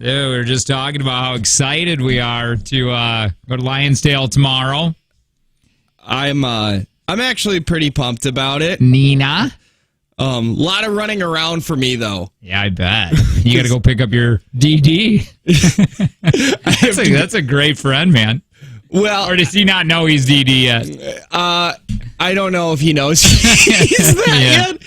Yeah, we were just talking about how excited we are to go to Lionsdale tomorrow. I'm actually pretty pumped about it. Nina? A lot of running around for me, though. Yeah, I bet. You got to go pick up your DD. That's a great friend, man. Well, or does he not know he's DD yet? I don't know if he knows he's that yet.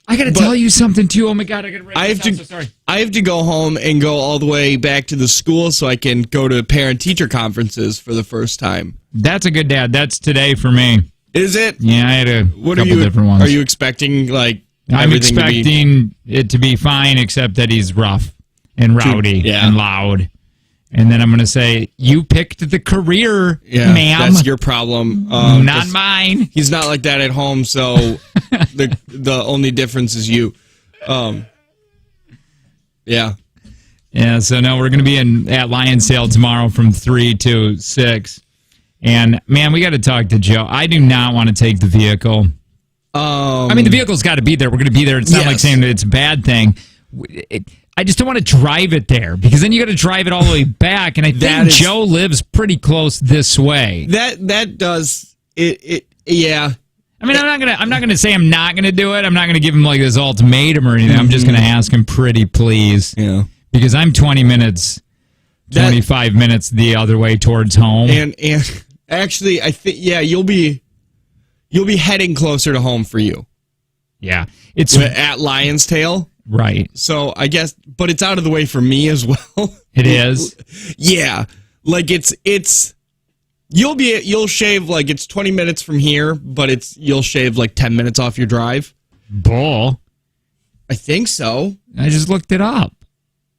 I got to tell you something, too. Oh, my God. I got to write this down, so sorry. I have to go home and go all the way back to the school so I can go to parent-teacher conferences for the first time. That's a good dad. That's today for me. Is it? Yeah, I had a couple different ones. Are you expecting, I'm expecting it to be fine, except that he's rough and rowdy and loud. And then I'm going to say, you picked the career, ma'am. That's your problem. Not mine. He's not like that at home, so the only difference is you. Yeah. Yeah, so no, we're going to be at Lionsdale tomorrow from 3 to 6. And, man, we got to talk to Joe. I do not want to take the vehicle. I mean, the vehicle's got to be there. We're going to be there. It's not like saying that it's a bad thing. I just don't want to drive it there because then you got to drive it all the way back. And I think Joe lives pretty close this way. That does it. Yeah. I mean, I'm not gonna say I'm not gonna do it. I'm not gonna give him like this ultimatum or anything. I'm just gonna ask him pretty please. Yeah. Because I'm 25 minutes the other way towards home. And actually, I think you'll be heading closer to home for you. Yeah. It's at Lionsdale. Right. So I guess, but it's out of the way for me as well. It is. Yeah. Like you'll shave it's 20 minutes from here, but you'll shave 10 minutes off your drive. Bull. I think so. I just looked it up.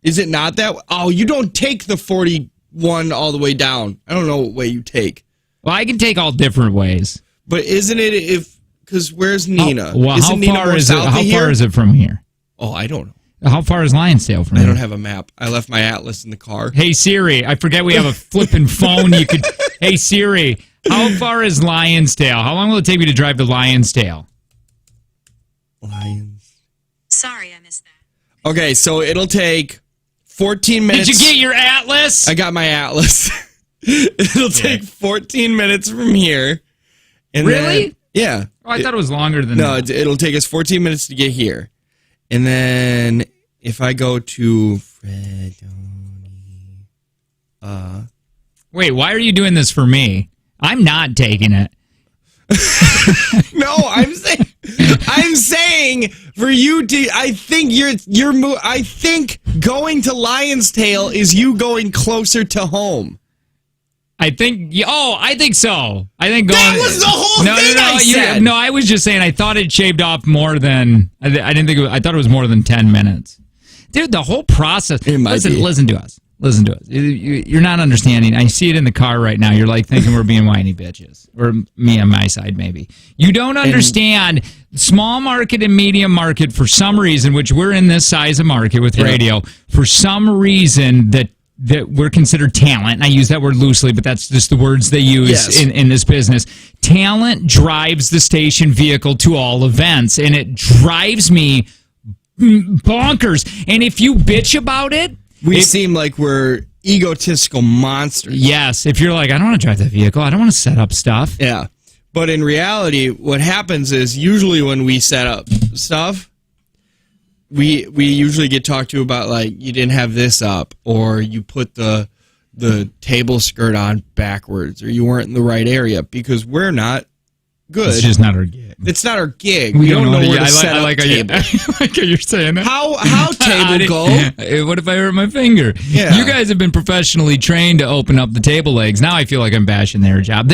Is it not that? Oh, you don't take the 41 all the way down. I don't know what way you take. Well, I can take all different ways. But isn't it because where's Nina? How far is it from here? Oh, I don't know. How far is Lionsdale from here? I don't have a map. I left my atlas in the car. Hey, Siri, I forget we have a flipping phone. Hey, Siri, how far is Lionsdale? How long will it take me to drive to Lionsdale? Sorry, I missed that. Okay, so it'll take 14 minutes. Did you get your atlas? I got my atlas. It'll take 14 minutes from here. And really? Then, yeah. Oh, I thought it was longer than that. No, it'll take us 14 minutes to get here. And then if I go to wait, why are you doing this for me? I'm not taking it. No, I'm saying for you to. I think I think going to Lionsdale is you going closer to home. I think so. I think going. That was the whole thing I said. No, I was just saying I thought it shaved off more than. I didn't think. I thought it was more than 10 minutes. Dude, the whole process. Listen to us. Listen to us. You're not understanding. I see it in the car right now. You're thinking we're being whiny bitches. Or me on my side, maybe. You don't understand small market and medium market for some reason, which we're in this size of market with radio, for some reason that we're considered talent, and I use that word loosely, but that's just the words they use in this business. Talent drives the station vehicle to all events, and it drives me bonkers. And if you bitch about it, we seem like we're egotistical monsters. Yes, if you're like, I don't want to drive that vehicle, I don't want to set up stuff. Yeah, but in reality, what happens is usually when we set up stuff, we usually get talked to about you didn't have this up, or you put the table skirt on backwards, or you weren't in the right area because we're not good. It's just not our gig. It's not our gig. We don't know where to set up table. I like how you're saying that. How table go? What if I hurt my finger? Yeah. You guys have been professionally trained to open up the table legs. Now I feel like I'm bashing their job.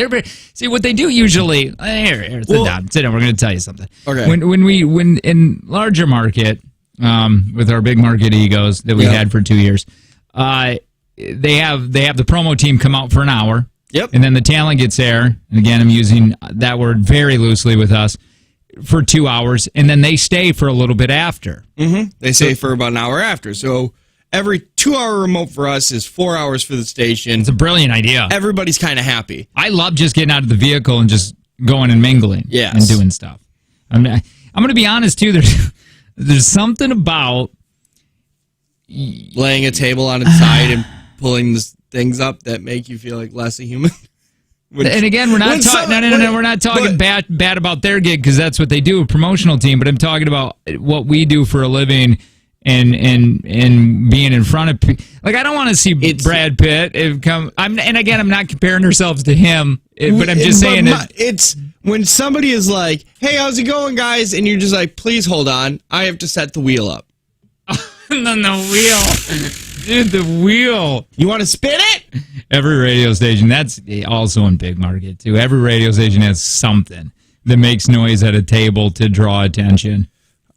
See what they do usually. Here, sit down. Sit down. We're going to tell you something. Okay. When in larger market, with our big market egos that we had for 2 years, they have the promo team come out for an hour. Yep. And then the talent gets there, and again, I'm using that word very loosely with us, for 2 hours, and then they stay for a little bit after. Mm-hmm. They stay for about an hour after. So every 2 hour remote for us is 4 hours for the station. It's a brilliant idea. Everybody's kind of happy. I love just getting out of the vehicle and just going and mingling and doing stuff. I'm going to be honest, too. There's something about laying a table on its side and pulling things up that make you feel like less a human. And again, we're not talking. No. We're not talking bad about their gig because that's what they do, a promotional team. But I'm talking about what we do for a living, and being in front of people. Like I don't want to see Brad Pitt come. And again, I'm not comparing ourselves to him, but I'm just saying it's when somebody is like, "Hey, how's it going, guys?" and you're just like, "Please hold on, I have to set the wheel up." the wheel, dude, the wheel. You want to spin it? Every radio station, that's also in big market too. Every radio station has something that makes noise at a table to draw attention.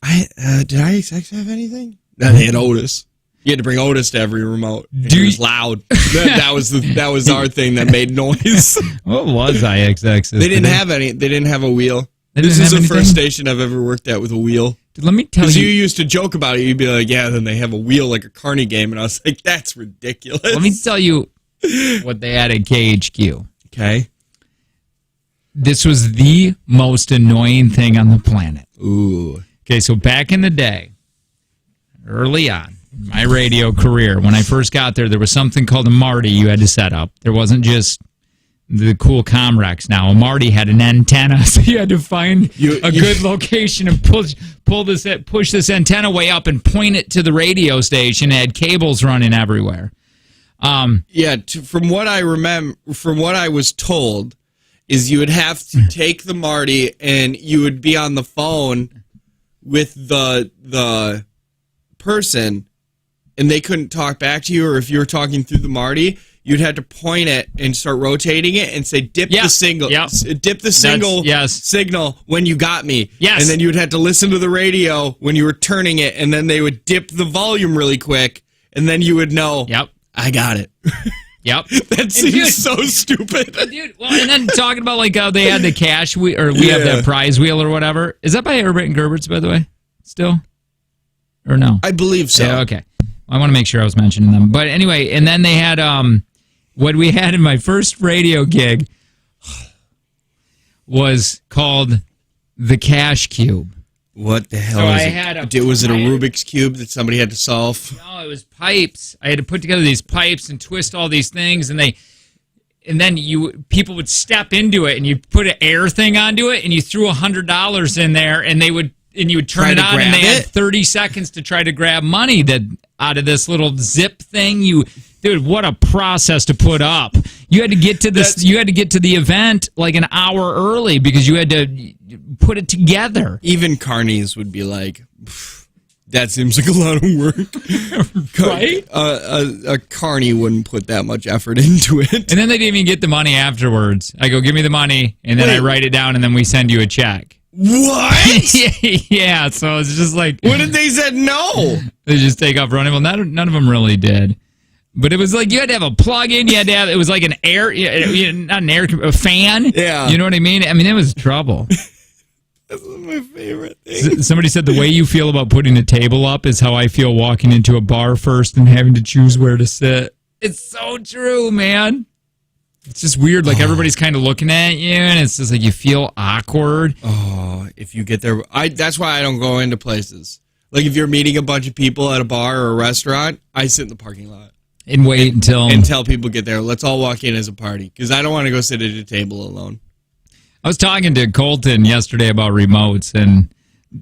Did IXX have anything? No, they had Otis. You had to bring Otis to every remote. It was loud. that was our thing that made noise. What was IXX? They didn't have any. They didn't have a wheel. This is the first station I've ever worked at with a wheel. Dude, let me tell you. Because you used to joke about it. You'd be like, yeah, then they have a wheel like a carny game. And I was like, that's ridiculous. Let me tell you what they had at KHQ. Okay. This was the most annoying thing on the planet. Ooh. Okay, so back in the day, early on, in my radio career, when I first got there was something called a Marty you had to set up. There wasn't just the cool Comrex now. A Marty had an antenna, so you had to find a good location and push this antenna way up and point it to the radio station. It had cables running everywhere. From what I remember, from what I was told, is you would have to take the Marty and you would be on the phone with the person, and they couldn't talk back to you, or if you were talking through the Marty, you'd have to point it and start rotating it and say, dip the single signal when you got me. Yes. And then you would have to listen to the radio when you were turning it, and then they would dip the volume really quick, and then you would know, I got it. Yep. That seems so stupid. Dude, well, and then talking about like how they had the cash we have that prize wheel or whatever. Is that by Herbert and Gerbert's, by the way? Still? Or no? I believe so. Yeah, okay. I want to make sure I was mentioning them. But anyway, and then they had what we had in my first radio gig was called the Cash Cube. What the hell was it a Rubik's Cube that somebody had to solve? No, it was pipes. I had to put together these pipes and twist all these things, and then people would step into it, and you put an air thing onto it, and you threw $100 in there, and you would turn it on, and they had 30 seconds to try to grab money out of this little zip thing. Dude, what a process to put up. You had to get to this. You had to get to the event like an hour early because you had to put it together. Even carnies would be like, that seems like a lot of work. Right? A carny wouldn't put that much effort into it. And then they didn't even get the money afterwards. I go, give me the money, and then I write it down, and then we send you a check. What? Yeah, so it's just like... What if they said no? They just take off running. Well, none of them really did. But it was like you had to have a plug-in. You had to have... It was like an air... Not an air... A fan. Yeah. You know what I mean? I mean, it was trouble. That's my favorite thing. Somebody said the way you feel about putting a table up is how I feel walking into a bar first and having to choose where to sit. It's so true, man. It's just weird. Like everybody's kind of looking at you, and it's just like you feel awkward. Oh, if you get there, that's why I don't go into places. Like if you're meeting a bunch of people at a bar or a restaurant, I sit in the parking lot and wait until people get there. Let's all walk in as a party because I don't want to go sit at a table alone. I was talking to Colton yesterday about remotes, and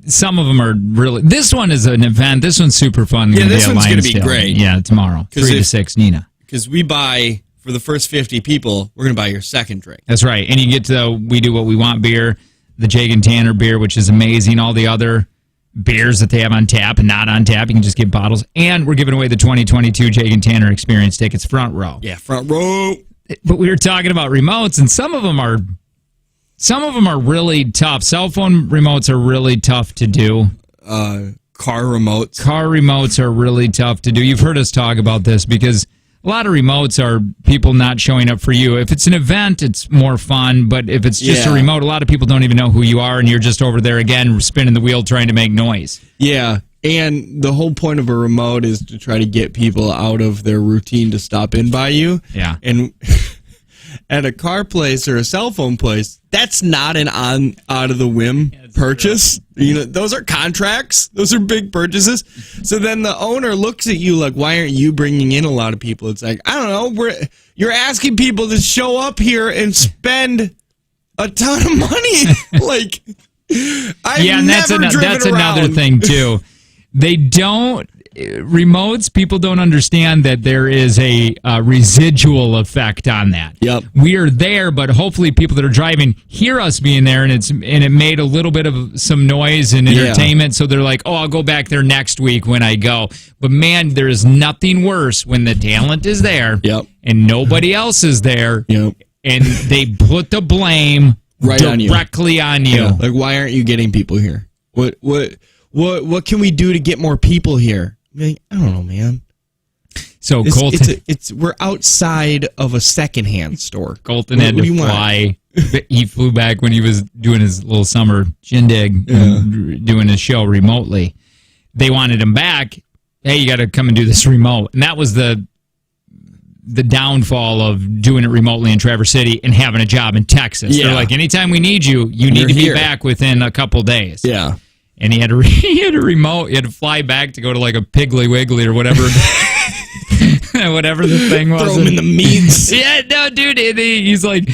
some of them are really. This one is an event. This one's super fun. Yeah, this one's going to be great. Yeah, tomorrow, 3 to 6, Nina. Because we buy. For the first 50 people, we're going to buy your second drink. That's right. And you get to We Do What We Want beer, the Jake and Tanner beer, which is amazing. All the other beers that they have on tap and not on tap, you can just get bottles. And we're giving away the 2022 Jake and Tanner experience tickets, front row. Yeah, front row. But we were talking about remotes, and some of them are really tough. Cell phone remotes are really tough to do. Car remotes. Car remotes are really tough to do. You've heard us talk about this because a lot of remotes are people not showing up for you. If it's an event, it's more fun. But if it's just a remote, a lot of people don't even know who you are, and you're just over there again spinning the wheel trying to make noise. Yeah, and the whole point of a remote is to try to get people out of their routine to stop in by you. Yeah. And at a car place or a cell phone place, that's not an out of the whim. Yeah, purchase. You know, those are contracts. Those are big purchases. So then the owner looks at you like, why aren't you bringing in a lot of people? It's like, I don't know. You're asking people to show up here and spend a ton of money. Like, I've that's another thing too. They don't. Remotes, people don't understand that there is a residual effect on that. Yep. We are there, but hopefully people that are driving hear us being there, and it made a little bit of some noise and entertainment, so they're like, oh, I'll go back there next week when I go. But man, there is nothing worse when the talent is there and nobody else is there, and they put the blame directly on you. Yeah. Like, why aren't you getting people here? What can we do to get more people here? I don't know, man. So Colton, we're outside of a secondhand store. Colton had to fly. He flew back when he was doing his little summer shindig, doing his show remotely. They wanted him back. Hey, you got to come and do this remote, and that was the downfall of doing it remotely in Traverse City and having a job in Texas. They're like, anytime we need you, you need to be back within a couple days. Yeah. And he had a remote. He had to fly back to go to like a Piggly Wiggly or whatever, whatever the thing was. Throw him in the meats. Yeah, no, dude. He's like,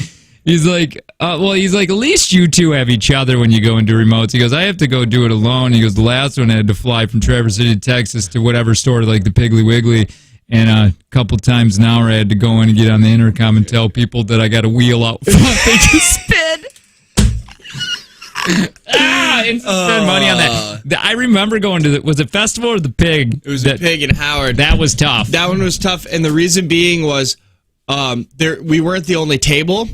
at least you two have each other when you go and do remotes. He goes, I have to go do it alone. He goes, the last one I had to fly from Traverse City, Texas to whatever store, like the Piggly Wiggly. And a couple times an hour I had to go in and get on the intercom and tell people that I got a wheel out front. They just spin. And spend money on that. I remember going to was it Festival or the Pig? It was the Pig in Howard. That was tough. That one was tough, and the reason being was we weren't the only table,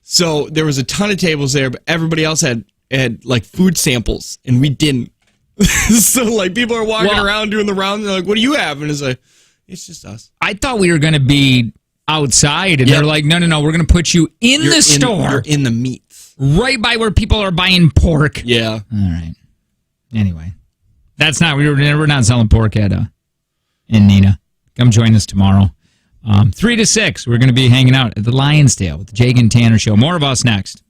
so there was a ton of tables there, but everybody else had like food samples, and we didn't. So like people are walking around doing the round, and they're like, "What do you have?" And it's like, it's just us. I thought we were going to be outside, and they're like, "No, we're going to put you in the store. You're in the meats." Right by where people are buying pork. Yeah. All right. Anyway, that's not we're not selling pork at in Neenah. Come join us tomorrow, 3 to 6. We're going to be hanging out at the Lion's Tail with the Jake and Tanner Show. More of us next.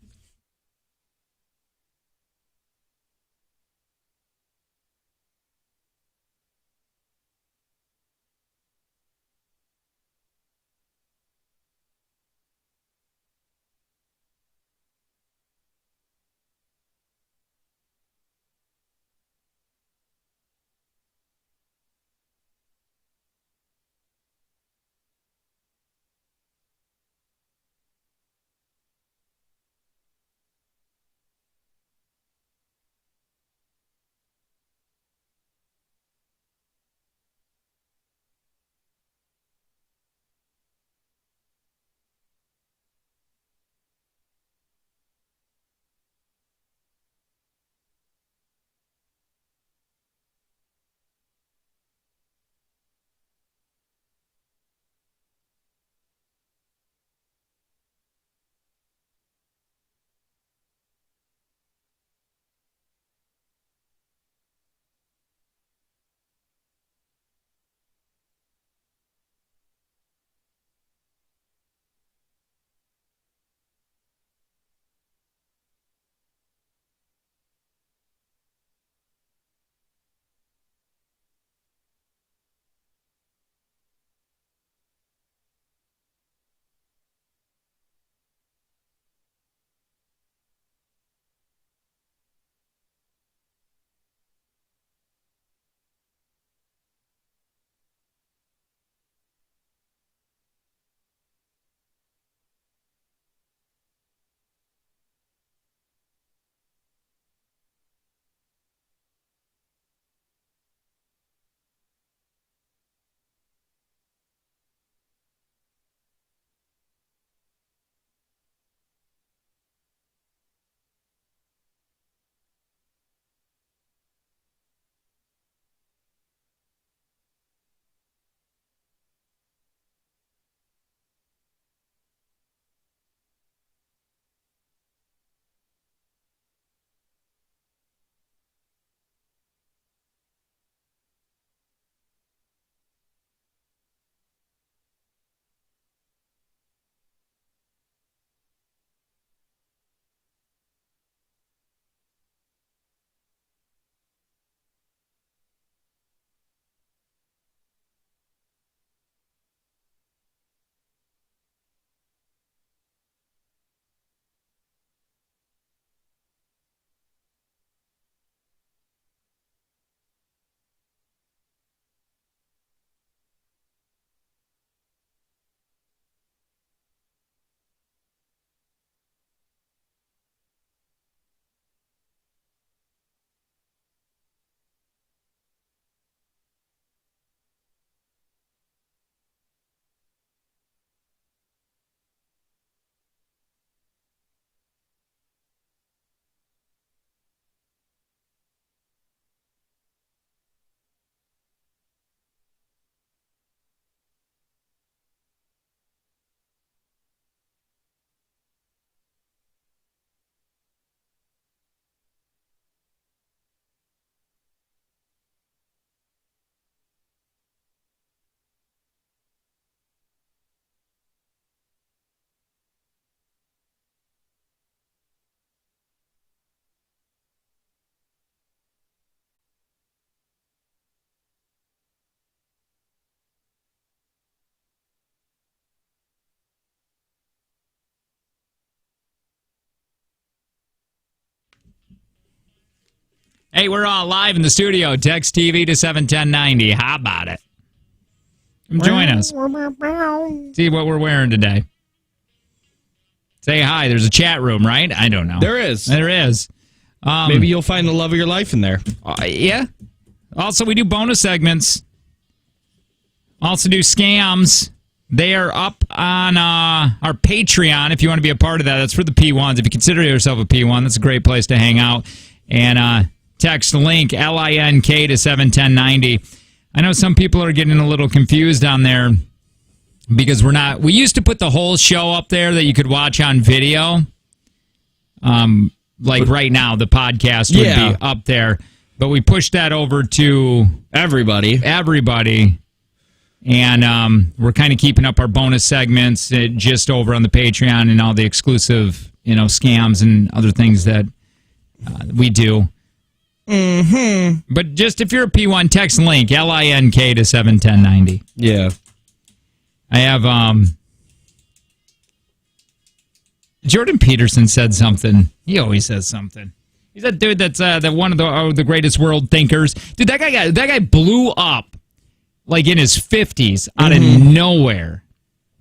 Hey, we're all live in the studio. Text TV to 71090. How about it? Join us. See what we're wearing today. Say hi. There's a chat room, right? I don't know. There is. There is. Maybe you'll find the love of your life in there. Yeah. Also, we do bonus segments. Also do scams. They are up on our Patreon if you want to be a part of that. That's for the P1s. If you consider yourself a P1, that's a great place to hang out. And text link LINK to 71090. I know some people are getting a little confused on there because we used to put the whole show up there that you could watch on video. Like right now, the podcast would be up there. But we pushed that over to everybody. And we're kind of keeping up our bonus segments just over on the Patreon and all the exclusive, scams and other things that we do. Mm-hmm. But just if you're a P1, text link LINK to 71090. Yeah. I have Jordan Peterson said something. He always says something. He's that dude that's one of the greatest world thinkers. Dude, that guy blew up like in his 50s out of nowhere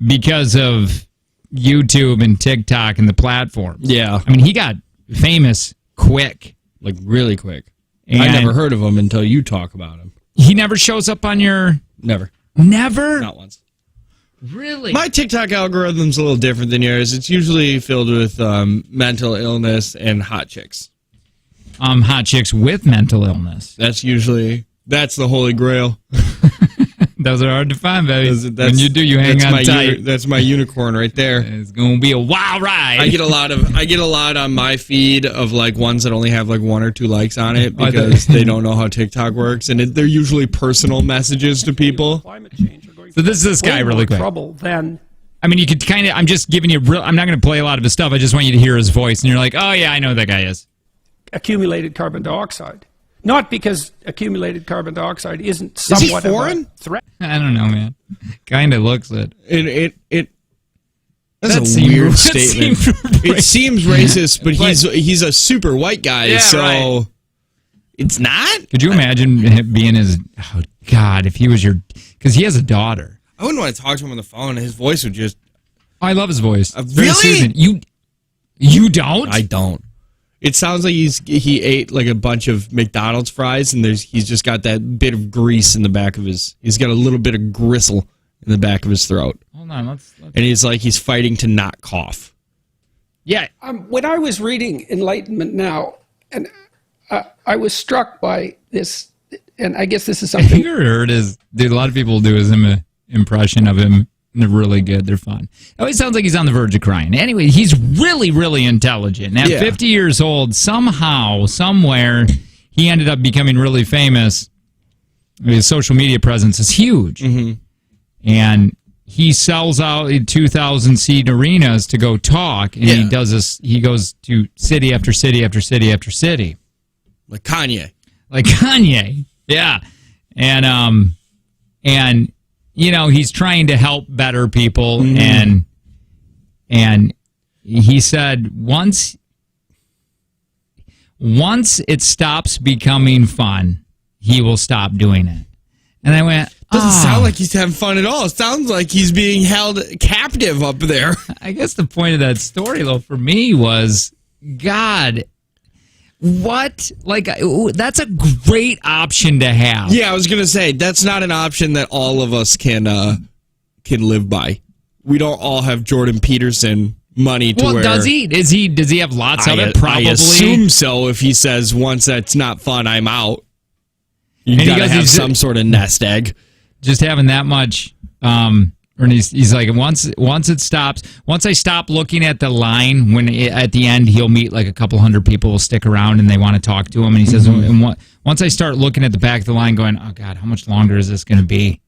because of YouTube and TikTok and the platform. Yeah. I mean, he got famous quick. Like really quick. And I never heard of him until you talk about him. He never shows up on your... Never. Never? Not once. Really? My TikTok algorithm's a little different than yours. It's usually filled with mental illness and hot chicks. Hot chicks with mental illness. That's the holy grail. Those are hard to find, baby. When you do, you hang on tight. That's my unicorn right there. It's going to be a wild ride. I get a lot on my feed of like ones that only have like 1 or 2 likes on it because they don't know how TikTok works, and they're usually personal messages to people. Climate change are going So this guy really quick. Trouble than I mean, you could kind of. I'm just giving you. I'm not going to play a lot of his stuff. I just want you to hear his voice, and you're like, oh yeah, I know who that guy is. accumulated carbon dioxide. Not because accumulated carbon dioxide isn't somewhat is he foreign? of a threat. I don't know, man. Kind of looks it. That's a weird statement. It seems racist, but he's a super white guy, it's not? Could you imagine him being his... Oh, God, if he was your... Because he has a daughter. I wouldn't want to talk to him on the phone. His voice would just... Oh, I love his voice. Really? Soothing. You don't? I don't. It sounds like he ate like a bunch of McDonald's fries, and he's just got that bit of grease in the back of his... He's got a little bit of gristle in the back of his throat. Hold on, let's... And he's fighting to not cough. Yeah. When I was reading Enlightenment Now, and I was struck by this, and I guess this is I something... think I heard a lot of people do his impression of him. They're really good. They're fun. It always sounds like he's on the verge of crying. Anyway, he's really, really intelligent. And at 50 years old, somehow, somewhere, he ended up becoming really famous. His social media presence is huge. Mm-hmm. And he sells out 2,000-seat arenas to go talk. And he does this. He goes to city after city after city after city. Like Kanye. Yeah. And you know, he's trying to help better people, and he said once it stops becoming fun, he will stop doing it. And I went, doesn't sound like he's having fun at all. It sounds like he's being held captive up there. I guess the point of that story, though, for me was, God, what? Like, that's a great option to have. Yeah, I was gonna say that's not an option that all of us can live by. We don't all have Jordan Peterson money to where... does he? Does he have lots of it? Probably. I assume so. If he says once that's not fun, I'm out. You gotta have some sort of nest egg. Just having that much. And he's like, once it stops, once I stop looking at the line, at the end he'll meet like a couple hundred people will stick around and they want to talk to him, and he says, once I start looking at the back of the line, going, oh God, how much longer is this going to be?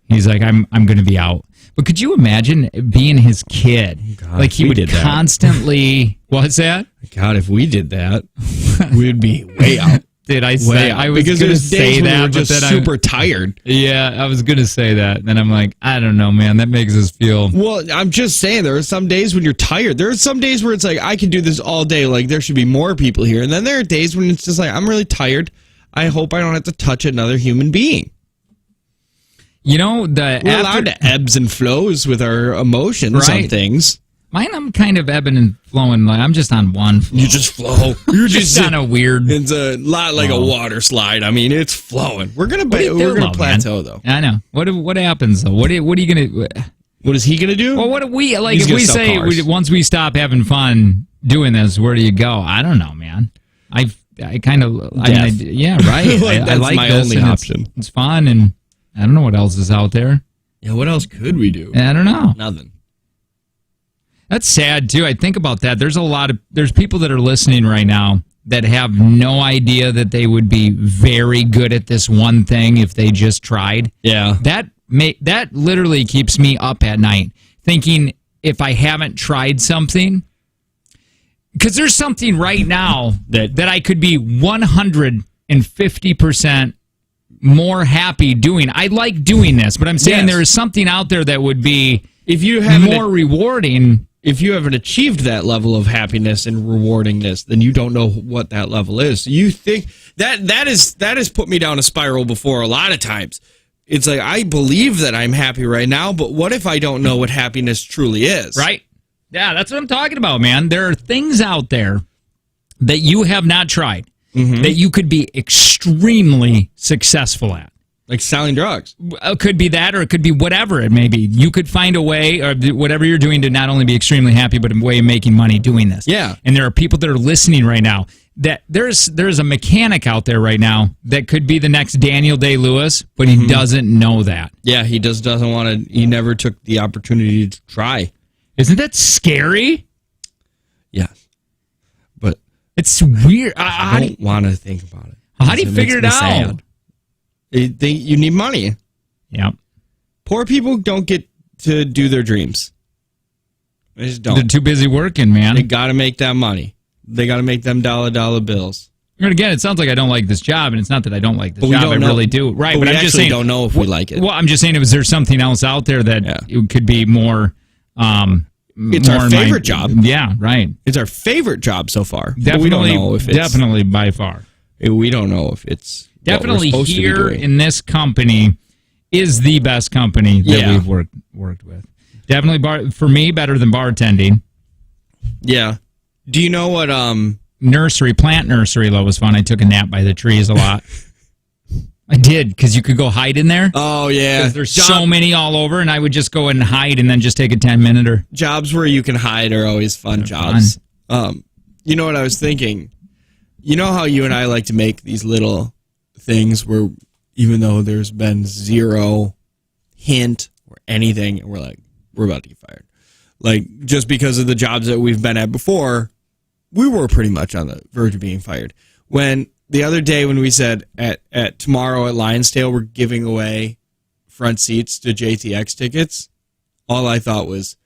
He's like, I'm going to be out. But could you imagine being his kid? God, like he would constantly. What's that? God, if we did that, we'd be way out. Did I say I was because going to there's days say when we're that, but just then super tired. Yeah, I was going to say that. Then I'm like, I don't know, man. That makes us feel. Well, I'm just saying there are some days when you're tired. There are some days where it's like I can do this all day. Like there should be more people here, and then there are days when it's just like I'm really tired. I hope I don't have to touch another human being. You know, We're allowed to ebbs and flows with our emotions on things. Mine, I'm kind of ebbing and flowing. Like I'm just on one flow. You just flow. You're just on a weird. It's a lot like a water slide. I mean, it's flowing. We're gonna plateau though. I know. What happens though? What are you gonna? What is he gonna do? Well, what do we like? He's If we say once we stop having fun doing this, where do you go? I don't know, man. I kind of. I mean, yeah, right. I like my this, only and option. It's fun, and I don't know what else is out there. Yeah, what else could we do? I don't know. Nothing. That's sad too. I think about that. There's people that are listening right now that have no idea that they would be very good at this one thing if they just tried. Yeah. That literally keeps me up at night thinking if I haven't tried something, because there's something right now that I could be 150% more happy doing. I like doing this, but I'm saying there is something out there that would be if you have more rewarding. If you haven't achieved that level of happiness and rewardingness, then you don't know what that level is. You think that has put me down a spiral before a lot of times. It's like I believe that I'm happy right now, but what if I don't know what happiness truly is? Right? Yeah, that's what I'm talking about, man. There are things out there that you have not tried that you could be extremely successful at. Like selling drugs. It could be that, or it could be whatever it may be. You could find a way, or whatever you're doing, to not only be extremely happy, but a way of making money doing this. Yeah. And there are people that are listening right now that there's a mechanic out there right now that could be the next Daniel Day-Lewis, but he doesn't know that. Yeah, he doesn't want to. He never took the opportunity to try. Isn't that scary? Yeah. But it's weird. I don't want to think about it. How do you figure it out? Sad. You need money. Yeah. Poor people don't get to do their dreams. They just don't. They're too busy working, man. They got to make that money. They got to make them dollar bills. And again, it sounds like I don't like this job, and it's not that I don't like this job. I really do. Right, but I'm just saying, don't know if we like it. Well, I'm just saying, is there something else out there that it could be more? It's our favorite job. Yeah, right. It's our favorite job so far. Definitely, we don't know if it's, definitely by far. We don't know if it's definitely here in this company is the best company that we've worked with. Definitely for me, better than bartending. Yeah. Do you know what plant nursery though was fun. I took a nap by the trees a lot. I did, because you could go hide in there. Oh, yeah. There's so many all over, and I would just go and hide and then just take a 10-minute. Jobs where you can hide are always fun jobs. Fun. You know what I was thinking? You know how you and I like to make these little things where even though there's been zero hint or anything, and we're like, we're about to get fired. Like, just because of the jobs that we've been at before, we were pretty much on the verge of being fired. When the other day when we said at tomorrow at Lionsdale we're giving away front seats to JTX tickets, all I thought was,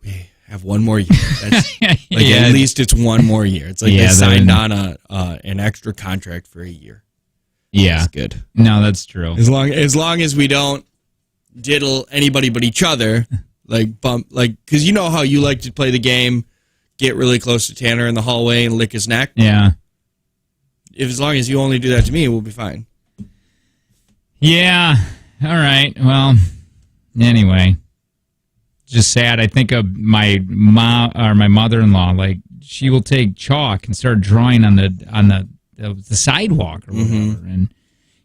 we have one more year. That's, at least it's one more year. It's like they signed on an extra contract for a year. Yeah, that's good. No, that's true. As long as we don't diddle anybody but each other, because you know how you like to play the game. Get really close to Tanner in the hallway and lick his neck. Yeah. As long as you only do that to me, we'll be fine. Yeah. All right. Well, anyway, just sad. I think of my mom or my mother-in-law. Like, she will take chalk and start drawing on the sidewalk or whatever, and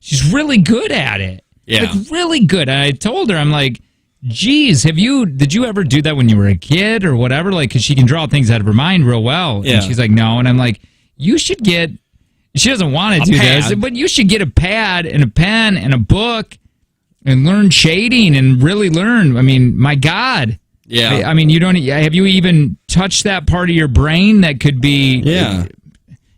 she's really good at it. Yeah. Like, really good. And I told her, I'm like, geez, did you ever do that when you were a kid or whatever? Like, because she can draw things out of her mind real well. Yeah. And she's like, no. And I'm like, you should get, she doesn't want to do this, but you should get a pad and a pen and a book and learn shading and really learn. I mean, my God. Yeah. I mean, have you even touched that part of your brain that could be. Yeah.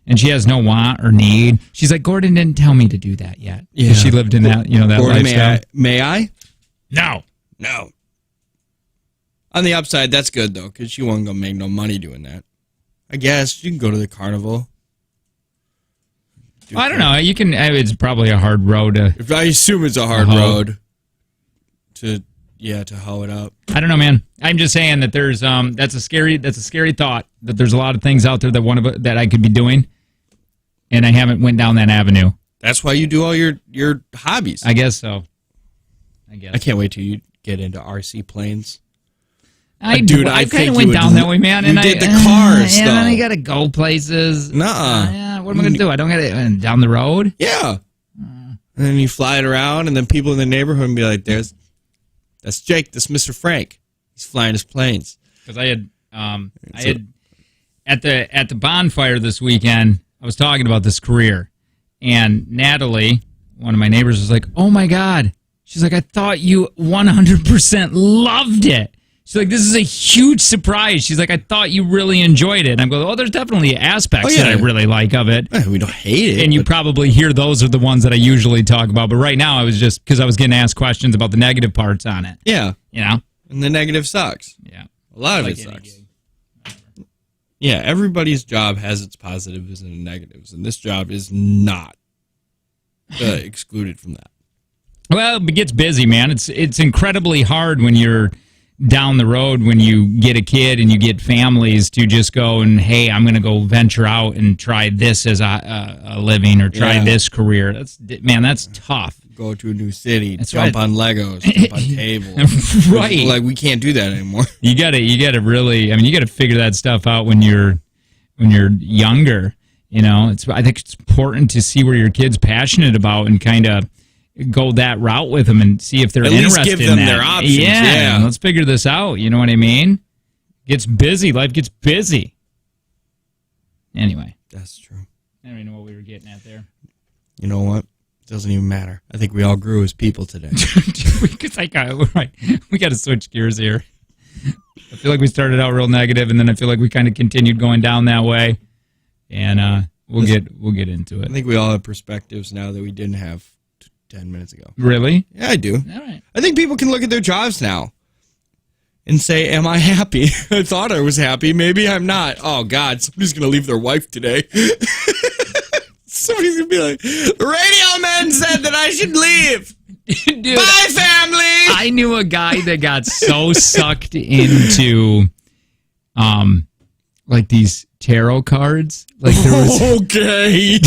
And she has no want or need. She's like, Gordon didn't tell me to do that yet. Yeah. She lived in that, that Gordon, lifestyle. May I? No. On the upside, that's good, though, because she wasn't going to make no money doing that. I guess. You can go to the carnival. stupid. I don't know. You can. It's probably a hard road to. I assume it's a hard road to hoe it up. I don't know, man. I'm just saying that there's that's a scary thought that there's a lot of things out there that I could be doing, and I haven't went down that avenue. That's why you do all your hobbies. I guess so. I can't wait till you get into RC planes. I kind of went down that way, man. You did the cars, and though. I gotta go places. Nuh-uh. Yeah, what am I gonna do? I don't gotta down the road. Yeah. And then you fly it around, and then people in the neighborhood will be like, that's Jake, that's Mr. Frank. He's flying his planes. Because I had at the bonfire this weekend, I was talking about this career, and Natalie, one of my neighbors, was like, "Oh my God," she's like, "I thought you 100% loved it." She's like, "This is a huge surprise." She's like, "I thought you really enjoyed it." And I'm going, "Oh, there's definitely aspects that I really like of it." We don't hate it. And you probably hear those are the ones that I usually talk about. But right now, I was just because I was getting asked questions about the negative parts on it. Yeah. You know? And the negative sucks. Yeah. A lot of it sucks. Yeah, everybody's job has its positives and negatives, and this job is not excluded from that. Well, it gets busy, man. It's incredibly hard when you're down the road, when you get a kid and you get families to just go and, hey, I'm going to go venture out and try this as a living or try this career. That's tough. Go to a new city, jump on Legos, jump on tables. Right. Like, we can't do that anymore. You gotta really, you gotta figure that stuff out when you're younger. You know, I think it's important to see where your kid's passionate about and kind of go that route with them and see if they're interested in that. At least give them their options. Yeah, let's figure this out. You know what I mean? Gets busy. Life gets busy. Anyway. That's true. I don't even know what we were getting at there. You know what? It doesn't even matter. I think we all grew as people today. We got to switch gears here. I feel like we started out real negative, and then I feel like we kind of continued going down that way. And we'll get into it. I think we all have perspectives now that we didn't have 10 minutes ago. Really? Yeah, I do. All right. I think people can look at their jobs now and say, am I happy? I thought I was happy. Maybe I'm not. Oh, God, somebody's going to leave their wife today. Somebody's going to be like, the radio man said that I should leave. Dude, bye, family. I knew a guy that got so sucked into like these tarot cards. Like there was okay.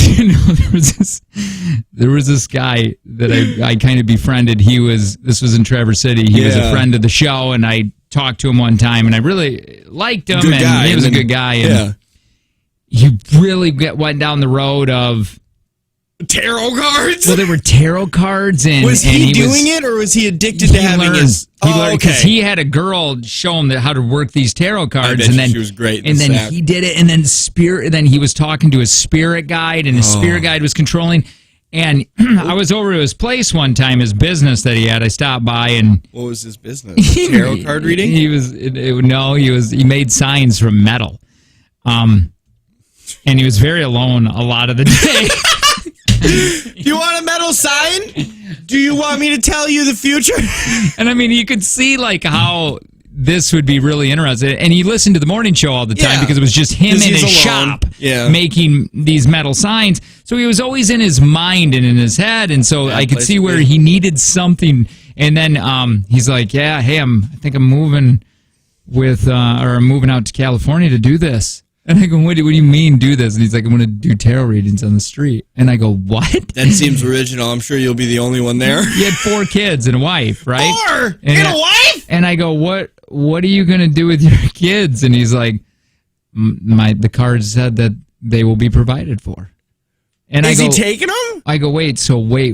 There was this guy that I kind of befriended. This was in Traverse City. He was a friend of the show, and I talked to him one time, and I really liked him, and he was a good guy. And he really went down the road of tarot cards. Well, there were tarot cards, and was he doing it, or was he addicted to having his? He learned because he had a girl show him how to work these tarot cards, and then she was great. And then he did it, and then Then he was talking to his spirit guide, and his spirit guide was controlling. And I was over to his place one time, his business that he had. I stopped by, and what was his business? Tarot card reading? He made signs from metal, and he was very alone a lot of the day. Do you want a metal sign? Do you want me to tell you the future? And you could see like how this would be really interesting. And he listened to the morning show all the time because it was just him in his shop making these metal signs. So he was always in his mind and in his head. And so I could see where he needed something. And then he's like, "Yeah, hey, I think I'm moving I'm moving out to California to do this." And I go, what do you mean do this? And he's like, I'm going to do tarot readings on the street. And I go, what? That seems original. I'm sure you'll be the only one there. He had 4 kids and a wife, right? 4? And a wife? And I go, what are you going to do with your kids? And he's like, the card said that they will be provided for. And Is he taking them? I go, wait,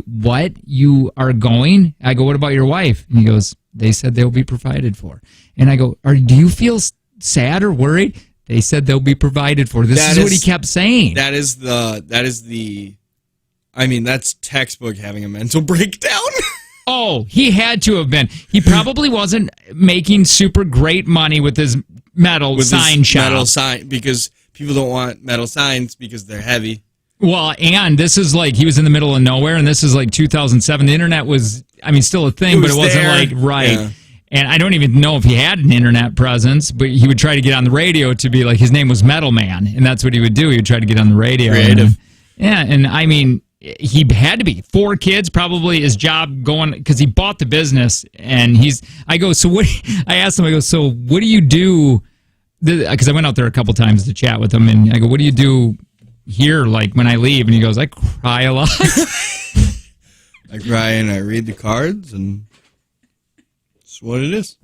what? You are going? I go, what about your wife? And he goes, they said they'll be provided for. And I go, do you feel sad or worried? They said they'll be provided for. This is what he kept saying. That's textbook having a mental breakdown. Oh, he had to have been. He probably wasn't making super great money with his metal sign shop. Metal sign, because people don't want metal signs because they're heavy. Well, and this is like, he was in the middle of nowhere, and this is like 2007. The internet was, still a thing, but it wasn't like, right. Yeah. And I don't even know if he had an internet presence, but he would try to get on the radio to be like, his name was Metal Man, and that's what he would do. He would try to get on the radio. Creative. Yeah, and I mean, he had to be 4 kids, probably his job going because he bought the business, and I go, so what? I asked him, I go, so what do you do? Because I went out there a couple times to chat with him, and I go, what do you do here? Like when I leave, and he goes, I cry a lot. I cry and I read the cards, and that's what it is.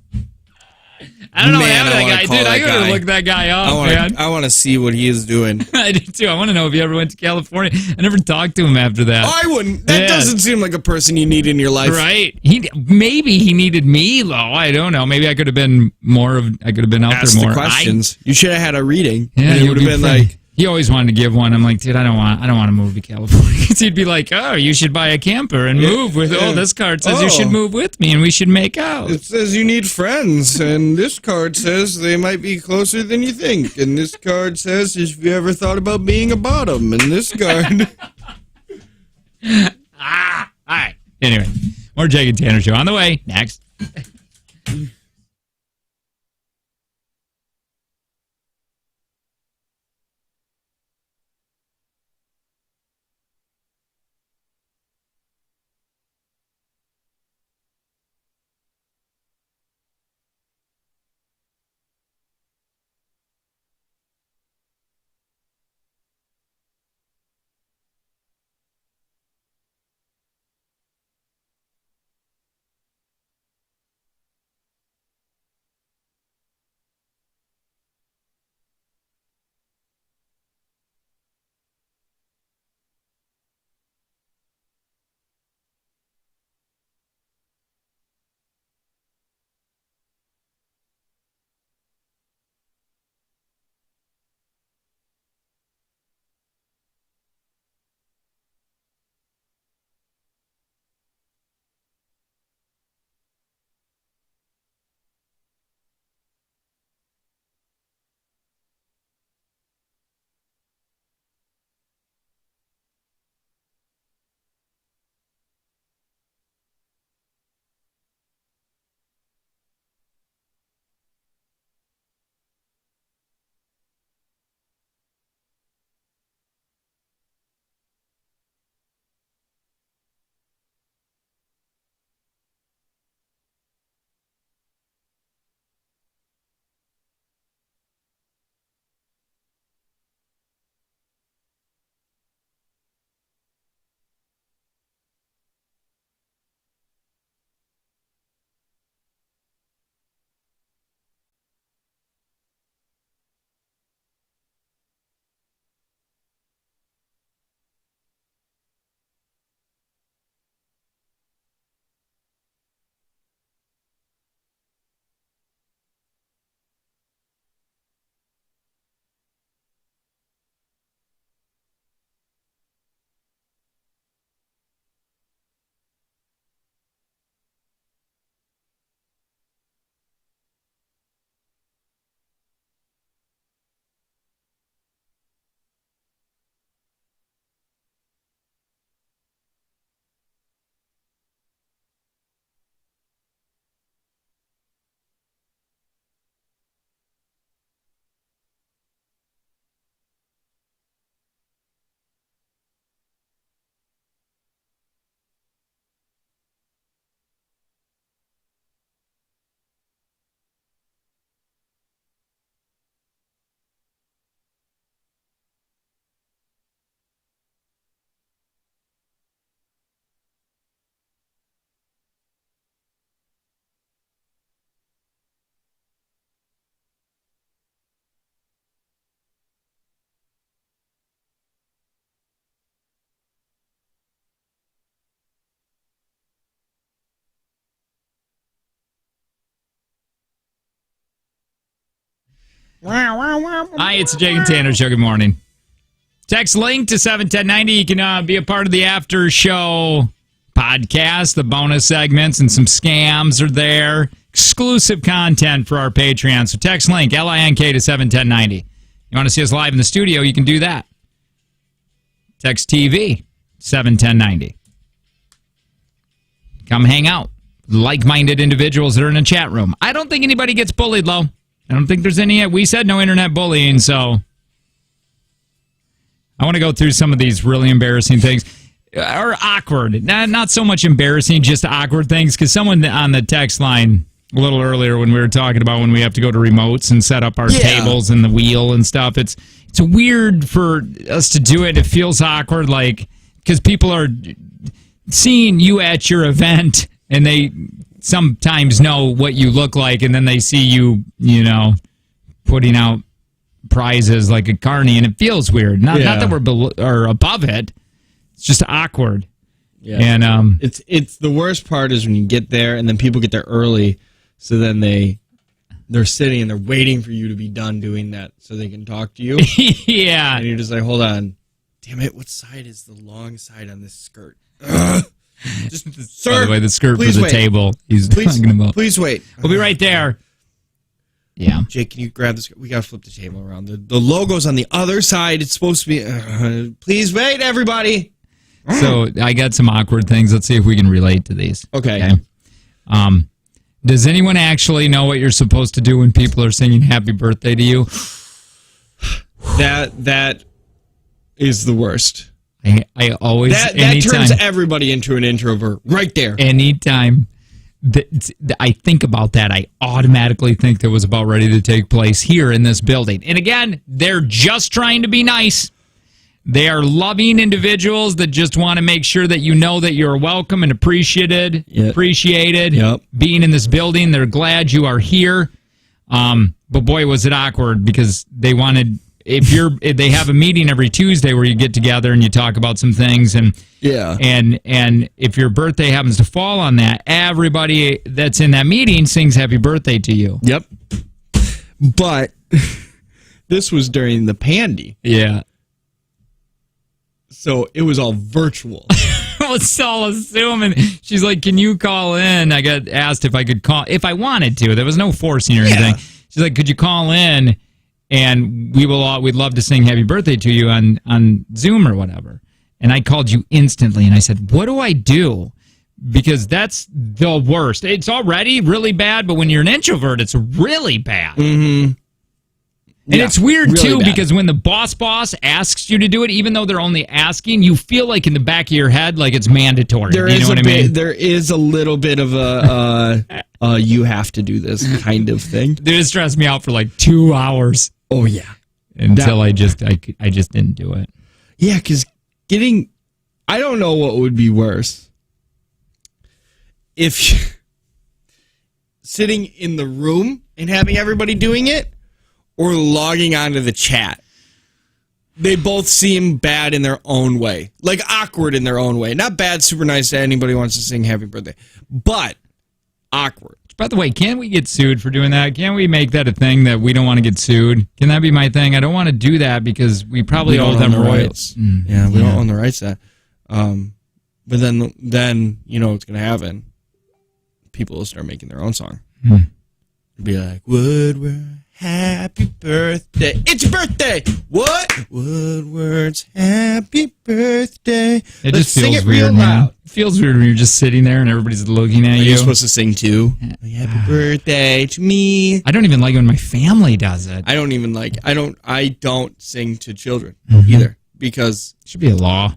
I don't know what Man, happened to that guy, dude. I gotta guy. look that guy up, man. I want to see what he is doing. I do too. I want to know if he ever went to California. I never talked to him after that. I wouldn't. That doesn't seem like a person you need in your life. Right? Maybe he needed me, though. I don't know. Maybe I could have been I could have been out Ask there more. the questions. You should have had a reading. Yeah, and it would have been like. He always wanted to give one. I'm like, dude, I don't want to move to California. Because he'd be like, oh, you should buy a camper and move with. Oh, this card says you should move with me and we should make out. It says you need friends, and this card says they might be closer than you think, and this card says if you ever thought about being a bottom, and this card. All right. Anyway, more Jake and Tanner show on the way. Next. Hi, it's the Jake and Tanner show. Good morning. Text link to 71090. You can be a part of the after show podcast. The bonus segments and some scams are there. Exclusive content for our Patreon. So text link, LINK to 71090. You want to see us live in the studio, you can do that. Text TV, 71090. Come hang out. Like-minded individuals that are in a chat room. I don't think anybody gets bullied, Lo. I don't think there's any. We said no internet bullying, so I want to go through some of these really embarrassing things. Or awkward. Not so much embarrassing, just awkward things. Because someone on the text line a little earlier when we were talking about when we have to go to remotes and set up our tables and the wheel and stuff, it's weird for us to do it. It feels awkward, like, because people are seeing you at your event and they sometimes know what you look like, and then they see you, putting out prizes like a carny, and it feels weird. Not that we're above it. It's just awkward. Yeah. And it's the worst part is when you get there and then people get there early, so then they're sitting and they're waiting for you to be done doing that so they can talk to you. Yeah. And you're just like, hold on. Damn it, what side is the long side on this skirt? Just, sir, by the way, the skirt for the wait. table he's talking about. Please wait. We'll be right there. Yeah. Jake, can you grab this? We got to flip the table around. The logo's on the other side. It's supposed to be... please wait, everybody. So I got some awkward things. Let's see if we can relate to these. Okay. Does anyone actually know what you're supposed to do when people are singing happy birthday to you? That is the worst. I always... That turns everybody into an introvert right there. Anytime I think about that, I automatically think that was about ready to take place here in this building. And again, they're just trying to be nice. They are loving individuals that just want to make sure that you know that you're welcome and appreciated. Yep. Being in this building, they're glad you are here. But boy, was it awkward because they wanted... If they have a meeting every Tuesday where you get together and you talk about some things, and if your birthday happens to fall on that, everybody that's in that meeting sings happy birthday to you. Yep. But this was during the pandy. Yeah. So it was all virtual. I was all assuming. She's like, can you call in? I got asked if I could call, if I wanted to. There was no forcing or anything. She's like, could you call in? And we'd love to sing happy birthday to you on Zoom or whatever. And I called you instantly, and I said, what do I do? Because that's the worst. It's already really bad, but when you're an introvert, it's really bad. Mm-hmm. And it's weird, really too, bad. because when the boss asks you to do it, even though they're only asking, you feel like in the back of your head, like it's mandatory. You know what I mean? There is a little bit of a you have to do this kind of thing. It stressed me out for like 2 hours. Oh, yeah. Until I just didn't do it. Yeah, because I don't know what would be worse. If sitting in the room and having everybody doing it, or logging onto the chat. They both seem bad in their own way. Like awkward in their own way. Not bad, super nice to anybody who wants to sing happy birthday. But awkward. By the way, can't we get sued for doing that? Can't we make that a thing that we don't want to get sued? Can that be my thing? I don't want to do that because we probably owe them royalties. Yeah, we don't own the rights to that. But then you know what's going to happen. People will start making their own song. It'll be like, Woodward, happy birthday. It's your birthday. What? Woodward's happy birthday. It Let's just feels sing it weird, real man. loud. It feels weird when you're just sitting there and everybody's looking at Are you. you supposed to sing too? Happy birthday to me. I don't even like when my family does it. I don't sing to children either because It should be a law.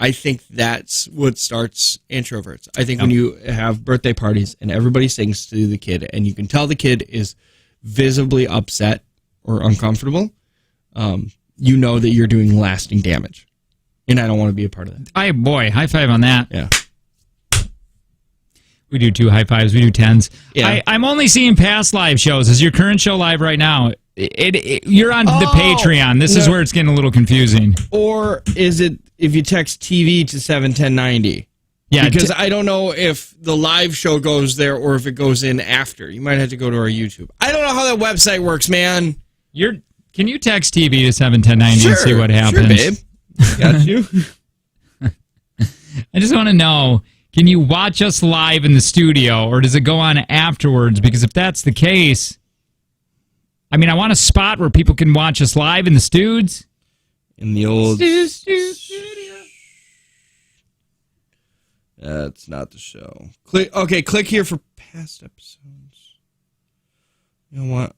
I think that's what starts introverts. I think when you have birthday parties and everybody sings to the kid and you can tell the kid is visibly upset or uncomfortable, you know that you're doing lasting damage. And I don't want to be a part of that. High five on that. Yeah. We do 2 high fives. We do 10s. Yeah. I'm only seeing past live shows. Is your current show live right now? You're on the Patreon. This is where it's getting a little confusing. Or is it if you text TV to 71090? Yeah, because I don't know if the live show goes there or if it goes in after. You might have to go to our YouTube. I don't know how that website works, man. Can you text TV to 71090 and see what happens? Sure, babe. Got you. I just want to know, can you watch us live in the studio or does it go on afterwards? Because if that's the case, I mean, I want a spot where people can watch us live in the studs. In the old studio. That's not the show. Click here for past episodes. You know what?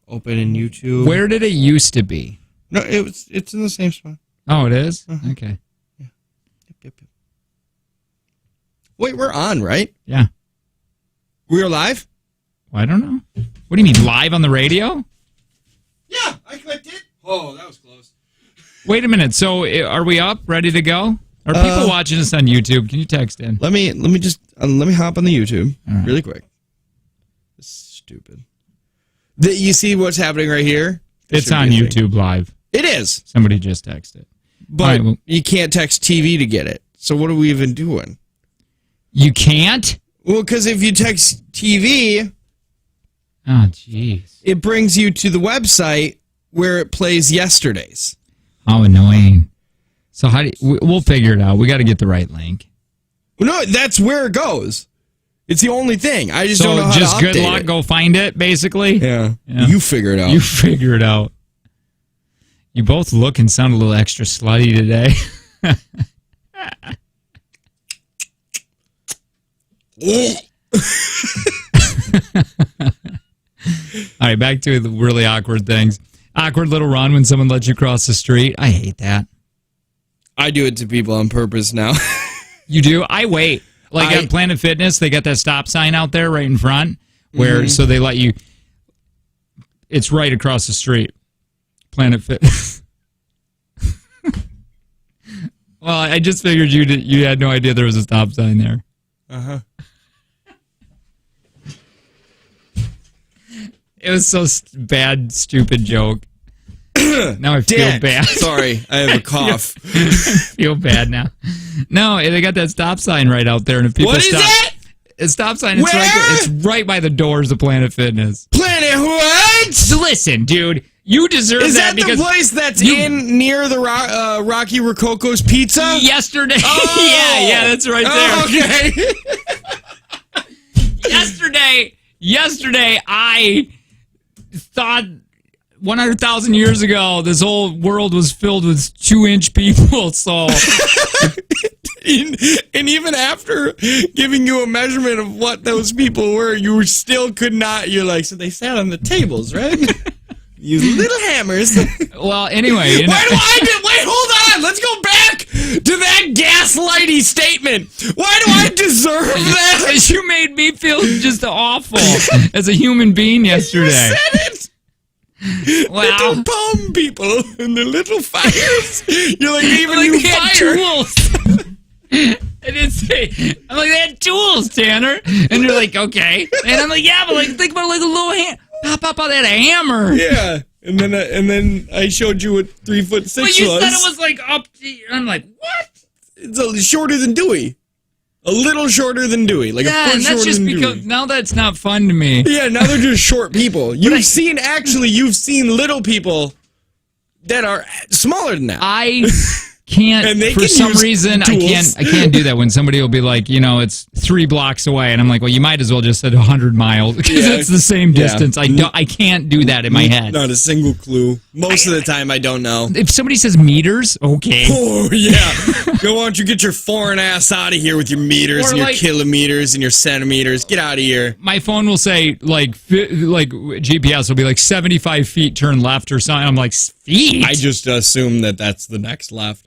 Open in YouTube. Where did it used to be? No, it's in the same spot. Oh, it is? Okay. Yep. Wait, we're on, right? Yeah. We're live? Well, I don't know. What do you mean, live on the radio? Yeah, I clicked it. Oh, that was close. Wait a minute. So, are we up, ready to go? Are people watching us on YouTube? Can you text in? Let me hop on the YouTube really quick. This is stupid. You see what's happening right here? It's on YouTube Live. It is. Somebody just texted. But you can't text TV to get it. So what are we even doing? You can't? Well, because if you text TV, oh, jeez, it brings you to the website where it plays yesterday's. How annoying. So how do we'll figure it out. We got to get the right link. No, that's where it goes. It's the only thing. I just don't know how to update it. So just good luck. Go find it, basically. Yeah. You figure it out. You figure it out. You both look and sound a little extra slutty today. All right, back to the really awkward things. Awkward little run when someone lets you cross the street. I hate that. I do it to people on purpose now. You do? I wait. Like at Planet Fitness, they got that stop sign out there right in front where so they let you. It's right across the street. Planet Fitness. Well, I just figured you had no idea there was a stop sign there. Uh-huh. It was so bad, stupid joke. Now I feel bad. Sorry, I have a cough. I feel bad now. No, they got that stop sign right out there, and if people what is it? A stop sign. Where? It's right by the doors of Planet Fitness. Planet what? Listen, dude, you deserve that. Is that because the place that's near the Rocky Rococo's Pizza? Yesterday. Oh. yeah, that's right there. Okay. Yesterday, I thought 100,000 years ago, this whole world was filled with 2-inch people. So, and even after giving you a measurement of what those people were, you still could not. You're like, so they sat on the tables, right? Use little hammers. Well, anyway, wait, hold on. Let's go back to that gaslighty statement. Why do I deserve that? Because you made me feel just awful as a human being yesterday. You said it. Wow. Little palm people and the little fires. You're like, even you fire. Tools. I didn't say. I'm like, they had tools, Tanner. And you're like, okay. And I'm like, yeah, but like, think about like a little hand. Pop out that hammer. Yeah. And then I showed you what 3'6" was. But you said it was like up. I'm like, what? It's shorter than Dewey. A little shorter than Dewey. Like a foot shorter just than because Dewey. now that's not fun to me. Yeah, now they're just short people. You've seen little people that are smaller than that. I can't And for some reason tools. I can't do that when somebody will be like, it's 3 blocks away and I'm like, well, you might as well just said 100 miles because it's the same distance. I can't do that in my head. Not a single clue. Most of the time I don't know. If somebody says meters, okay. Oh yeah. Why don't you get your foreign ass out of here with your meters and your kilometers and your centimeters? Get out of here. My phone will say like GPS will be like 75 feet, turn left or something. I'm like, feet? I just assume that's the next left.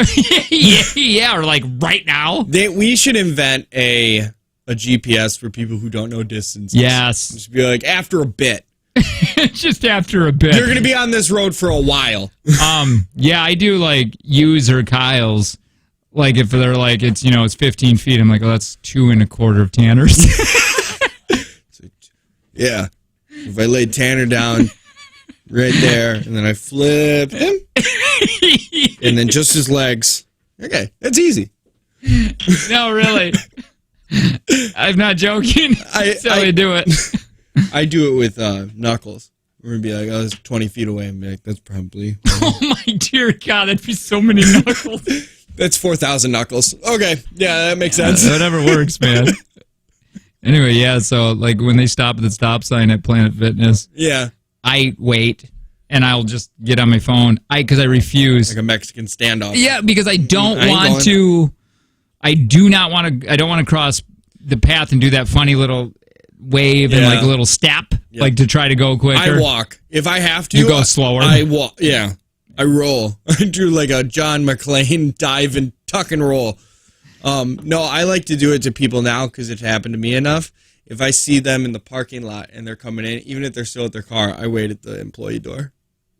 Yeah, or like right now. We should invent a GPS for people who don't know distances. Yes. Just be like, after a bit. Just after a bit. You're going to be on this road for a while. Yeah, I do like U's or Kyle's. Like if they're like, it's 15 feet. I'm like, oh, that's 2 1/4 of Tanner's. Yeah. If I laid Tanner down right there and then I flipped him and then just his legs. Okay, that's easy. No, really. I'm not joking. That's how I do it. I do it with Knuckles. We're going to be like, oh, it's 20 feet away. And be like, that's probably... Oh, my dear God, that'd be so many Knuckles. That's 4,000 Knuckles. Okay, yeah, that makes sense. Whatever works, man. Anyway, yeah, so like when they stop at the stop sign at Planet Fitness, I wait and I'll just get on my phone. Because I refuse. Like a Mexican standoff. Yeah, because I don't want to. I don't want to cross the path and do that funny little wave and like a little step, like to try to go quicker. I walk. If I have to, you go slower. I walk. Yeah. I roll. I do like a John McClane dive and tuck and roll. No, I like to do it to people now because it happened to me enough. If I see them in the parking lot and they're coming in, even if they're still at their car, I wait at the employee door.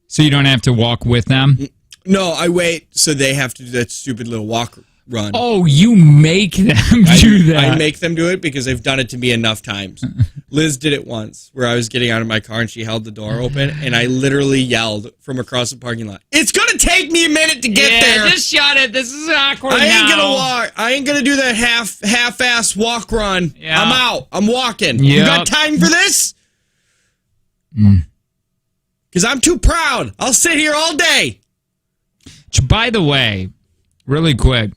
So you don't have to walk with them? No, I wait so they have to do that stupid little walk run. Oh, you make them do that. I make them do it because they've done it to me enough times. Liz did it once where I was getting out of my car and she held the door open and I literally yelled from across the parking lot, "It's going to take me a minute to get there. Just shut it. This is awkward I ain't now. going to walk. I ain't going to do that half-ass walk run. Yeah. I'm out. I'm walking. Yep. You got time for this?" Because I'm too proud. I'll sit here all day. By the way, really quick,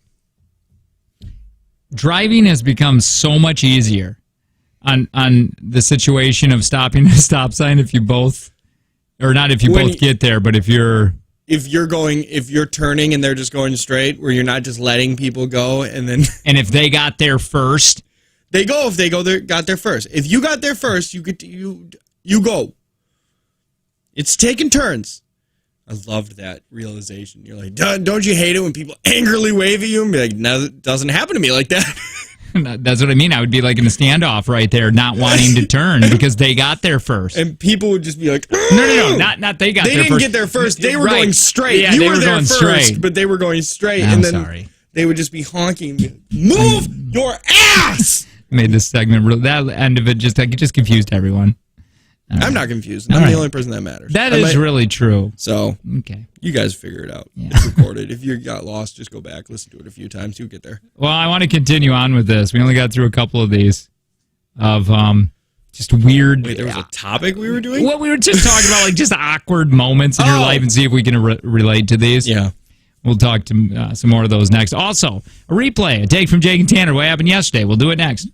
driving has become so much easier on the situation of stopping at a stop sign if you both, or not if you both get there, but if you're turning and they're just going straight, where you're not just letting people go and then and if they got there first, if they got there first. If you got there first, you go. It's taking turns. I loved that realization. You're like, don't you hate it when people angrily wave at you and be like, no, it doesn't happen to me like that. that's what I mean. I would be like in a standoff right there, not wanting to turn because they got there first. And people would just be like, no, not they got there first. They didn't get there first. They were going straight. Yeah, you they were there going first, straight. but they were going straight. I'm and then sorry. They would just be honking. Move your ass! Made this segment, that end of it, just confused everyone. I'm not confused. I'm the only person that matters. That is really true. So, okay. You guys figure it out. Yeah. It's recorded. If you got lost, just go back, listen to it a few times. You'll get there. Well, I want to continue on with this. We only got through a couple of these of just weird. Wait, there was a topic we were doing? Well, we were just talking about like just awkward moments in your life and see if we can relate to these. Yeah. We'll talk to some more of those next. Also, a replay, a take from Jake and Tanner. What happened yesterday? We'll do it next.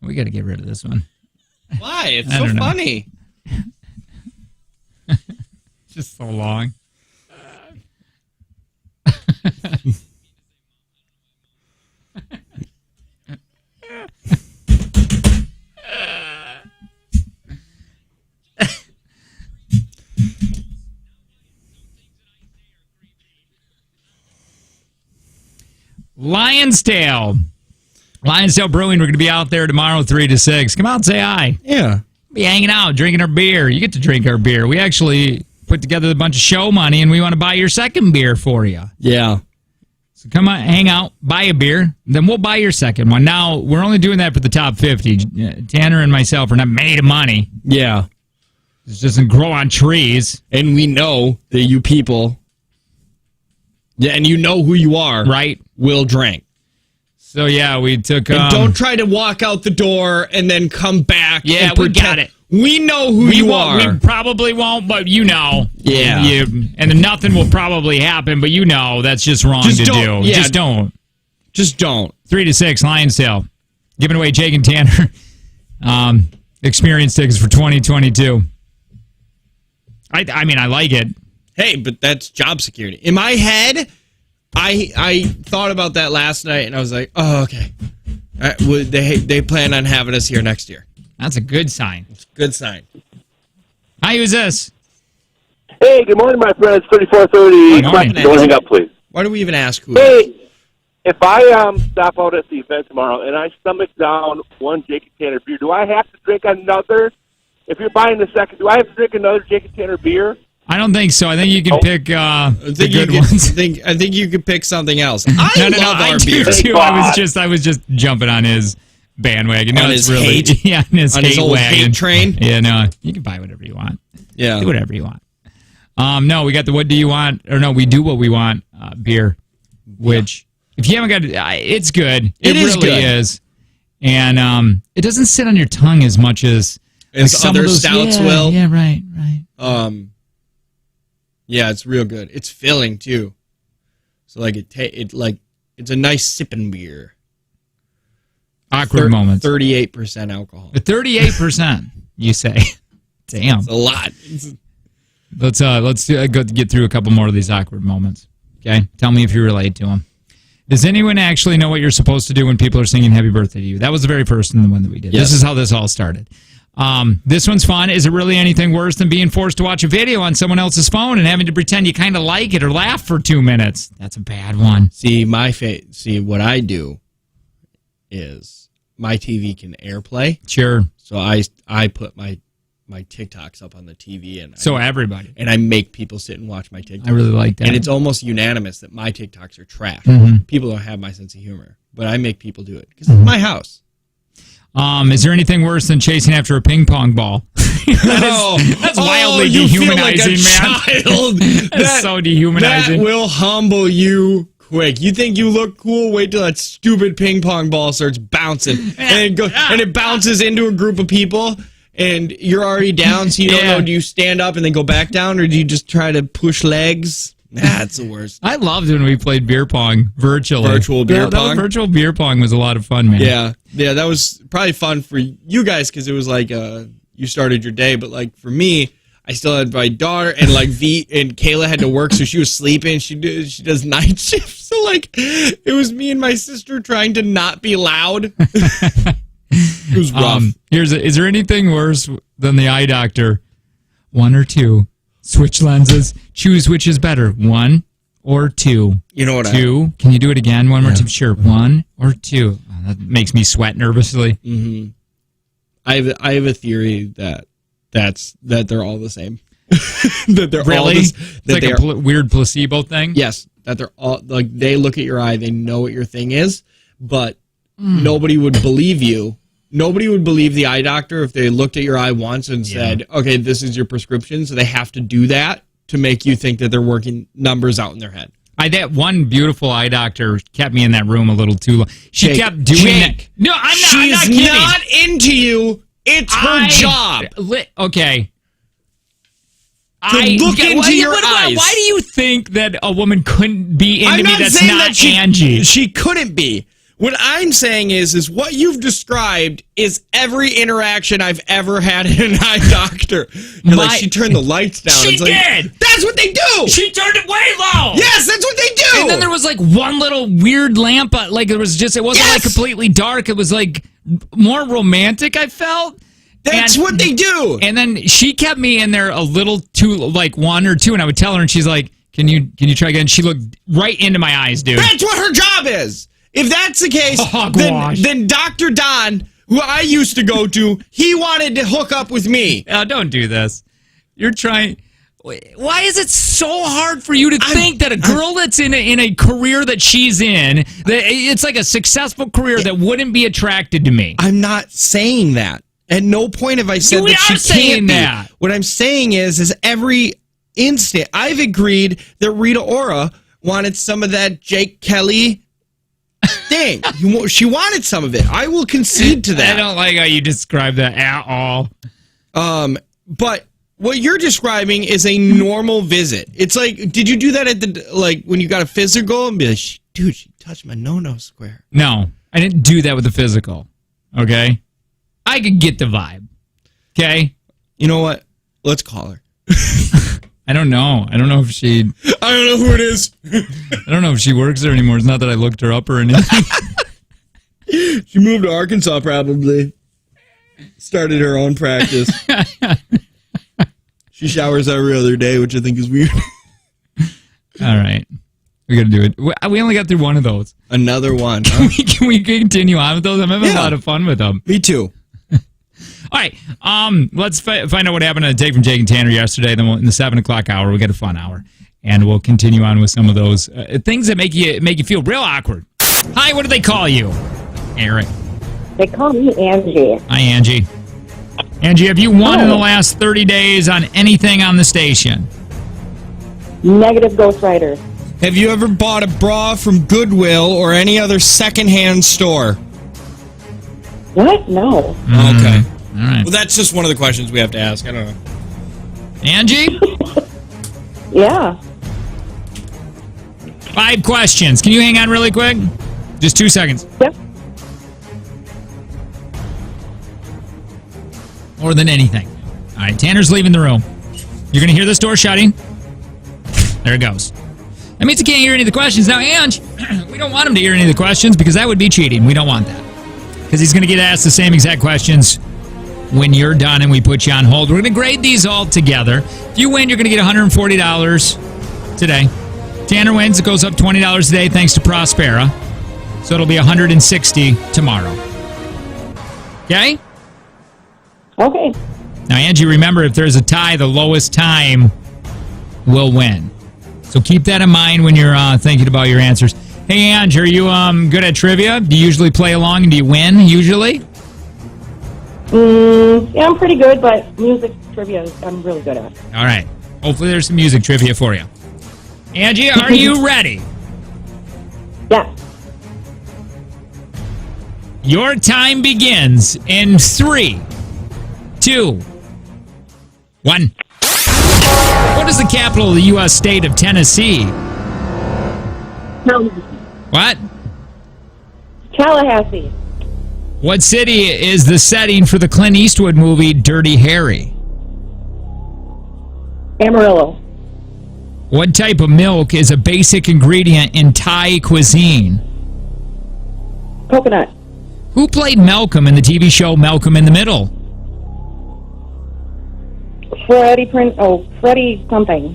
We got to get rid of this one. Why? It's I so don't know. funny. It's just so long. Lionsdale Brewing. We're going to be out there tomorrow, 3 to 6. Come out and say hi. Yeah. Be hanging out, drinking our beer. You get to drink our beer. We actually put together a bunch of show money, and we want to buy your second beer for you. Yeah. So come on, hang out, buy a beer, then we'll buy your second one. Now, we're only doing that for the top 50. Tanner and myself are not made of money. Yeah. This doesn't grow on trees. And we know that you people, yeah, and you know who you are, right? Will drink. So, yeah, we took... And don't try to walk out the door and then come back. Yeah, and we got it. We know who you are. We probably won't, but you know. Yeah. And then nothing will probably happen, but you know that's just wrong to do. Yeah. Just don't. Just don't. 3 to 6, Lionsdale. Giving away Jake and Tanner experience tickets for 2022. I mean, I like it. Hey, but that's job security. In my head, I thought about that last night, and I was like, oh, okay. They plan on having us here next year. That's a good sign. It's a good sign. Hi, who's this? Hey, good morning, my friends. 3430. Good morning. Don't hang up, please. Why do we even ask who? Hey, if I stop out at the event tomorrow and I stomach down one Jake and Tanner beer, do I have to drink another? If you're buying the second, do I have to drink another Jake and Tanner beer? I don't think so. I think you can pick the good ones. I think you could pick something else. I love our beer. Too. I was just jumping on his bandwagon. No, on it's his really, hate? Yeah, on his hate old wagon. hate train? Yeah, no, you can buy whatever you want. Yeah. Do whatever you want. No, we got the what do you want? Or no, we do what we want beer, which, if you haven't got it, it's good. It is really good. is. And it doesn't sit on your tongue as much as some other of those, stouts will. Yeah, right. Yeah, it's real good. It's filling too. So like it's a nice sipping beer. Awkward moments. 38% alcohol. 38%, you say. Damn. It's a lot. Let's go get through a couple more of these awkward moments. Okay? Tell me if you relate to them. Does anyone actually know what you're supposed to do when people are singing happy birthday to you? That was the very first one that we did. Yes. This is how this all started. This one's fun. Is it really anything worse than being forced to watch a video on someone else's phone and having to pretend you kind of like it or laugh for 2 minutes? That's a bad one. See, what I do is my TV can AirPlay. Sure. So I put my TikToks up on the TV and everybody. And I make people sit and watch my TikToks. I really like that. And it's almost unanimous that my TikToks are trash. Mm-hmm. People don't have my sense of humor, but I make people do it because it's my house. Is there anything worse than chasing after a ping pong ball? That's wildly dehumanizing, man. That's so dehumanizing. That will humble you quick. You think you look cool? Wait till that stupid ping pong ball starts bouncing, and it bounces into a group of people, and you're already down. So you don't know. Do you stand up and then go back down, or do you just try to push legs? That's the worst. I loved when we played beer pong virtually. Virtual beer pong? Virtual beer pong was a lot of fun, man. Yeah, that was probably fun for you guys because it was like you started your day, but like for me, I still had my daughter and like and Kayla had to work, so she was sleeping. She does night shifts, so like it was me and my sister trying to not be loud. It was rough. Is there anything worse than the eye doctor? 1 or 2. Switch lenses. Choose which is better, 1 or 2. You know what? 2. Can you do it again? One more time. Sure. 1 or 2. Oh, that makes me sweat nervously. Mm-hmm. I have a theory that they're all the same. That they're really? all this, it's like a weird placebo thing. Yes, that they're all like they look at your eye, they know what your thing is, but nobody would believe you. Nobody would believe the eye doctor if they looked at your eye once and said, okay, this is your prescription. So they have to do that to make you think that they're working numbers out in their head. That one beautiful eye doctor kept me in that room a little too long. She kept doing that. No, I'm not. She's I'm not kidding. not into you. It's her job. Okay. Look into your eyes. Why do you think that a woman couldn't be into me? That's not that Angie. She couldn't be. What I'm saying is what you've described is every interaction I've ever had in an eye doctor. You're like, she turned the lights down. She it's like, did! That's what they do! She turned it way low! Yes, that's what they do! And then there was like one little weird lamp, like it wasn't like completely dark. It was like more romantic, I felt. That's what they do! And then she kept me in there a little too, like 1 or 2, and I would tell her, and she's like, can you try again? She looked right into my eyes, dude. That's what her job is! If that's the case, Hogwash. then Dr. Don, who I used to go to, he wanted to hook up with me. Don't do this. You're trying. Why is it so hard for you to think that a girl that's in a career that she's in, that it's like a successful career that wouldn't be attracted to me? I'm not saying that. At no point have I said that she can't be. What I'm saying is every instant I've agreed that Rita Ora wanted some of that Jake Kelly thing. She wanted some of it. I will concede to that. I don't like how you describe that at all. But what you're describing is a normal visit. It's like, did you do that at when you got a physical and be like, dude, she touched my no-no square? No, I didn't do that with the physical. Okay? I could get the vibe. Okay? You know what? Let's call her. I don't know. I don't know if she... I don't know who it is. I don't know if she works there anymore. It's not that I looked her up or anything. She moved to Arkansas, probably. Started her own practice. She showers every other day, which I think is weird. All right. We got to do it. We only got through one of those. Another one. Huh? Can we continue on with those? I'm having a lot of fun with them. Me too. All right, let's find out what happened to Take from Jake and Tanner yesterday. Then in the 7 o'clock hour, we'll get a fun hour, and we'll continue on with some of those things that make you feel real awkward. Hi, what do they call you? Eric. They call me Angie. Hi, Angie. Angie, have you won in the last 30 days on anything on the station? Negative Ghostwriters. Have you ever bought a bra from Goodwill or any other secondhand store? What? No. Okay. All right. Well, that's just one of the questions we have to ask. I don't know. Angie? Yeah. 5 questions. Can you hang on really quick? Just 2 seconds. Yep. More than anything. All right, Tanner's leaving the room. You're going to hear this door shutting. There it goes. That means he can't hear any of the questions. Now, Ange, we don't want him to hear any of the questions because that would be cheating. We don't want that. Because he's going to get asked the same exact questions when you're done and we put you on hold. We're going to grade these all together. If you win, you're going to get $140 today. Tanner wins. It goes up $20 today thanks to Prospera. So it'll be $160 tomorrow. Okay? Okay. Now, Angie, remember, if there's a tie, the lowest time will win. So keep that in mind when you're thinking about your answers. Hey, Ange, are you good at trivia? Do you usually play along and do you win, usually? Yeah, I'm pretty good, but music trivia, I'm really good at. All right. Hopefully there's some music trivia for you. Angie, are you ready? Yeah. Your time begins in 3, 2, 1. What is the capital of the U.S. state of Tennessee? No. What? Tallahassee. What city is the setting for the Clint Eastwood movie Dirty Harry? Amarillo. What type of milk is a basic ingredient in Thai cuisine? Coconut. Who played Malcolm in the TV show Malcolm in the Middle? Freddie something.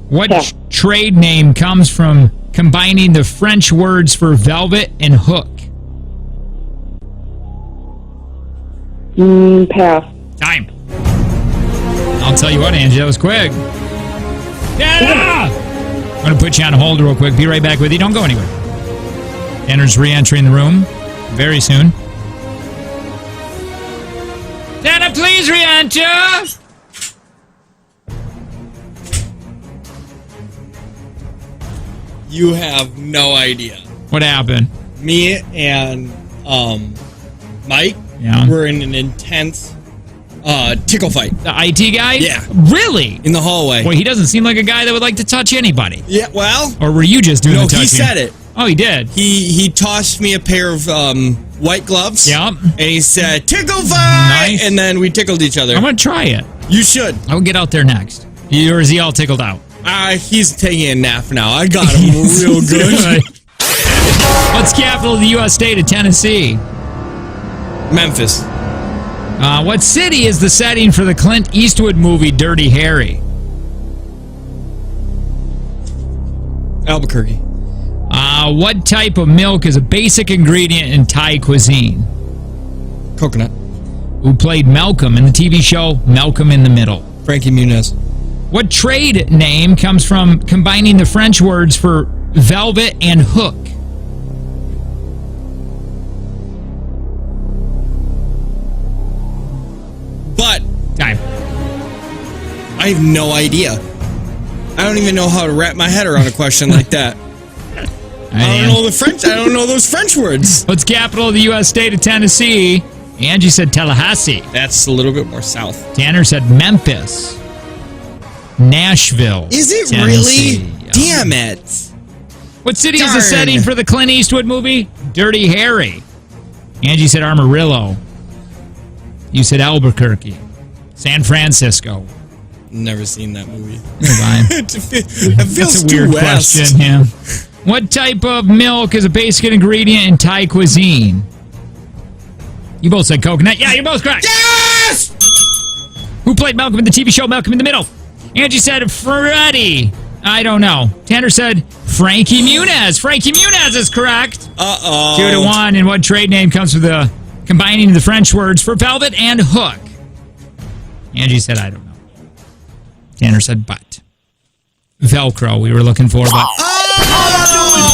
What trade name comes from combining the French words for velvet and hook? Pass. Time. I'll tell you what, Angie, that was quick. Yeah! I'm going to put you on hold real quick. Be right back with you. Don't go anywhere. Tanner's re-entering the room very soon. Tanner, please re-enter! You have no idea. What happened? Me and Mike were in an intense tickle fight. The IT guy? Yeah. Really? In the hallway. Well, he doesn't seem like a guy that would like to touch anybody. Yeah, well. Or were you just doing the touching? No, he said it. Oh, he did. He tossed me a pair of white gloves. Yep. And he said, "Tickle Vi!" Nice. And then we tickled each other. I'm going to try it. You should. I will get out there next. Or is he all tickled out? He's taking a nap now. I got him real good. What's the capital of the U.S. state of Tennessee? Memphis. What city is the setting for the Clint Eastwood movie Dirty Harry? Albuquerque. What type of milk is a basic ingredient in Thai cuisine? Coconut. Who played Malcolm in the TV show Malcolm in the Middle? Frankie Muniz. What trade name comes from combining the French words for velvet and hook? But Time. I have no idea. I don't even know how to wrap my head around a question like that. I don't know the French. I don't know those French words. What's the capital of the U.S. state of Tennessee? Angie said Tallahassee. That's a little bit more south. Tanner said Memphis. Nashville. Is it Tennessee. really? Damn it. What city is the Darn. setting for the Clint Eastwood movie? Dirty Harry. Angie said Amarillo. You said Albuquerque. San Francisco. Never seen that movie. Fine. It feels That's a too weird west. question. Yeah. What type of milk is a basic ingredient in Thai cuisine? You both said coconut. Yeah, you're both correct. Yes! Who played Malcolm in the TV show Malcolm in the Middle? Angie said Freddie. I don't know. Tanner said Frankie Muniz. Frankie Muniz is correct. Uh-oh. 2-1. And what trade name comes with the combining the French words for velvet and hook? Angie said, I don't know. Tanner said, but. Velcro, we were looking for, but.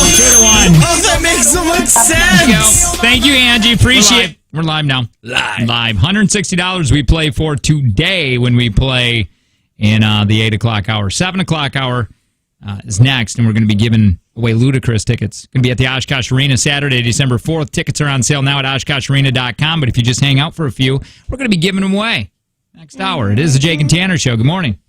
2-1. Oh, that makes so much sense. Thank you, Angie. Appreciate it. We're live now. Live. $160 we play for today when we play in the 8 o'clock hour. 7 o'clock hour is next, and we're going to be giving away ludicrous tickets. Going to be at the Oshkosh Arena Saturday, December 4th. Tickets are on sale now at OshkoshArena.com, but if you just hang out for a few, we're going to be giving them away next hour. It is the Jake and Tanner Show. Good morning.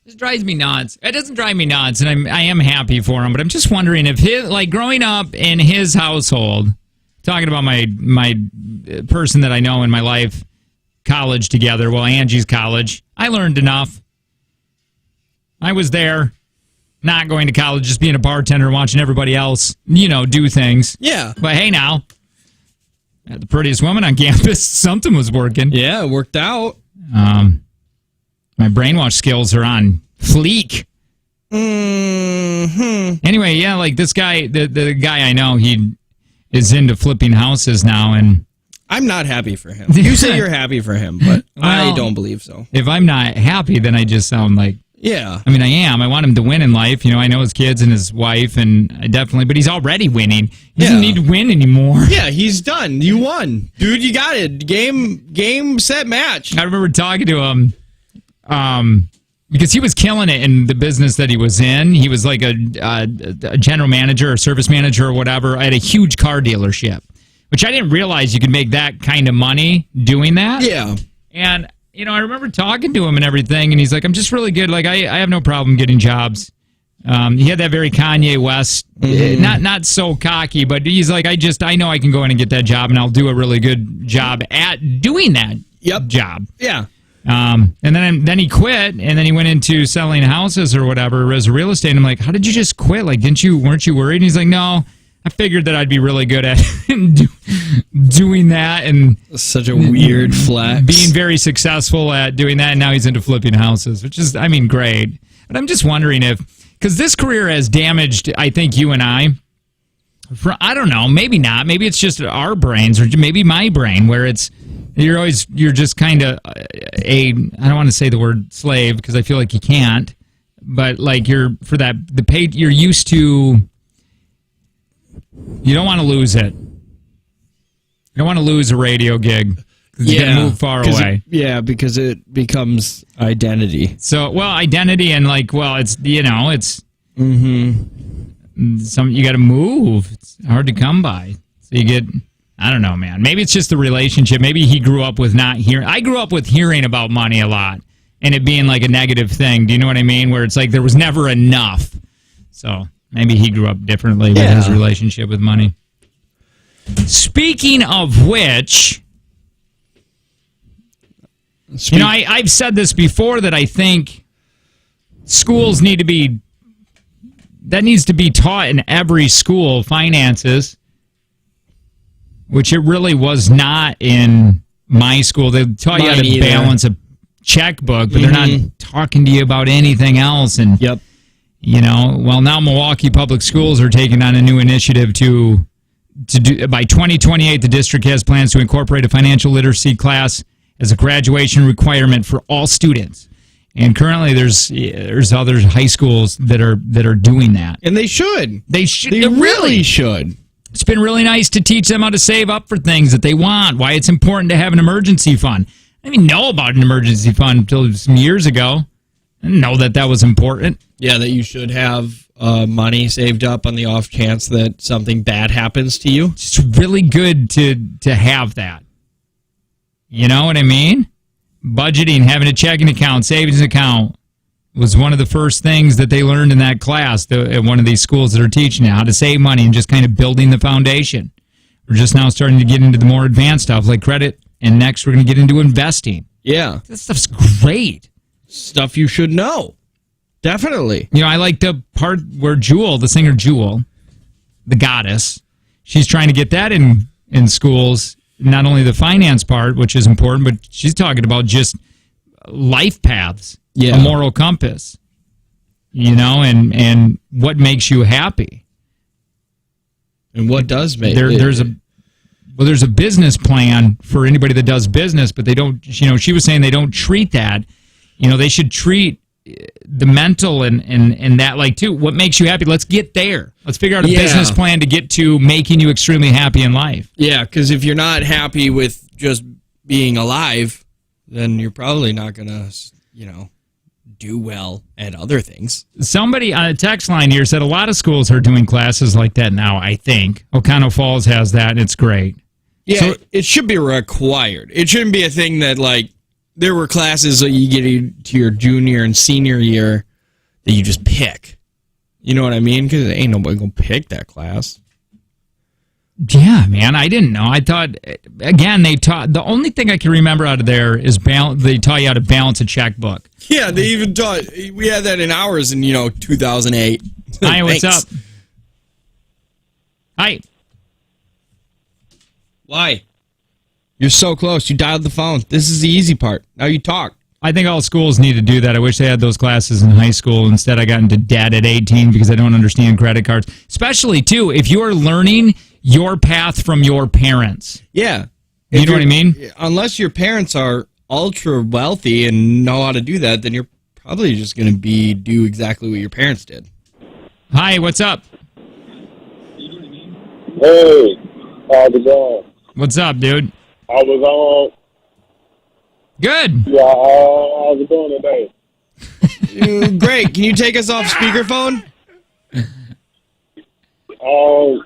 This drives me nuts. It doesn't drive me nuts, and I am happy for him. But I'm just wondering if growing up in his household, talking about my person that I know in my life, college together. Well, Angie's college. I learned enough. I was there, not going to college, just being a bartender, watching everybody else, do things. Yeah. But hey, now, the prettiest woman on campus, something was working. Yeah, it worked out. My brainwash skills are on fleek. Mm-hmm. Anyway, yeah, like this guy, the guy I know, he is into flipping houses now, and I'm not happy for him. You say you're happy for him, but I don't believe so. If I'm not happy, then I just sound like, yeah. I mean, I am. I want him to win in life. I know his kids and his wife, and I definitely, but he's already winning. He doesn't need to win anymore. Yeah, he's done. You won. Dude, you got it. Game, set, match. I remember talking to him because he was killing it in the business that he was in. He was like a general manager or service manager or whatever at a huge car dealership, which I didn't realize you could make that kind of money doing that. Yeah. And I remember talking to him and everything, and he's like, I'm just really good. Like, I have no problem getting jobs. He had that very Kanye West, not so cocky, but he's like, I know I can go in and get that job, and I'll do a really good job at doing that job. Yeah. And then he quit, and then he went into selling houses or whatever as real estate. And I'm like, how did you just quit? Like, weren't you worried? And he's like, no, I figured that I'd be really good at doing that, and such a weird flex. Being very successful at doing that, and now he's into flipping houses, which is, great. But I'm just wondering because this career has damaged, I think, you and I. I don't know, maybe not. Maybe it's just our brains, or maybe my brain, where you're just kind of I don't want to say the word slave because I feel like you can't, but like you're used to. You don't want to lose it. You don't want to lose a radio gig. You got to move far away. Because it becomes identity. So, identity and it's it's you got to move. It's hard to come by. So you get, I don't know, man. Maybe it's just the relationship. Maybe he grew up with not hearing. I grew up with hearing about money a lot and it being like a negative thing. Do you know what I mean? Where it's like there was never enough. So maybe he grew up differently with his relationship with money. Speaking of which, I've said this before that I think schools needs to be taught in every school, finances, which it really was not in my school. They taught you how to balance a checkbook, but they're not talking to you about anything else. And now Milwaukee Public Schools are taking on a new initiative to do by 2028. The district has plans to incorporate a financial literacy class as a graduation requirement for all students. And currently, there's other high schools that are doing that, and they should. They should. They really should. It's been really nice to teach them how to save up for things that they want. Why it's important to have an emergency fund. I didn't even know about an emergency fund until some years ago. I didn't know that was important. Yeah, that you should have money saved up on the off chance that something bad happens to you. It's really good to have that. You know what I mean? Budgeting, having a checking account, savings account was one of the first things that they learned in that class at one of these schools that are teaching how to save money and just kind of building the foundation. We're just now starting to get into the more advanced stuff like credit, and next we're going to get into investing. Yeah. That stuff's great. Stuff you should know. Definitely. I like the part where the singer Jewel, the goddess, she's trying to get that in schools. Not only the finance part, which is important, but she's talking about just life paths, a moral compass, and what makes you happy. And what does make there's a business plan for anybody that does business, but they don't. She was saying they don't treat that. They should treat the mental and that too. What makes you happy? Let's get there. Let's figure out a business plan to get to making you extremely happy in life. Yeah, because if you're not happy with just being alive, then you're probably not gonna, do well at other things. Somebody on a text line here said a lot of schools are doing classes like that now. I think Ocano Falls has that, and it's great. Yeah, so, it should be required. It shouldn't be a thing that there were classes that you get to your junior and senior year that you just pick. You know what I mean? Because ain't nobody gonna pick that class. Yeah, man, I didn't know. I thought, again, the only thing I can remember out of there is they taught you how to balance a checkbook. Yeah, they even taught, we had that in ours in, 2008. Hi, what's up? Hi. Why? You're so close. You dialed the phone. This is the easy part. Now you talk. I think all schools need to do that. I wish they had those classes in high school. Instead, I got into debt at 18 because I don't understand credit cards. Especially, too, if you are learning your path from your parents. Yeah. You know what I mean? Unless your parents are ultra wealthy and know how to do that, then you're probably just going to do exactly what your parents did. Hi, what's up? Hey, how's it going? What's up, dude? I was on. Good. Yeah, how's it going today? Great. Can you take us off speakerphone? Oh,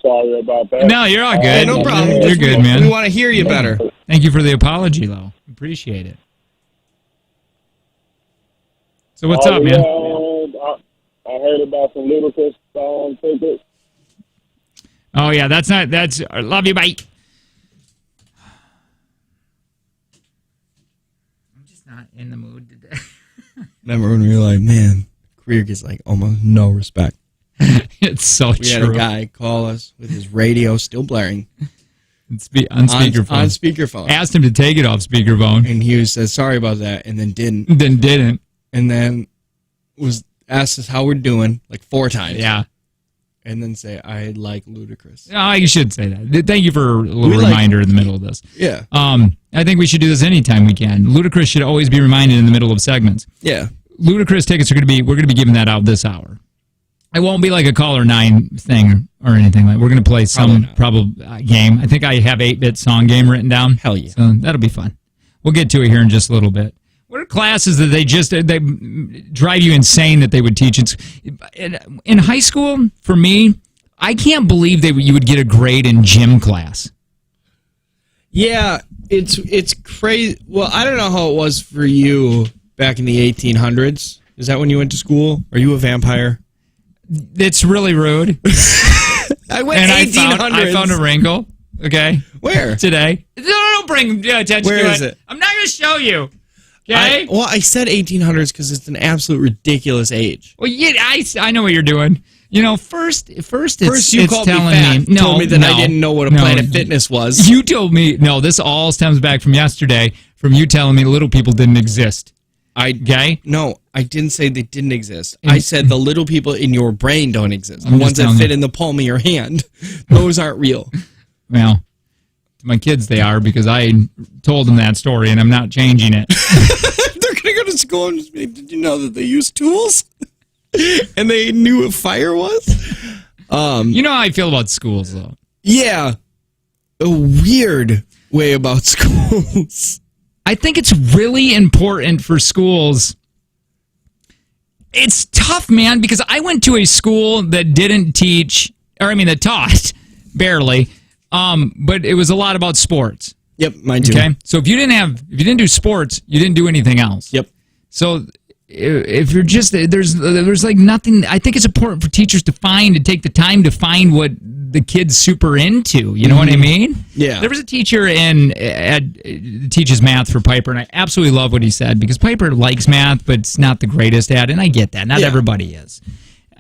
sorry about that. No, you're all good. No problem. You're good, man. We want to hear you better. Thank you for the apology, though. Appreciate it. So what's up, man? I heard about some Ludacris tickets. Oh, yeah, that's, love you, bye. I'm just not in the mood today. Remember when we were like, man, career gets like almost no respect. It's so true. We had a guy call us with his radio still blaring. On speakerphone. On speakerphone. Asked him to take it off speakerphone. And he said, sorry about that, and then didn't. Then didn't. And then asked us how we're doing, like 4 times. Yeah. And then say, I like Ludacris. Oh, you should say that. Thank you for a little reminder in the middle of this. Yeah. I think we should do this anytime we can. Ludacris should always be reminded in the middle of segments. Yeah. Ludacris tickets we're going to be giving that out this hour. It won't be like a caller 9 thing or anything like. We're going to play some game. I think I have 8-bit song game written down. Hell yeah. So that'll be fun. We'll get to it here in just a little bit. What are classes that they drive you insane that they would teach? In high school, for me, I can't believe you would get a grade in gym class. Yeah, it's crazy. Well, I don't know how it was for you back in the 1800s. Is that when you went to school? Are you a vampire? It's really rude. I went and 1800s. I found a wrinkle. Okay. Where? Today. No, don't bring attention to it. Where is it? I'm not going to show you. Okay? I said 1800s because it's an absolute ridiculous age. Well, yeah, I know what you're doing. First you called telling me fat. me, Told me that I didn't know what a Planet Fitness was. You told me, no, this all stems back from yesterday, from you telling me little people didn't exist. Okay? No, I didn't say they didn't exist. I said the little people in your brain don't exist. The ones that fit in the palm of your hand. Those aren't real. Well, to my kids they are, because I told them that story and I'm not changing it. They're going to go to school and just be, did you know that they use tools? And they knew what fire was? You know how I feel about schools, though. Yeah. A weird way about schools. I think it's really important for schools. It's tough, man, because I went to a school that didn't teach, that taught, barely, but it was a lot about sports. Yep, mine too. Okay, so if you didn't do sports, you didn't do anything else. Yep. So if you're just there's like nothing. I think it's important for teachers to take the time to find what the kid's super into. You know what I mean? Yeah. There was a teacher teaches math for Piper, and I absolutely love what he said, because Piper likes math, but it's not the greatest at it, and I get that. Not everybody is.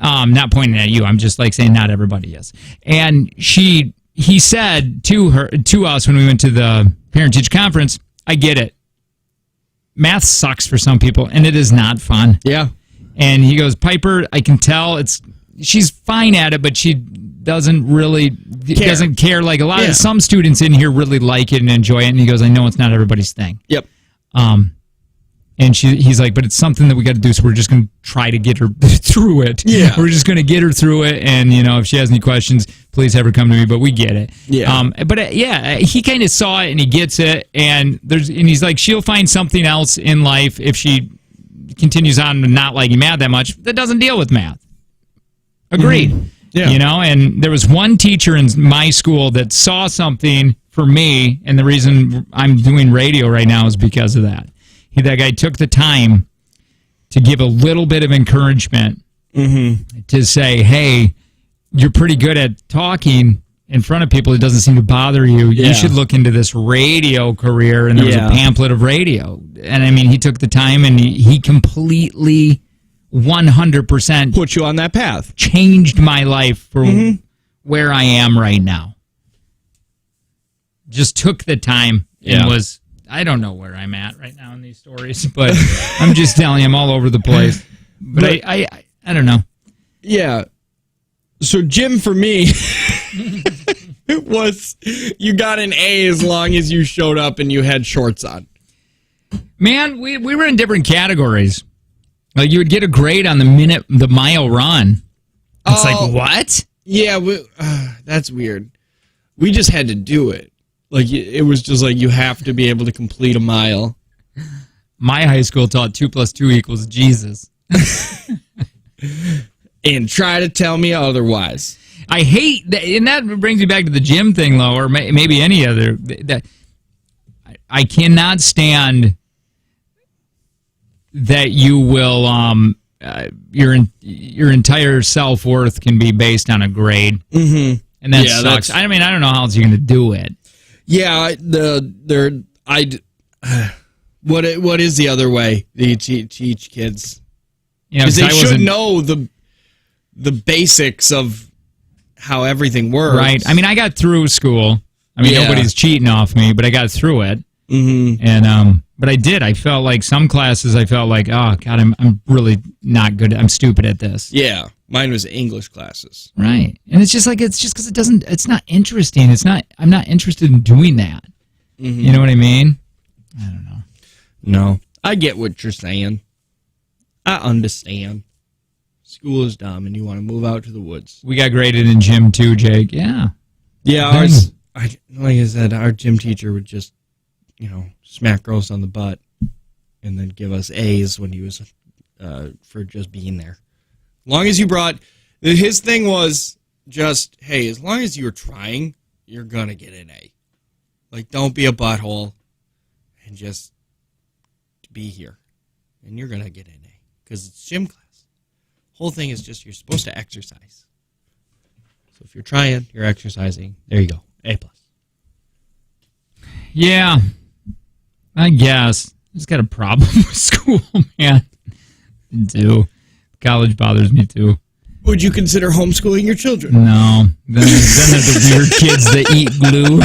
Not pointing at you. I'm just like saying not everybody is. And he said to us when we went to the parent-teacher conference, I get it. Math sucks for some people, and it is not fun. Yeah. And he goes, Piper, I can tell she's fine at it, but she doesn't care. Like a lot of some students in here really like it and enjoy it. And he goes, I know it's not everybody's thing. Yep. And he's like, but it's something that we got to do, so we're just going to try to get her through it. Yeah. We're just going to get her through it, and, if she has any questions, please have her come to me, but we get it. Yeah. He kind of saw it, and he gets it, and he's like, she'll find something else in life if she continues on not liking math that much that doesn't deal with math. Agreed. Mm-hmm. Yeah. And there was one teacher in my school that saw something for me, and the reason I'm doing radio right now is because of that. That guy took the time to give a little bit of encouragement to say, hey, you're pretty good at talking in front of people. It doesn't seem to bother you. You should look into this radio career. And there was a pamphlet of radio. And I mean, he took the time and he completely 100% put you on that path. Changed my life for where I am right now. Just took the time and was, I don't know where I'm at right now in these stories, but I'm just telling you, I'm all over the place. But I don't know. Yeah. So Jim, for me, was you got an A as long as you showed up and you had shorts on. Man, we were in different categories. Like, you would get a grade on the mile run. It's like, what? Yeah, that's weird. We just had to do it. Like, it was just like, you have to be able to complete a mile. My high school taught 2 + 2 = Jesus. And try to tell me otherwise. I hate that, and that brings me back to the gym thing, though, or maybe any other. That I cannot stand that you will your entire self-worth can be based on a grade, and that sucks. I mean, I don't know how else you're going to do it. Yeah, what is the other way that you teach kids? Because they should know the basics of how everything works. Right. I mean, I got through school. I mean, nobody's cheating off me, but I got through it. And but I did. I felt like some classes, I felt like, oh God, I'm really not good. I'm stupid at this. Yeah, mine was English classes. Right, and it's just because it's not interesting. I'm not interested in doing that. You know what I mean? I don't know. No, I get what you're saying. I understand. School is dumb, and you want to move out to the woods. We got graded in gym too, Jake. Yeah. Ours. Like I said, our gym teacher would just, smack girls on the butt, and then give us A's when he was for just being there. As long as you brought, his thing was just, hey, as long as you're trying, you're gonna get an A. Like, don't be a butthole, and just be here, and you're gonna get an A because it's gym class. Whole thing is just you're supposed to exercise. So if you're trying, you're exercising. There you go, A+. Yeah. I guess. I just got a problem with school, man. I do. College bothers me, too. Would you consider homeschooling your children? No. Then there's the weird kids that eat glue.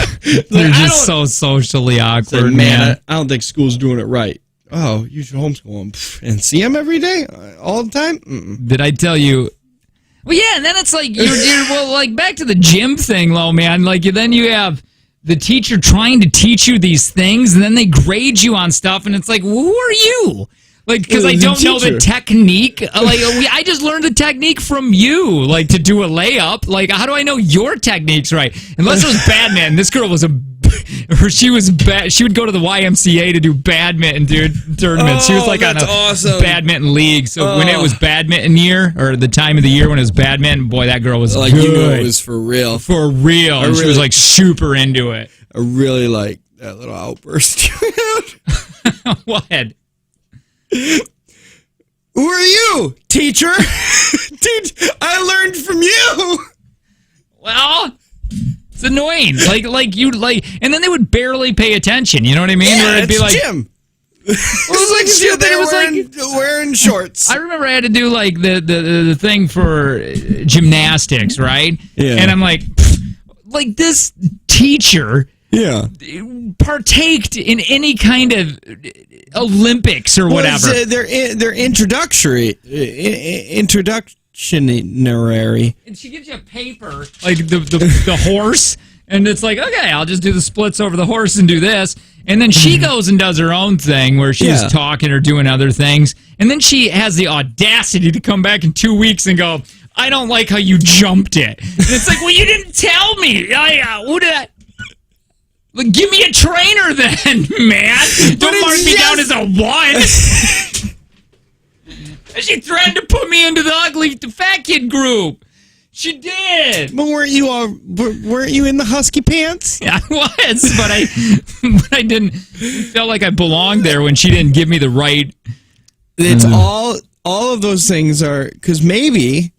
They're just so socially awkward, man. I don't think school's doing it right. Oh, you should homeschool them. And see them every day? All the time? Mm-mm. Did I tell you? Well, yeah, and then it's like, you're back to the gym thing, though, man. Like, then you have the teacher trying to teach you these things, and then they grade you on stuff, and it's like, well, who are you? Like, because I don't know the technique. I just learned the technique from you, like, to do a layup. Like, how do I know your technique's right? Unless it was badminton. This girl was she was bad. She would go to the YMCA to do badminton, dude, tournaments. She was like on a badminton league. So when it was badminton year, or the time of the year when it was badminton, boy, that girl was like, good. You know, it was for real. For real. And she was like super into it. I really like that little outburst you had. What? Who are you, teacher? Dude, I learned from you. Well, it's annoying. And then they would barely pay attention. You know what I mean? Yeah, where it'd be like Jim. It was like wearing shorts. I remember I had to do like the thing for gymnastics, right? Yeah. And I'm like this teacher. Yeah. Partaked in any kind of Olympics or whatever. They're introductionary. And she gives you a paper, like the horse, and it's like, okay, I'll just do the splits over the horse and do this. And then she goes and does her own thing where she's talking or doing other things. And then she has the audacity to come back in 2 weeks and go, I don't like how you jumped it. And it's like, well, you didn't tell me. Who did I... Like, give me a trainer then, man. Don't mark me down as a 1. She threatened to put me into the ugly fat kid group. She did. But weren't you in the husky pants? Yeah, I was, but I didn't feel like I belonged there when she didn't give me the right. It's all of those things are because maybe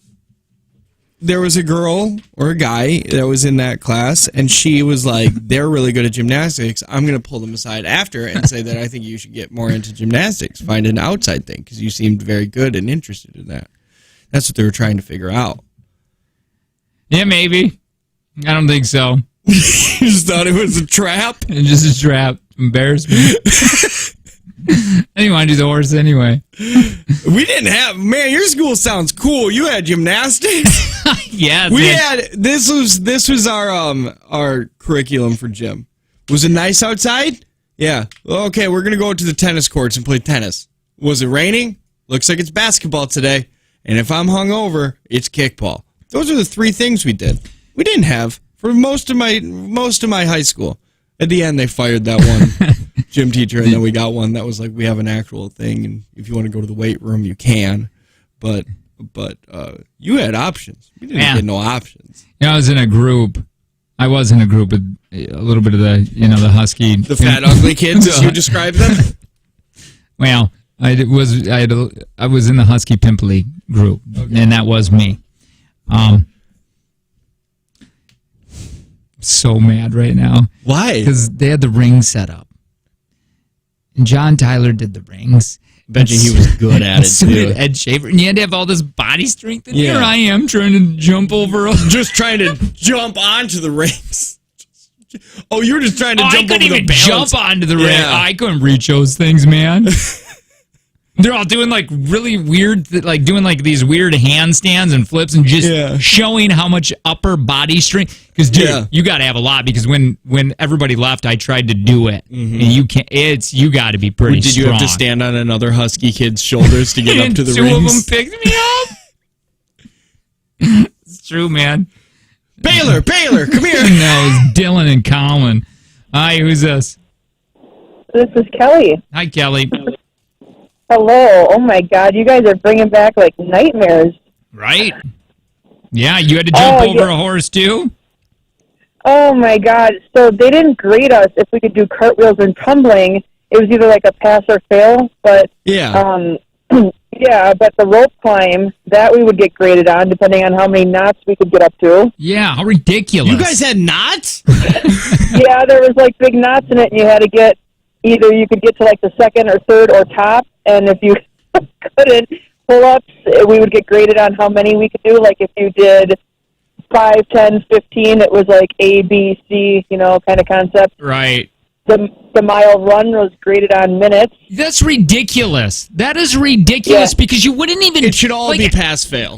there was a girl or a guy that was in that class, and she was like, "They're really good at gymnastics. I'm going to pull them aside after and say that I think you should get more into gymnastics. Find an outside thing because you seemed very good and interested in that." That's what they were trying to figure out. Yeah, maybe. I don't think so. You just thought it was a trap? It's just a trap. Embarrass me. I didn't want to do the horse anyway. We didn't have, man, your school sounds cool. You had gymnastics? Yeah. We had, this was our curriculum for gym. Was it nice outside? Yeah. Okay, we're going to go to the tennis courts and play tennis. Was it raining? Looks like it's basketball today. And if I'm hungover, it's kickball. Those are the three things we did. We didn't have for most of my high school. At the end, they fired that one gym teacher, and then we got one that was like, we have an actual thing, and if you want to go to the weight room, you can. But you had options. We didn't get no options. Yeah, I was in a group. With a little bit of the husky, the fat ugly kids, as you described them. Well, I was in the husky pimply group, and that was me. So mad right now. Why? Because they had the ring set up, and John Tyler did the rings. Bet you he was good at it so too. did Ed Shaver, and you had to have all this body strength. And Yeah. here I am trying to jump over. Just trying to jump onto the rings. Oh, you were just trying to jump I over couldn't the even balance. jump onto the ring. Yeah. I couldn't reach those things, man. They're all doing like really weird, like doing like these weird handstands and flips and just showing how much upper body strength. Because dude, you got to have a lot. Because when everybody left, I tried to do it, and you can't. You got to be pretty. Did you have to stand on another husky kid's shoulders to get up to the Two rings? of them picked me up. It's true, man. Baylor, come here. No, it's Dylan and Colin. Hi, who's this? This is Kelly. Hi, Kelly. Hello. Oh my God, you guys are bringing back like nightmares. Right? Yeah, you had to jump over a horse too? Oh my God. So they didn't grade us if we could do cartwheels and tumbling. It was either like a pass or fail. But yeah, but the rope climb, that we would get graded on depending on how many knots we could get up to. Yeah, how ridiculous. You guys had knots? Yeah, there was like big knots in it, and you had to get either you could get to like the second or third or top, and if you couldn't pull-ups, we would get graded on how many we could do. Like if you did 5, 10, 15, it was like A, B, C, kind of concept. Right. The mile run was graded on minutes. That's ridiculous. That is ridiculous because you wouldn't even... It should all be pass-fail.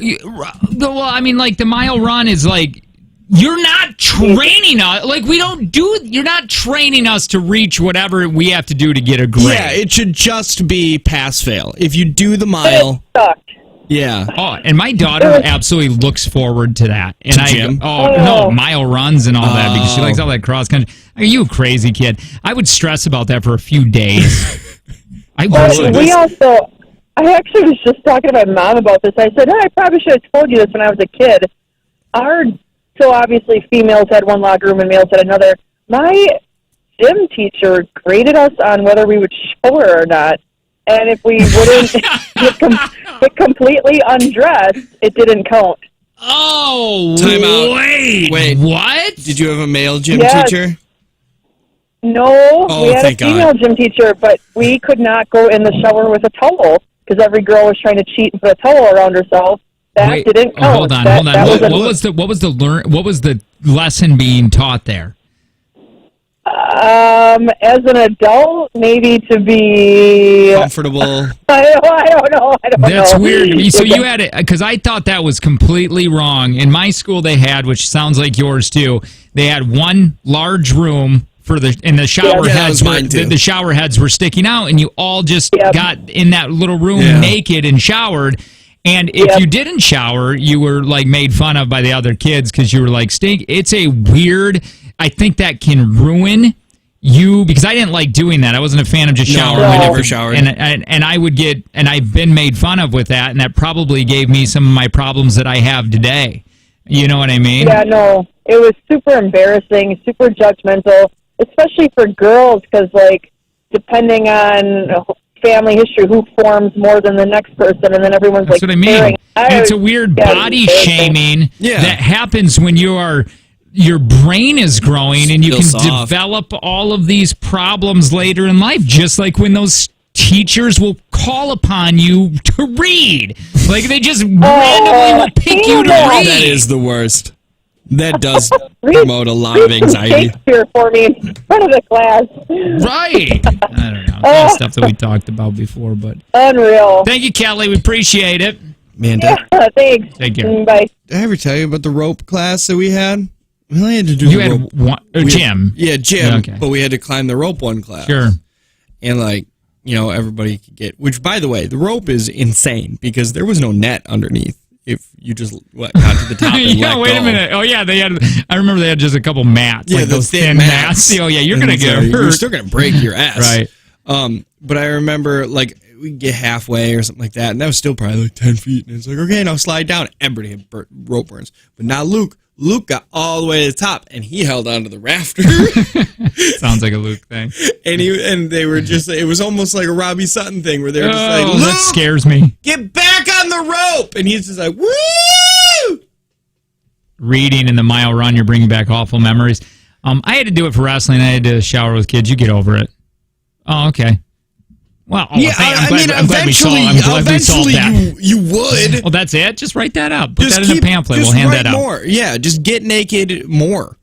Well, I mean, like the mile run is like... You're not training us. Like, you're not training us to reach whatever we have to do to get a grade. Yeah, it should just be pass-fail. If you do the mile... It sucked. Yeah. Oh, and my daughter absolutely looks forward to that. And gym? No, mile runs and all that because she likes all that cross country. Are you a crazy kid? I would stress about that for a few days. I actually was just talking to my mom about this. I said, I probably should have told you this when I was a kid. So obviously females had one locker room and males had another. My gym teacher graded us on whether we would shower or not. And if we wouldn't get completely undressed, it didn't count. Oh, time out. Wait, what? Did you have a male gym teacher? No, we had a thank female gym teacher, but we could not go in the shower with a towel because every girl was trying to cheat and put a towel around herself. That didn't count. Hold on. What was the lesson being taught there? As an adult, maybe to be comfortable. I don't know. That's weird to me. So you had it because I thought that was completely wrong. In my school, they had, which sounds like yours too. They had one large room and the shower heads. The shower heads were sticking out, and you all just got in that little room naked and showered. And if you didn't shower, you were like made fun of by the other kids because you were like stink. It's a weird. I think that can ruin you because I didn't like doing that. I wasn't a fan of just showering. I never showered, and I would get and I've been made fun of with that, and that probably gave me some of my problems that I have today. You know what I mean? Yeah, no, it was super embarrassing, super judgmental, especially for girls, because, like, depending on family history, who forms more than the next person, and then everyone's That's like, what I mean. staring. It's a weird body shaming that happens when your brain is growing and you can develop all of these problems later in life, just like when those teachers will call upon you to read. Like, they just randomly will pick you to read. That is the worst. That does promote a lot of anxiety. Shakespeare for me in front of the class. Right. I don't know. That's stuff that we talked about before, but unreal. Thank you, Kelly. We appreciate it. Man, thanks. Take care. Bye. Did I ever tell you about the rope class that we had? We only had to do You the had rope. one, gym. Gym. Okay. But we had to climb the rope one class. Sure. And, like, you know, everybody could get, which, by the way, the rope is insane because there was no net underneath if you just got to the top and yeah, let wait go. a minute. Oh, yeah, they had, I remember they had just a couple mats, Yeah, like those the thin mats. Oh, yeah, you're going to get hurt. You're still going to break your ass. Right. But I remember, like, we get halfway or something like that, and that was still probably like 10 feet. And it's like, okay, now slide down. Everybody had rope burns. But now Luke got all the way to the top, and he held onto the rafter. Sounds like a Luke thing. And they were just, it was almost like a Robbie Sutton thing where they were just like, Luke, that scares me. get back on the rope. And he's just like, woo! Reading in the mile run, you're bringing back awful memories. I had to do it for wrestling. I had to shower with kids. You get over it. Oh, okay. Well, Yeah, I'm glad we solved that. you would. Well, that's it. Just write that up. Put Just that in a pamphlet. We'll hand that out. More. Yeah, just get naked more.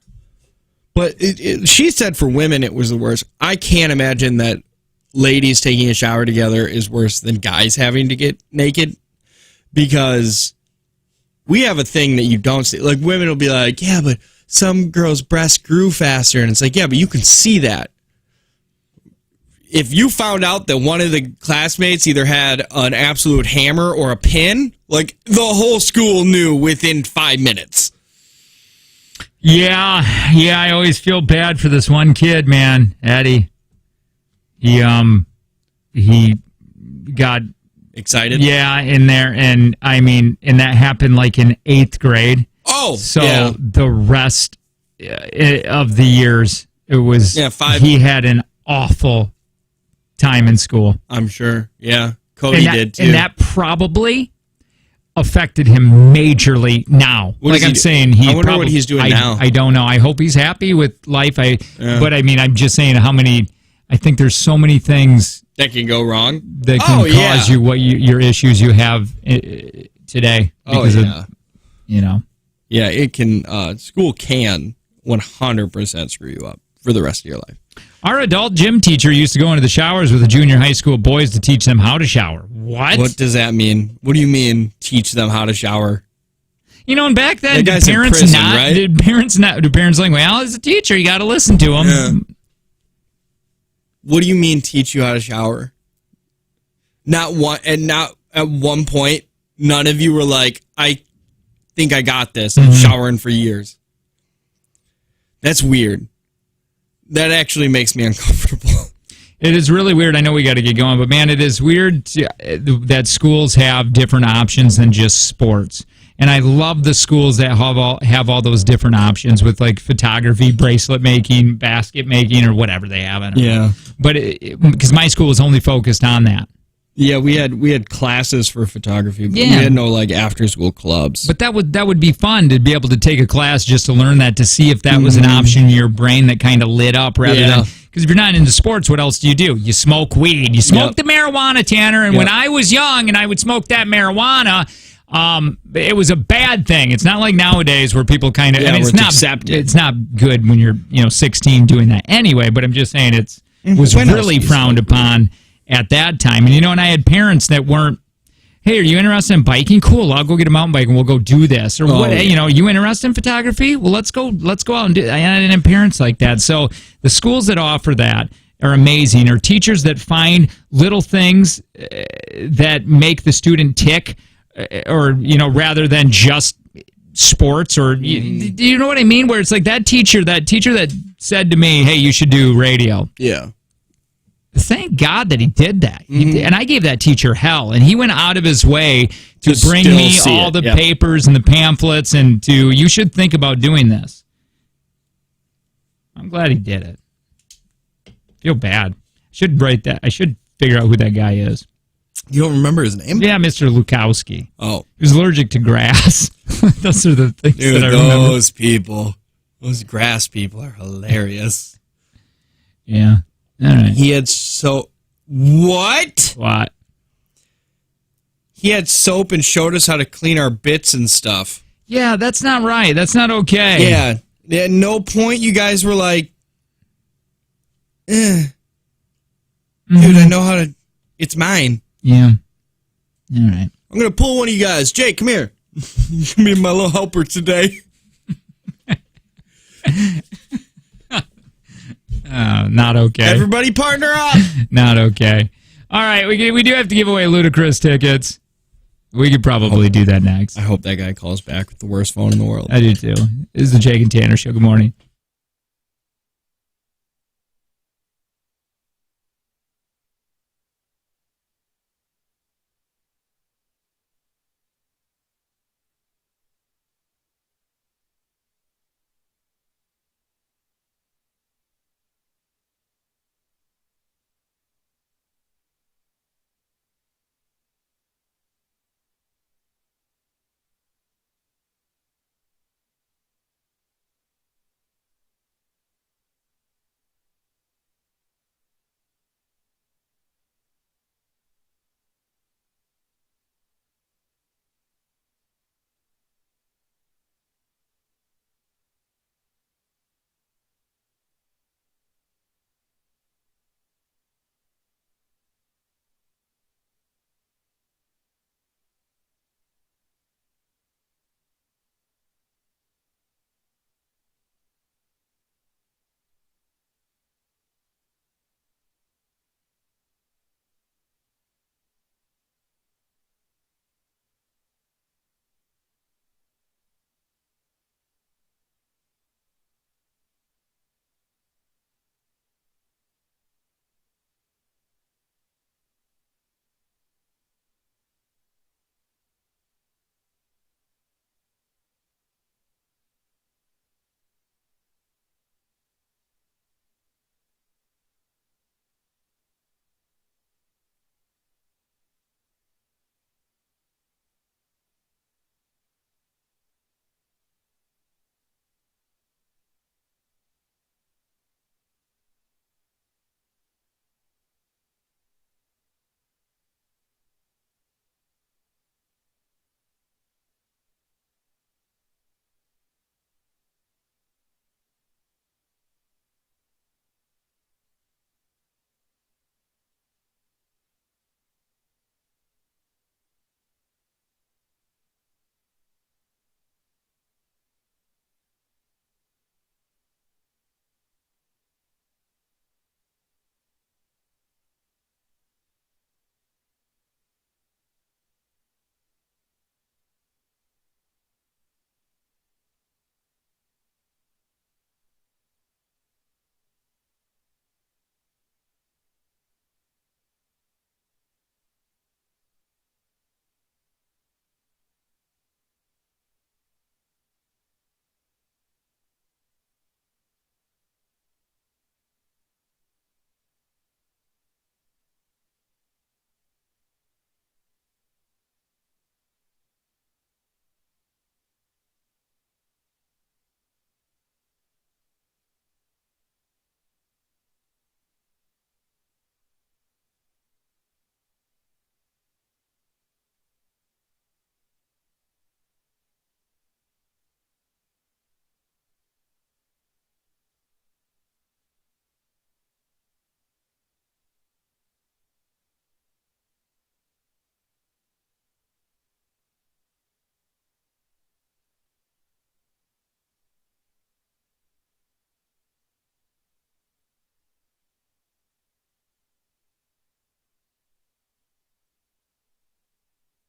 But she said for women it was the worst. I can't imagine that ladies taking a shower together is worse than guys having to get naked, because we have a thing that you don't see. Like, women will be like, yeah, but some girls' breasts grew faster. And it's like, yeah, but you can see that. If you found out that one of the classmates either had an absolute hammer or a pin, like, the whole school knew within 5 minutes. Yeah, I always feel bad for this one kid, man, Eddie. He got Excited? Yeah, in there, and I mean, and that happened like in 8th grade. Oh, so yeah. the rest of the years, it was he had an awful time in school. I'm sure. Yeah, Cody did too. And that probably affected him majorly now. What like I'm saying, I wonder what he's doing now. I don't know. I hope he's happy with life. But I mean, I'm just saying I think there's so many things that can go wrong that can cause you your issues you have today. Because of, Yeah, it can. School can 100% screw you up for the rest of your life. Our adult gym teacher used to go into the showers with the junior high school boys to teach them how to shower. What? What does that mean? What do you mean, teach them how to shower? And back then, that guy's parents in prison, right? Did parents like, well, as a teacher, you got to listen to him. Yeah. What do you mean, teach you how to shower? Not at one point, none of you were like, I think I got this. I'm showering for years. That's weird. That actually makes me uncomfortable. It is really weird. I know we got to get going, but man, it is weird that schools have different options than just sports. And I love the schools that have all those different options with like photography, bracelet making, basket making, or whatever they have. Yeah. But because my school was only focused on that. Yeah, we had classes for photography, but we had no like after school clubs. But that would be fun to be able to take a class just to learn that, to see if that was an option in your brain that kind of lit up rather than, because if you're not into sports, what else do? You smoke weed. You smoke the marijuana, Tanner. And when I was young and I would smoke that marijuana, it was a bad thing. It's not like nowadays where people kind of, it's not good when you're 16 doing that anyway, but I'm just saying it was really frowned upon at that time. And and I had parents that weren't, hey, are you interested in biking? Cool, I'll go get a mountain bike and we'll go do this. Or are you interested in photography? Well, let's go out and do it. I didn't have parents like that. So the schools that offer that are amazing, or teachers that find little things that make the student tick, or rather than just sports, or you know what I mean, where it's like that teacher that said to me, hey, you should do radio. Yeah. Thank God that he did that. And I gave that teacher hell, and he went out of his way to bring still me see all it, the yep. papers and the pamphlets, and you should think about doing this. I'm glad he did it. Feel bad. Should write that. I should figure out who that guy is. You don't remember his name? Yeah, Mr. Lukowski. Oh. He was allergic to grass. Those are the things Dude, that I remember. those people, those grass people are hilarious. Yeah. All right. He had What? What? He had soap and showed us how to clean our bits and stuff. Yeah, that's not right. That's not okay. Yeah. At no point you guys were like, Dude, I know how to... It's mine. Yeah. All right. I'm going to pull one of you guys. Jake, come here. You can be my little helper today. Not okay. Everybody partner up. Not okay. All right, we do have to give away ludicrous tickets. We could probably do that next. I hope that guy calls back with the worst phone in the world. I do too. This is the Jake and Tanner Show. Good morning.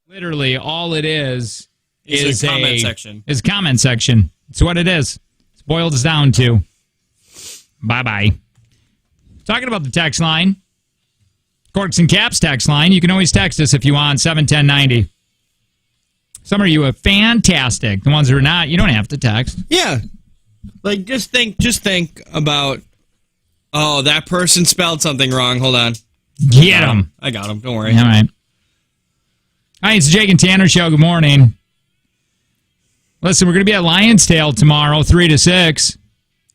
Literally, all it is a comment section. Is comment section. It's what it is. It's boiled down to. Bye-bye. Talking about the text line, Corks and Caps text line. You can always text us if you want, 71090. Some of you are fantastic. The ones who are not, you don't have to text. Yeah. Like, just think about, oh, that person spelled something wrong. Hold on. Get them. I got him. Don't worry. All right. Hi, it's Jake and Tanner Show. Good morning. Listen, we're going to be at Lion's Tail tomorrow, 3 to 6.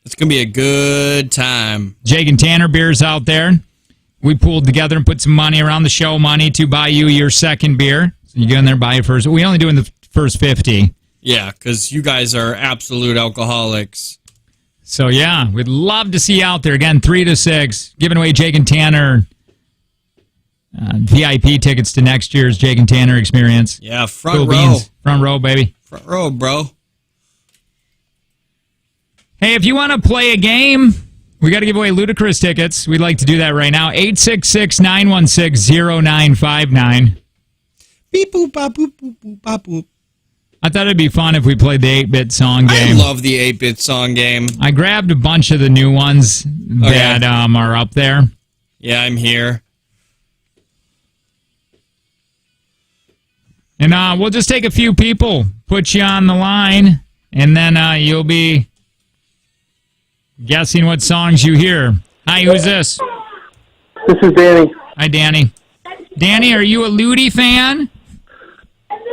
It's going to be a good time. Jake and Tanner beers out there. We pooled together and put some money around the show money to buy you your second beer. So you go in there, buy your first. We only doing the first 50. Yeah, because you guys are absolute alcoholics. So, yeah, we'd love to see you out there. Again, 3 to 6. Giving away Jake and Tanner VIP tickets to next year's Jake and Tanner experience. Yeah, front cool row. Beans. Front row, baby. Front row, bro. Hey, if you want to play a game, we got to give away ludicrous tickets. We'd like to do that right now. 866-916-0959. Beep boop bop boop boop boop bop boop. I thought it'd be fun if we played the 8-bit song game. I love the 8-bit song game. I grabbed a bunch of the new ones that are up there. Yeah, I'm here. And we'll just take a few people, put you on the line, and then you'll be guessing what songs you hear. Hi, who's this? This is Danny. Hi, Danny. Danny, are you a Ludi fan?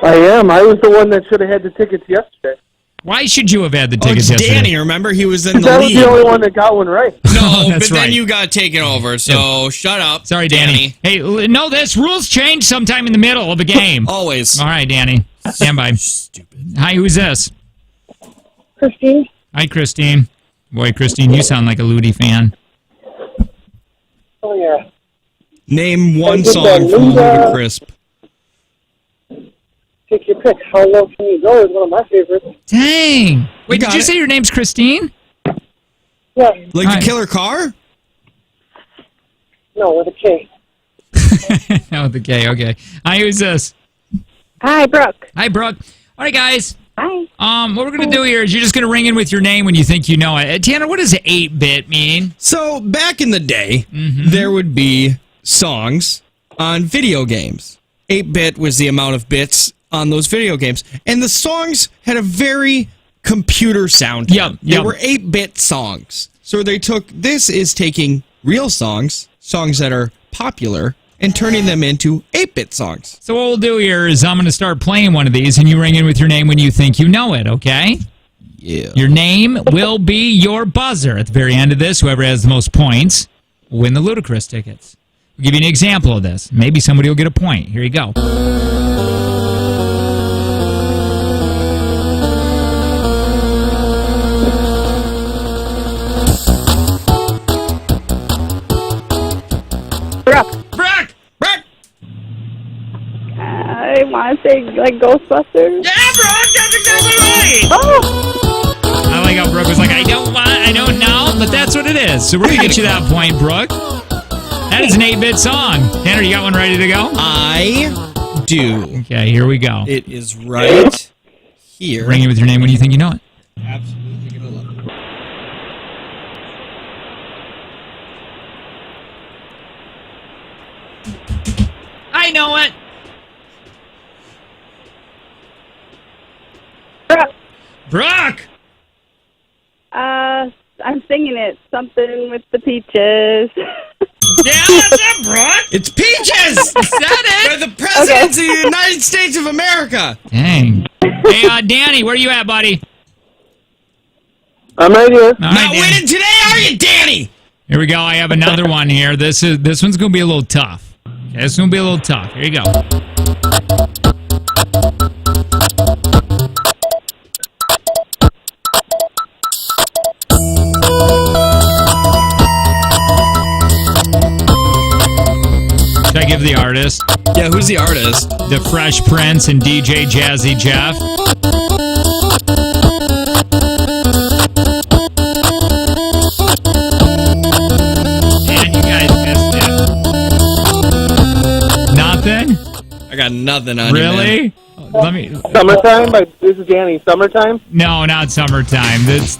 I am. I was the one that should have had the tickets yesterday. Why should you have had the Oh, tickets it's yesterday? Danny. Remember, he was in the That was lead. the only one that got one right. No, That's but then right. you got taken over, so shut up. Sorry, Danny. Hey, know this. Rules change sometime in the middle of a game. Always. All right, Danny. Stand by. Stupid. Hi, who's this? Christine? Hi, Christine. Boy, Christine, you sound like a Ludi fan. Oh, yeah. Name one I did song that from Linda- Crisp. Take your pick. How Low Can You Go is one of my favorites. Dang. Wait, got did you it. say your name's Christine? Yeah. Like Hi. the killer car? No, with a K. Oh, the K. Okay. Hi, who's this? Hi, Brooke. Hi, Brooke. All right, guys. Hi. What we're going to do here is you're just going to ring in with your name when you think you know it. Tanner, what does 8-bit mean? So, back in the day, there would be songs on video games. 8-bit was the amount of bits on those video games. And the songs had a very computer sound to them. They were 8-bit songs. So they took, this is taking real songs, songs that are popular, and turning them into 8-bit songs. So what we'll do here is I'm going to start playing one of these, and you ring in with your name when you think you know it, okay? Yeah. Your name will be your buzzer. At the very end of this, whoever has the most points will win the ludicrous tickets. We'll give you an example of this. Maybe somebody will get a point. Here you go. Brooke. Brooke! Brooke! I want to say, like, Ghostbusters. Yeah, Brooke! That's exactly right! Oh! I like how Brooke was like, I don't know, but that's what it is. So we're going to get you that point, Brooke. That is an 8-bit song. Tanner, you got one ready to go? I do. Okay, here we go. It is right here. Ring it with your name when you think you know it. Absolutely gonna love it. I know it! Brooke. Brooke! I'm singing it. Something with the peaches. Yeah, that's it, Brooke! It's Peaches! Is that We're the presidents of the United States of America! Dang. Hey, Danny, where you at, buddy? I'm right here. All right, Not Danny. winning today, are you, Danny? Here we go. I have another one here. This one's going to be a little tough. Okay, this one's going to be a little tough. Here you go. Should I give the artist? Yeah, who's the artist? The Fresh Prince and DJ Jazzy Jeff. And you guys missed it. Nothing? I got nothing on you, man. Really? Let me. Summertime? This is Danny. Summertime? No, not summertime. This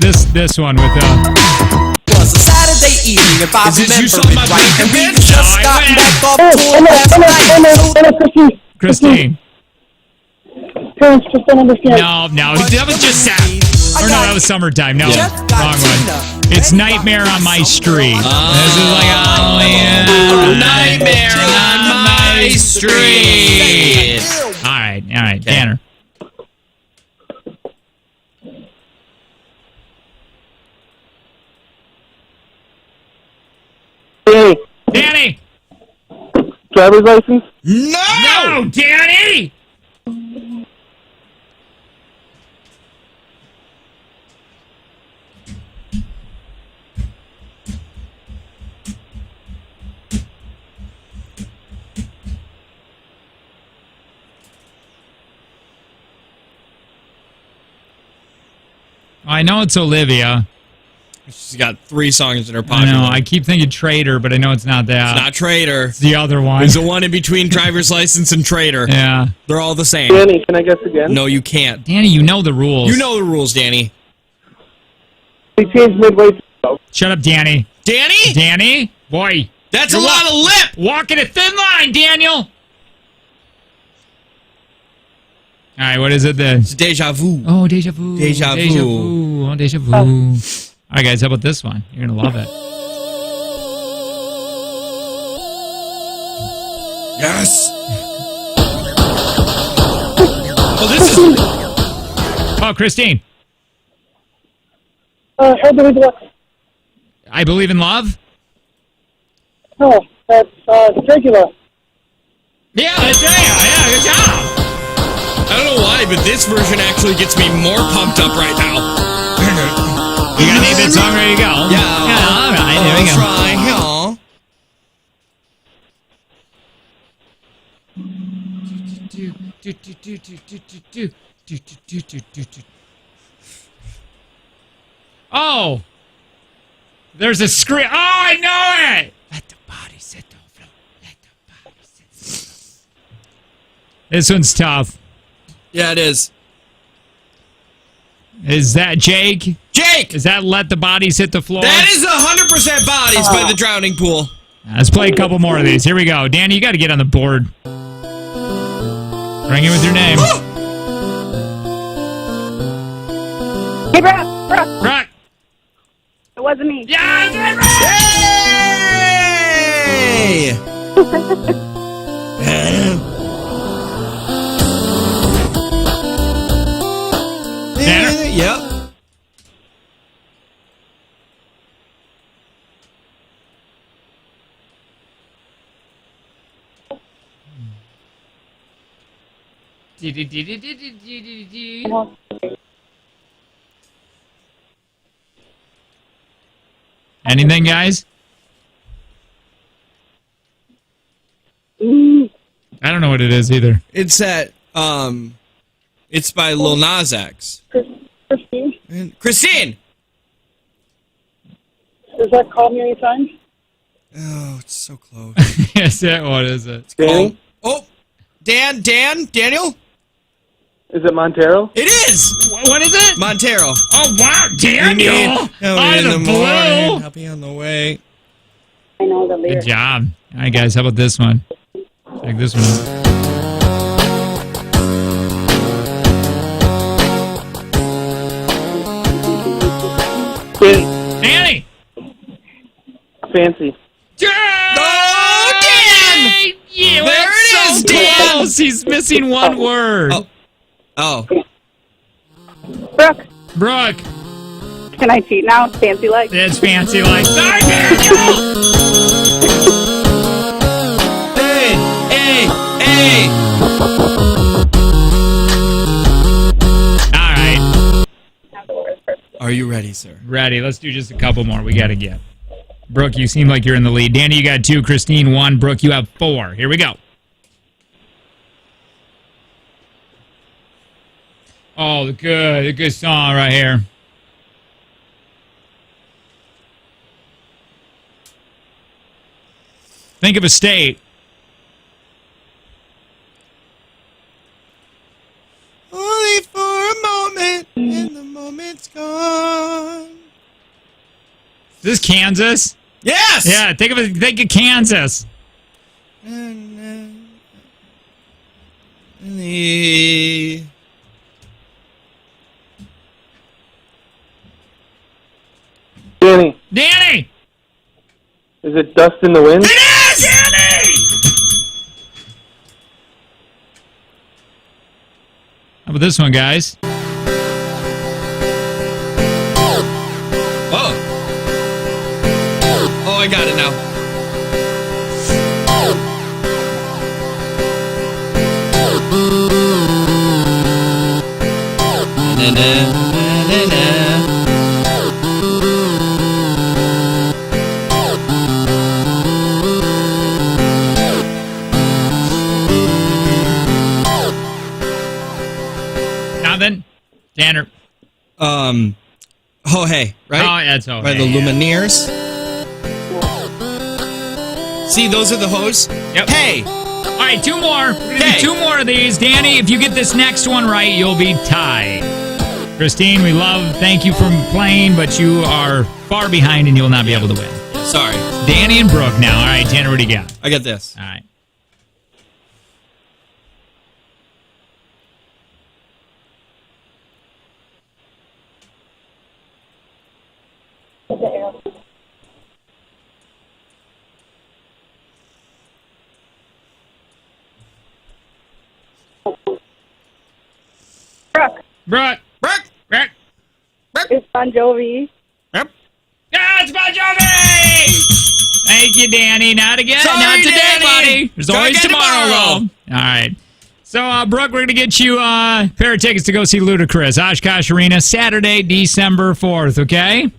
one with the. Was a Saturday evening, if I Is this you remember saw my it right. And we bitch? just No, I got went. back off tour last night. Christine. Parents just don't understand. No, that was just sad. Or no, that was summertime. No, wrong one. It's Nightmare on My Street. This is like Nightmare on My Street. All right, Tanner. Danny, Danny! driver's license? No, Danny! I know it's Olivia. She's got 3 songs that are I popular. know. I keep thinking Traitor, but I know it's not that. It's not Traitor. It's the other one. There's the one in between driver's license and Traitor. Yeah. They're all the same. Danny, can I guess again? No, you can't. Danny, you know the rules. You know the rules, Danny. We changed midway through. Shut up, Danny. Danny? Danny? Boy. That's You're a lot of lip. Walking a thin line, Daniel. All right, what is it then? It's Deja Vu. Oh, Deja Vu. Deja Vu. Deja Vu. Oh, Deja Vu. All right, guys, how about this one? You're going to love it. Yes. Oh, this is... Oh, Christine. How do we do it? I Believe in Love? No, that's Dracula. Yeah, that's right. Yeah, good job. I don't know why, but this version actually gets me more pumped up right now. You got to need that song ready to go. Yeah. All right, here we go. Try, yeah. Oh, there's a scream. Oh, I know it. Let the body sit on the floor. Let the body sit on the floor. This one's tough. Yeah, it is. Is that Jake? Jake! Is that Let the Bodies Hit the Floor? That is 100% Bodies by the Drowning Pool. Let's play a couple more of these. Here we go. Danny, you got to get on the board. Ring it with your name. Hey, Brock. Rock. It wasn't me. Yeah, I did it. Hey! Yep. Anything, guys? I don't know what it is either. It's that, it's by Lil Nas X. Christine, And Christine! does that call me anytime? Oh, it's so close. Is it? What is it? Danny? Oh, Daniel? Is it Montero? It is! What is it? Montero. Oh, wow, Daniel! Out of the blue! I'll be on the way. I know the lyrics. Good job. All right, guys, how about this one? Check this one out. Danny! Fancy. Oh, Dan! Yeah, There it is, Dan! close. He's missing one word. Oh. Brooke, Brooke, can I cheat now? Fancy like. it's fancy like. Sorry, Daniel! Hey! All right. Are you ready, sir? Ready. Let's do just a couple more. We got to get. Brooke, you seem like you're in the lead. Danny, you got 2. Christine, 1. Brooke, you have 4. Here we go. Oh, a good song right here. Think of a state. Only for a moment, and the moment's gone. Is this Kansas? Yes. Yeah, think of Kansas. Danny! Is it Dust in the Wind? It is! Danny! How about this one, guys? Oh. Oh, I got it now. Nothing. Tanner. Oh, hey, right? Oh, yeah, it's By the Lumineers. See, those are the hosts. Yep. Hey. All right, two more. We're gonna Hey. do two more of these. Danny, if you get this next one right, you'll be tied. Christine, thank you for playing, but you are far behind and you'll not be able to win. Sorry. Danny and Brooke now. All right, Tanner, what do you got? I got this. All right. Brooke. Brooke. It's Bon Jovi. Yep. Yeah, it's Bon Jovi! Thank you, Danny. Not again. Sorry, Not today, Danny. buddy. There's Go always again tomorrow, tomorrow. though. All right. So, Brooke, we're going to get you a pair of tickets to go see Ludacris, Oshkosh Arena, Saturday, December 4th, okay?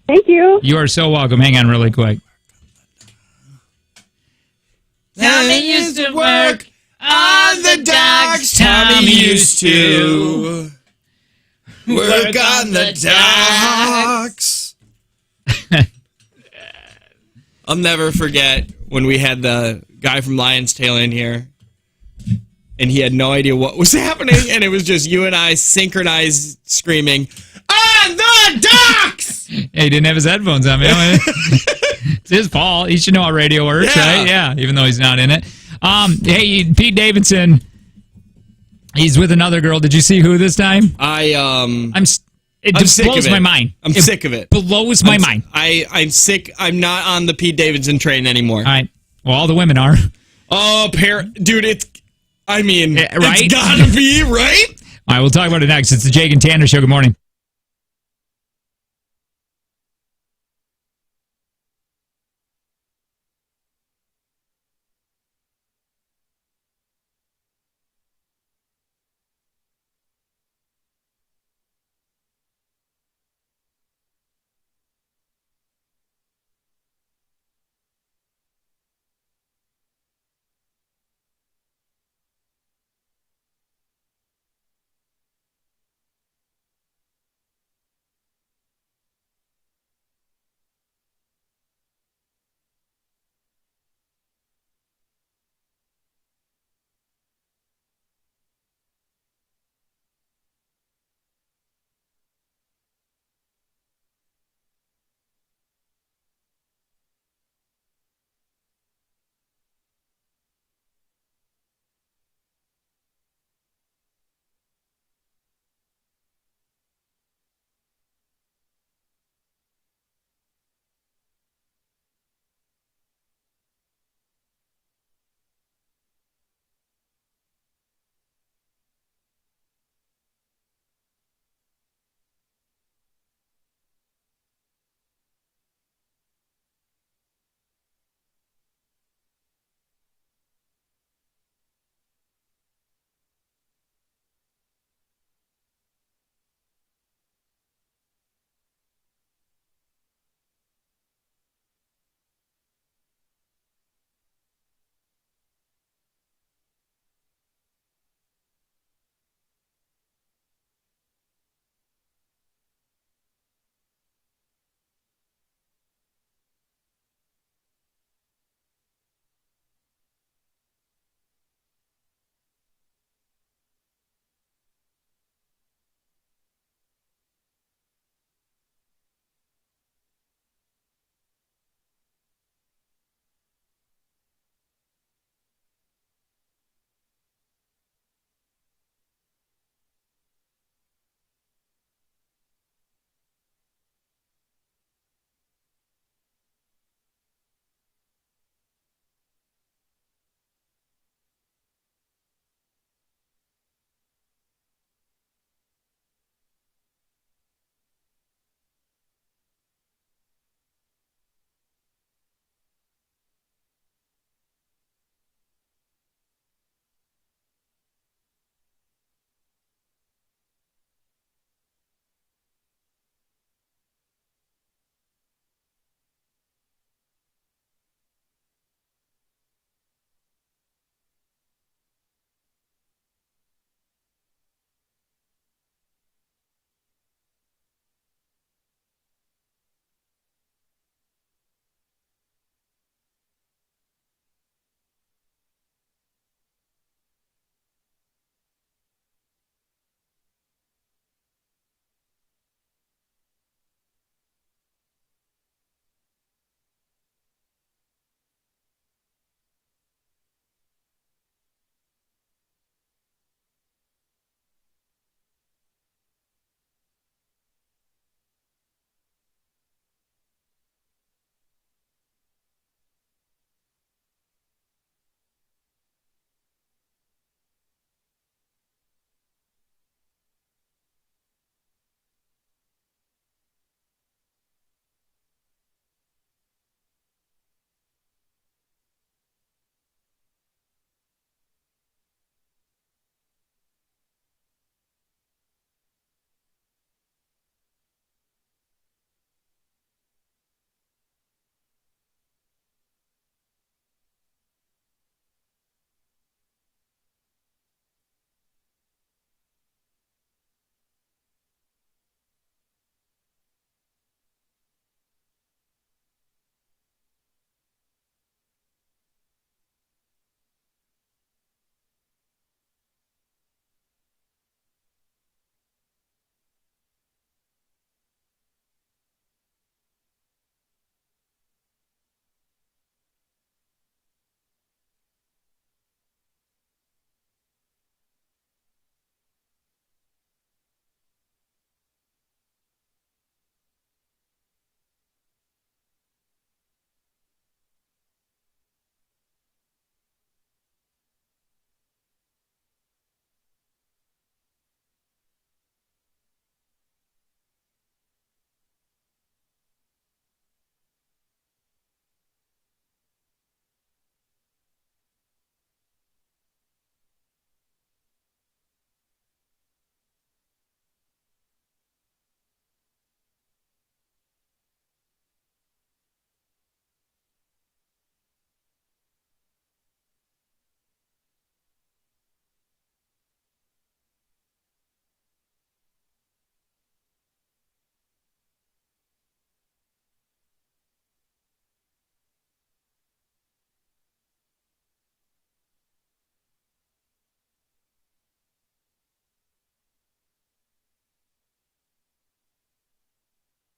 Thank you. You are so welcome. Hang on really quick. Tommy used to work on the docks. Tommy used to work on the docks. I'll never forget when we had the guy from Lion's Tail in here, and he had no idea what was happening, and it was just you and I synchronized screaming, "On the docks!" Yeah, he didn't have his headphones on, man. It's his fault. He should know how radio works, Yeah. right? Yeah, even though he's not in it. Hey, Pete Davidson, he's with another girl. Did you see who this time? I'm It sick blows of it. my mind. I'm sick of it. Blows my mind. I'm sick. I'm not on the Pete Davidson train anymore. All right. Well, all the women are. Oh, dude, right? It's gotta be, right? All right, we'll talk about it next. It's the Jake and Tanner Show. Good morning.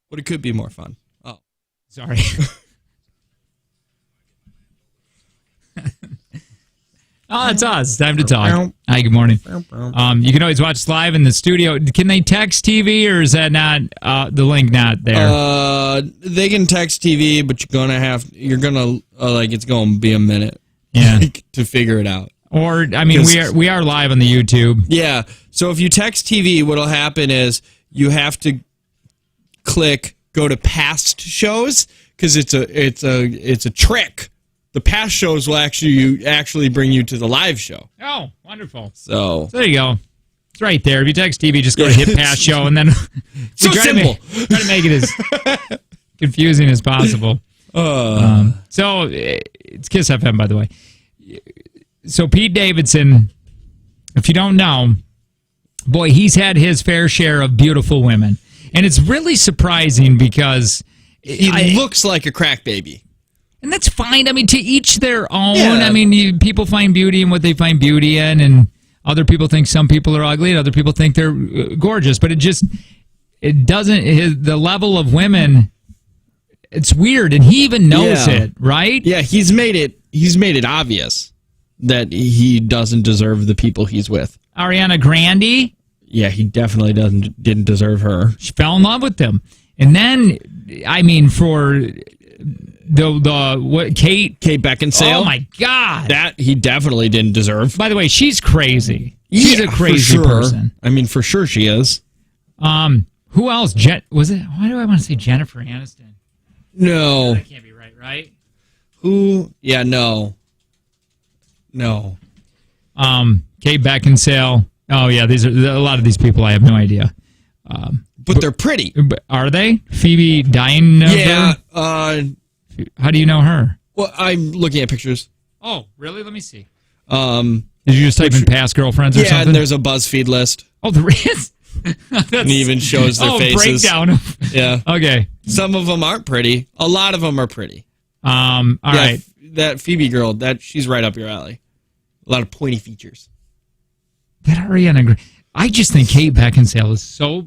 But it could be more fun. Oh, sorry. Oh, that's us. Time to talk. Hi, good morning. You can always watch us live in the studio. Can they text TV, or is that not the link not there? They can text TV, but it's gonna be a minute. Yeah. To figure it out. Or I mean, we are live on the YouTube. Yeah. So if you text TV, what'll happen is you have to go to past shows, because it's a trick. The past shows will actually bring you to the live show. Oh, wonderful. So there you go. It's right there. If you text TV, just go to hit past show, and then so simple. Try to make it as confusing as possible. So it's Kiss FM, by the way. So Pete Davidson, if you don't know, boy, he's had his fair share of beautiful women. And it's really surprising because he looks like a crack baby. And that's fine. I mean, to each their own. Yeah. I mean, people find beauty in what they find beauty in, and other people think some people are ugly, and other people think they're gorgeous. But it doesn't, the level of women, it's weird, and he even knows it, right? Yeah, he's made it obvious that he doesn't deserve the people he's with. Ariana Grande? Yeah, he definitely didn't deserve her. She fell in love with them. And then, I mean, for Kate Beckinsale? Oh my God. That he definitely didn't deserve. By the way, she's crazy. She's a crazy person. I mean, for sure she is. Who else? Was it? Why do I want to say Jennifer Aniston? No. That can't be right? Who? Yeah, no. Kate Beckinsale. Oh yeah, these are a lot of these people. I have no idea. But they're pretty. Are they? Phoebe Dynevor? Yeah. How do you know her? Well, I'm looking at pictures. Oh, really? Let me see. Did you just type in past girlfriends or something? Yeah, and there's a BuzzFeed list. Oh, there is? And it even shows their faces. Breakdown. Yeah. Okay. Some of them aren't pretty. A lot of them are pretty. All right. That Phoebe girl, she's right up your alley. A lot of pointy features. That Ariana Grande. I just think Kate Beckinsale is so...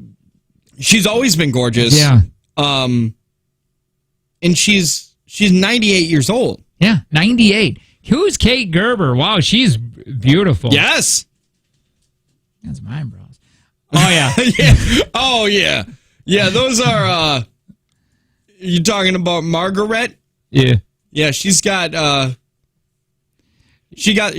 She's always been gorgeous. Yeah. And she's 98 years old. Yeah, 98. Who's Kate Gerber? Wow, she's beautiful. Yes. That's my eyebrows. Oh, yeah. Yeah. Oh, yeah. Yeah, those are... you talking about Margaret? Yeah. Yeah, she's got... She got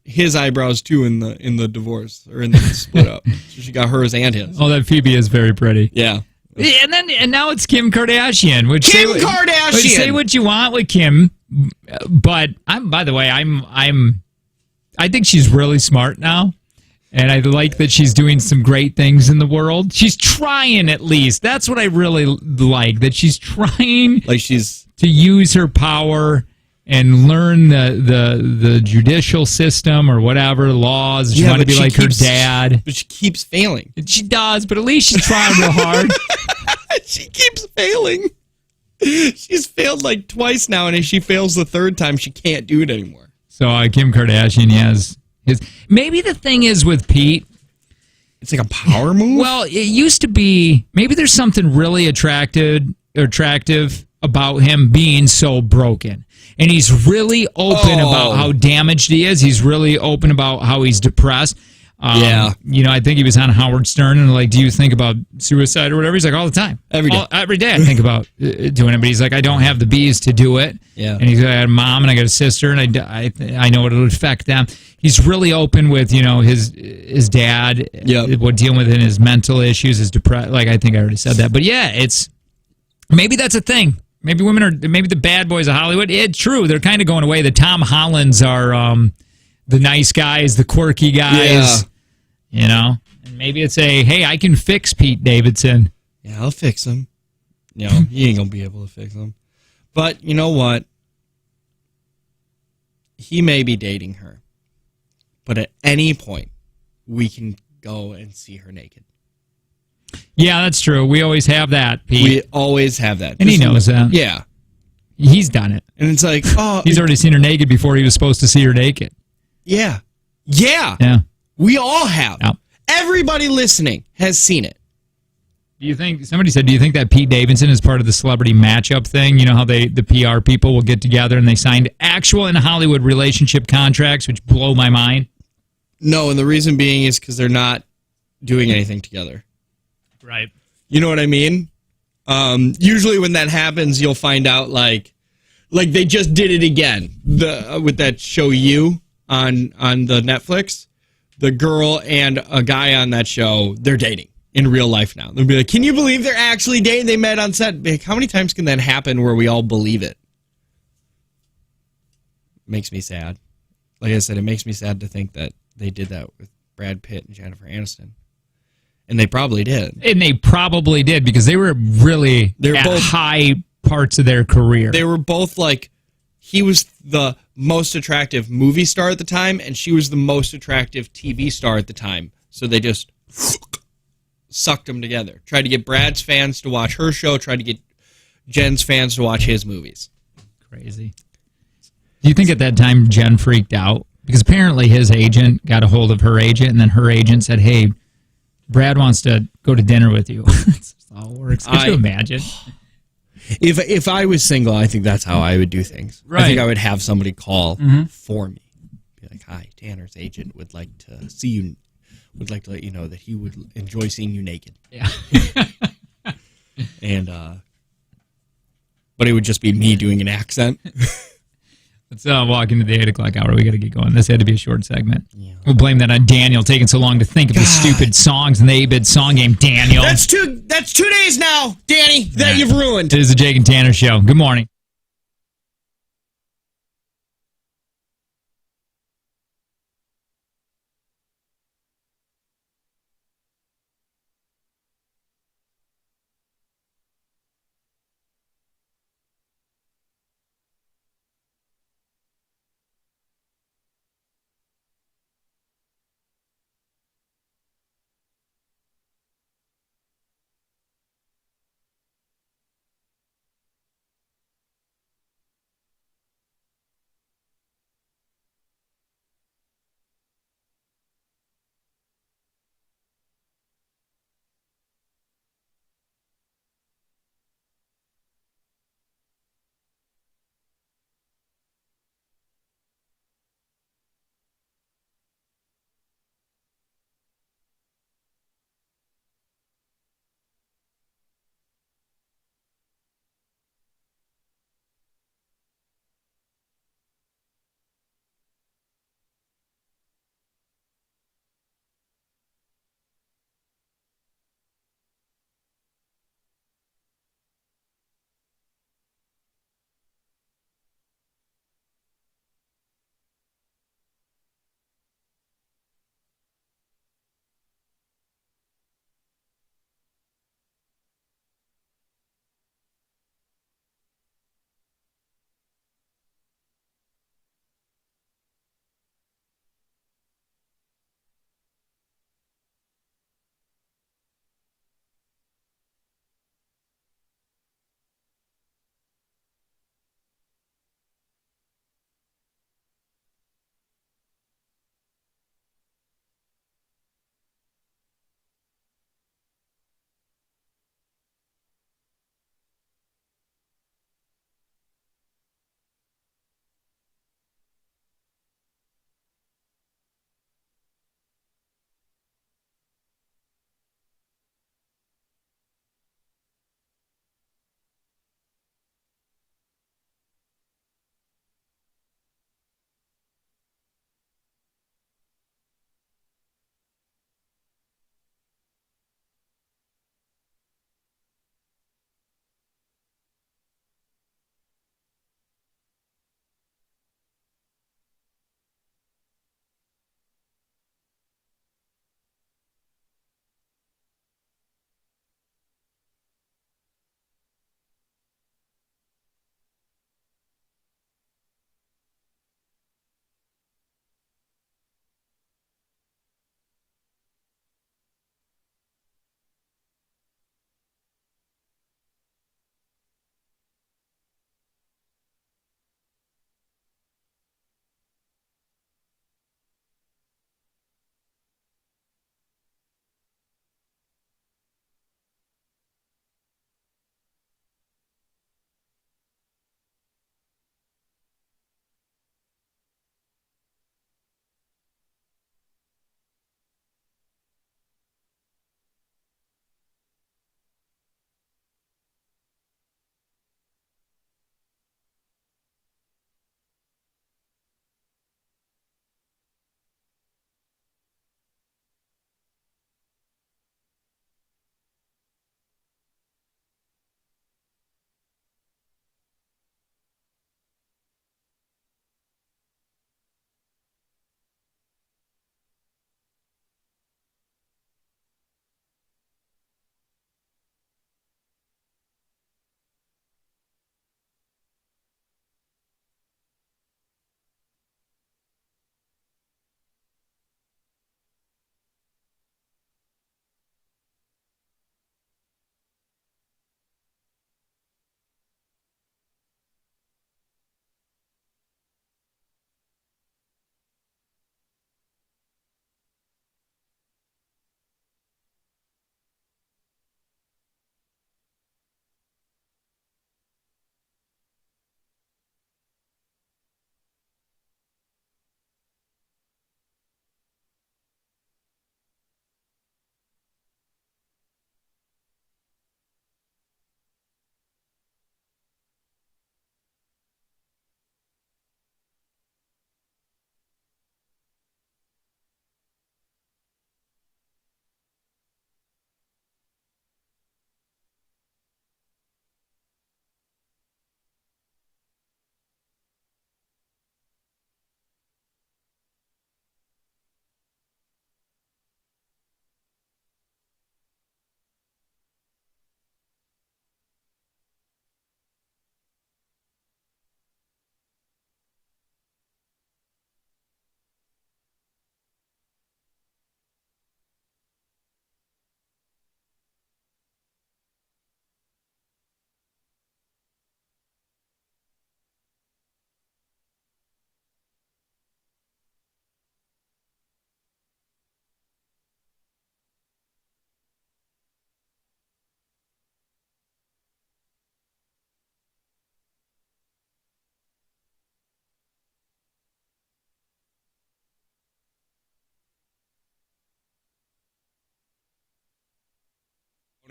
his eyebrows too in the divorce, or in the split up. So she got hers and his. Oh, that Phoebe is very pretty. Yeah. And now it's Kim Kardashian. Kardashian. Say what you want with Kim, but by the way, I think she's really smart now, and I like that she's doing some great things in the world. She's trying, at least. That's what I really like, that she's trying to use her power and learn the judicial system or whatever laws. She want to be like her dad. But she keeps failing. She does, but at least she's trying real hard. She keeps failing. She's failed like twice now, and if she fails the third time, she can't do it anymore. So Kim Kardashian has his... Maybe the thing is with Pete... It's like a power move? Well, it used to be... Maybe there's something really attractive about him being so broken. And he's really open about how damaged he is. He's really open about how he's depressed. Yeah. I think he was on Howard Stern and like, do you think about suicide or whatever? He's like, all the time. Every day. Every day I think about doing it. But he's like, I don't have the bees to do it. Yeah. And he's like, I got a mom and I got a sister and I know it'll affect them. He's really open with, his dad, what dealing with in his mental issues, his depression. Like, I think I already said that. But yeah, maybe that's a thing. Maybe maybe the bad boys of Hollywood. It's true. They're kind of going away. The Tom Hollands are the nice guys, the quirky guys, And maybe it's hey, I can fix Pete Davidson. Yeah, I'll fix him. He ain't going to be able to fix him. But you know what? He may be dating her. But at any point, we can go and see her naked. Yeah, that's true. We always have that, Pete. We always have that. And he knows that. Yeah. He's done it. And it's like, he's already seen her naked before he was supposed to see her naked. Yeah. Yeah. Yeah. We all have. Yep. Everybody listening has seen it. Do you think somebody said? Do you think that Pete Davidson is part of the celebrity matchup thing? You know how the PR people will get together and they signed actual in Hollywood relationship contracts, which blow my mind. No, and the reason being is because they're not doing anything together. Right. You know what I mean? Usually when that happens, you'll find out like they just did it again. With that show You on the Netflix, the girl and a guy on that show, they're dating in real life now. They'll be like, "Can you believe they're actually dating? They met on set." Like, how many times can that happen where we all believe it? Makes me sad. Like I said, it makes me sad to think that they did that with Brad Pitt and Jennifer Aniston. And they probably did. And they probably did because they were really at both high parts of their career. They were both like, he was the most attractive movie star at the time, and she was the most attractive TV star at the time. So they just sucked them together. Tried to get Brad's fans to watch her show, tried to get Jen's fans to watch his movies. Crazy. Do you think at that time Jen freaked out? Because apparently his agent got a hold of her agent, and then her agent said, "Hey, Brad wants to go to dinner with you." That's how it works. Could you imagine? If I was single, I think that's how I would do things. Right. I think I would have somebody call for me. Be like, "Hi, Tanner's agent would like to see you, would like to let you know that he would enjoy seeing you naked." Yeah. And, but it would just be me doing an accent. Let's walk into the 8 o'clock hour. We got to get going. This had to be a short segment. Yeah. We'll blame that on Daniel taking so long to think of the stupid songs in the 8-bit song game. Daniel. That's 2 days now, Danny, that you've ruined. It is the Jake and Tanner Show. Good morning.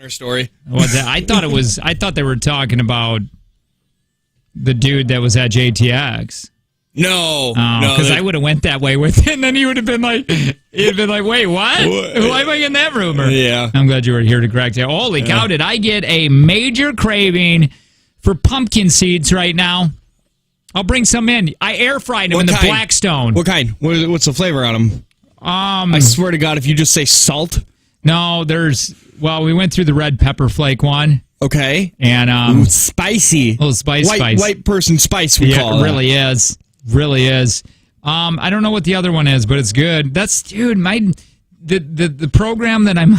Story. I thought they were talking about the dude that was at JTX. No, because I would have went that way with him, and then he would have been like, wait, what? Why am I getting that rumor? Yeah. I'm glad you were here to correct it. Holy cow, did I get a major craving for pumpkin seeds right now? I'll bring some in. I air fried them in the Blackstone. What kind? What's the flavor on them? I swear to God, if you just say salt. No, we went through the red pepper flake one. Okay. And spicy. A little spice. White person spice, we call it. It really is. Really is. I don't know what the other one is, but it's good. That's, dude, the program that I'm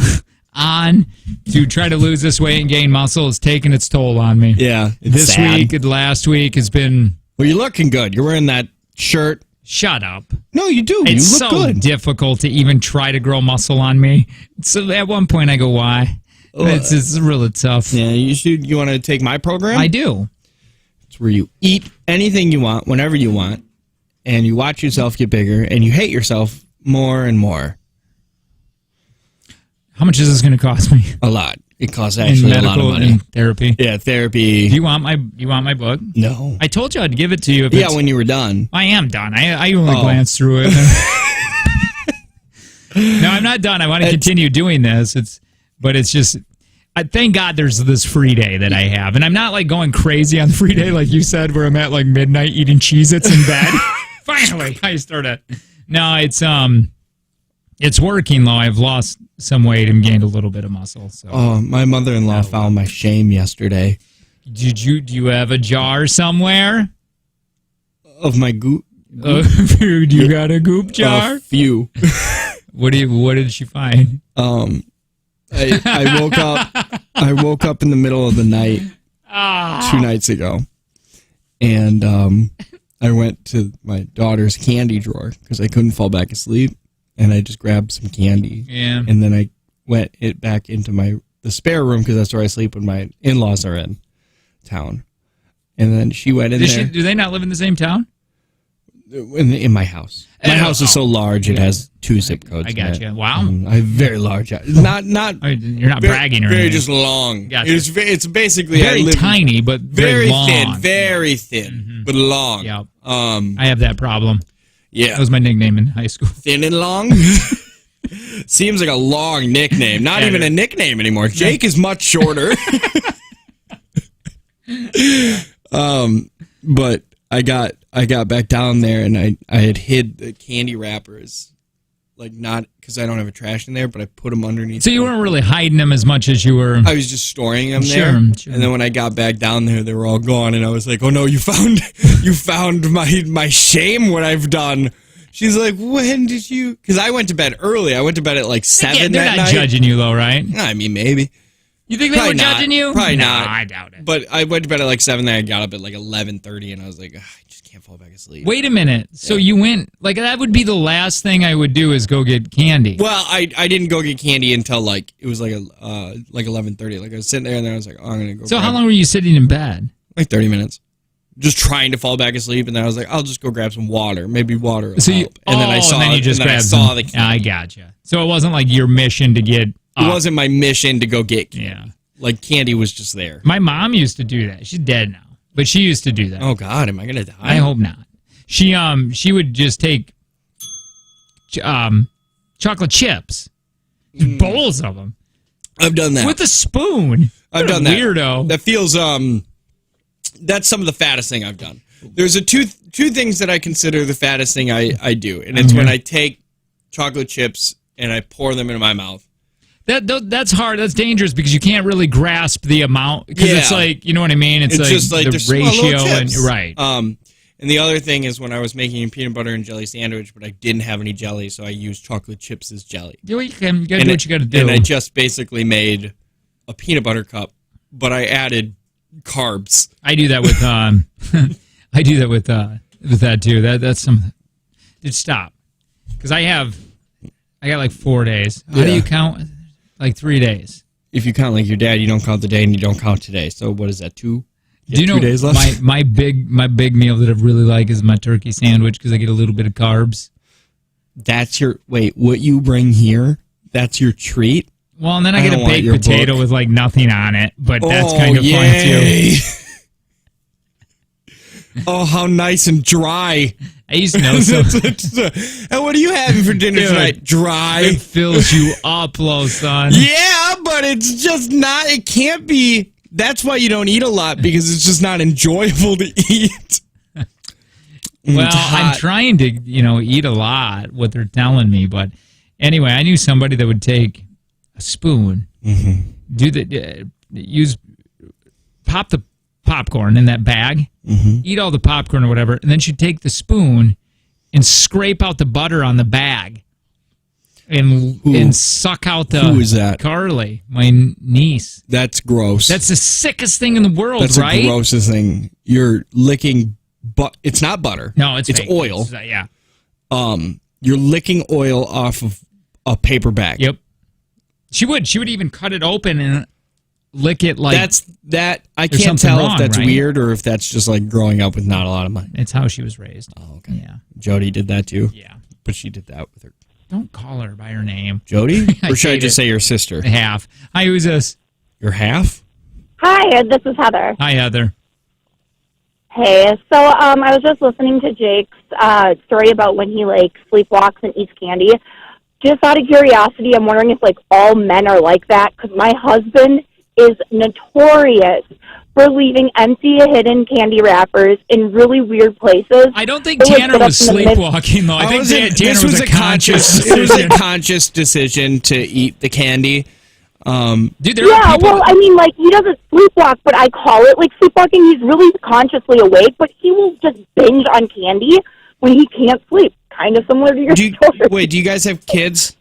on to try to lose this weight and gain muscle is taking its toll on me. Yeah. This week and last week has been... Well, you're looking good. You're wearing that shirt. Shut up. No, you do. It's you look so good. difficult to even try to grow muscle on me. So at one point I go, why? It's really tough. Yeah, you want to take my program? I do. It's where you eat anything you want, whenever you want, and you watch yourself get bigger, and you hate yourself more and more. How much is this going to cost me? A lot. It costs actually a lot of money. And therapy. Yeah, therapy. Do you want my book? No. I told you I'd give it to you. When you were done. I am done. I only glanced through it. No, I'm not done. I want to continue doing this. But it's just, thank God there's this free day that I have. And I'm not like going crazy on the free day like you said, where I'm at like midnight eating Cheez-Its in bed. Finally, I started. No, it's working though. I've lost some weight and gained a little bit of muscle. So. Oh, my mother-in-law found my shame yesterday. Do you have a jar somewhere? Of my goop? Do you got a goop jar? A few. What did she find? I woke up. I woke up in the middle of the night 2 nights ago, and I went to my daughter's candy drawer because I couldn't fall back asleep, and I just grabbed some candy. Yeah. And then I went back into the spare room because that's where I sleep when my in-laws are in town. And then she went in there. Do they not live in the same town? In my house. My house is so large it has 2 zip codes. I got you. Wow. I have very large. Not. You're not bragging or anything. anything. Just long. Gotcha. It's basically very tiny, but very long. Thin, very thin, but long. Yeah. I have that problem. Yeah. That was my nickname in high school. Thin and long. Seems like a long nickname. Not even a nickname anymore. Jake is much shorter. But I got back down there and I had hid the candy wrappers, like not because I don't have a trash in there, but I put them underneath. So you weren't really hiding them as much as you were. I was just storing them there, Sure. And then when I got back down there, they were all gone, and I was like, "Oh no, you found my shame. What I've done." She's like, "When did you?" Because I went to bed early. I went to bed at like 7 they're that not night. judging you though, right? I mean, maybe. You think they were judging you? Probably no, not. I doubt it. But I went to bed at like 7, then I got up at like 11:30, and I was like, I just can't fall back asleep. Wait a minute. So you went, like, that would be the last thing I would do is go get candy. Well, I didn't go get candy until like, it was like 11:30. Like I was sitting there, and then I was like, oh, I'm going to go. So how long were you sitting in bed? Like 30 minutes. Just trying to fall back asleep, and then I was like, I'll just go grab some water. Maybe water will help. And then I saw, and then you just grabbed saw the candy. I gotcha. So it wasn't like your mission to get up. It wasn't my mission to go get candy. Yeah. Like, candy was just there. My mom used to do that. She's dead now, but she used to do that. Oh, God, am I going to die? I hope not. She would just take chocolate chips, bowls of them. I've done that. With a spoon. I've done that. Weirdo. That feels, that's some of the fattest thing I've done. There's two things that I consider the fattest thing I do, and it's when I take chocolate chips and I pour them into my mouth. That's hard. That's dangerous because you can't really grasp the amount because it's like, you know what I mean? It's like just like the ratio and right. And the other thing is when I was making a peanut butter and jelly sandwich, but I didn't have any jelly, so I used chocolate chips as jelly. You gotta do what you gotta do. And I just basically made a peanut butter cup, but I added carbs. I do that with with that too. That's some. Dude, stop. Because I got like 4 days. How do you count? Like 3 days. If you count like your dad, you don't count the day and you don't count today. So what is that, 2? Do you know 2 days left? my big meal that I really like is my turkey sandwich because I get a little bit of carbs. That's your what you bring here? That's your treat? Well, and then I get don't a want baked your potato book. with like nothing on it, but that's kind of fun too. Oh, how nice and dry. I used to know so. And what are you having for dinner Dude, tonight? Dry. It fills you up, low son. Yeah, but it's just not. It can't be. That's why you don't eat a lot, because it's just not enjoyable to eat. Well, I'm trying to, eat a lot, what they're telling me. But anyway, I knew somebody that would take a spoon, pop the popcorn in that bag, eat all the popcorn or whatever, and then she'd take the spoon and scrape out the butter on the bag and suck out the... Who is that? Carly, my niece. That's gross. That's the sickest thing in the world, That's right? the grossest thing. You're licking... But it's not butter. No, it's fake. oil. Yeah. You're licking oil off of a paper bag. Yep. She would even cut it open and lick it like I can't tell wrong, if that's right? weird or if that's just like growing up with not a lot of money. It's how she was raised. Oh, okay. Yeah. Jody did that too. Yeah. But she did that with her. Don't call her by her name. Jody? Or should I hate just it. say your sister? Half. Hi, who's this? Your half? Hi, this is Heather. Hi, Heather. Hey, so I was just listening to Jake's story about when he sleepwalks and eats candy. Just out of curiosity, I'm wondering if all men are like that, because my husband is notorious for leaving empty hidden candy wrappers in really weird places. I don't think Tanner was sleepwalking though. I think Tanner was a conscious decision. It was a conscious decision to eat the candy. Dude, there are people. Well, I mean, he doesn't sleepwalk, but I call it sleepwalking. He's really consciously awake, but he will just binge on candy when he can't sleep. Kind of similar to your story. Wait, do you guys have kids?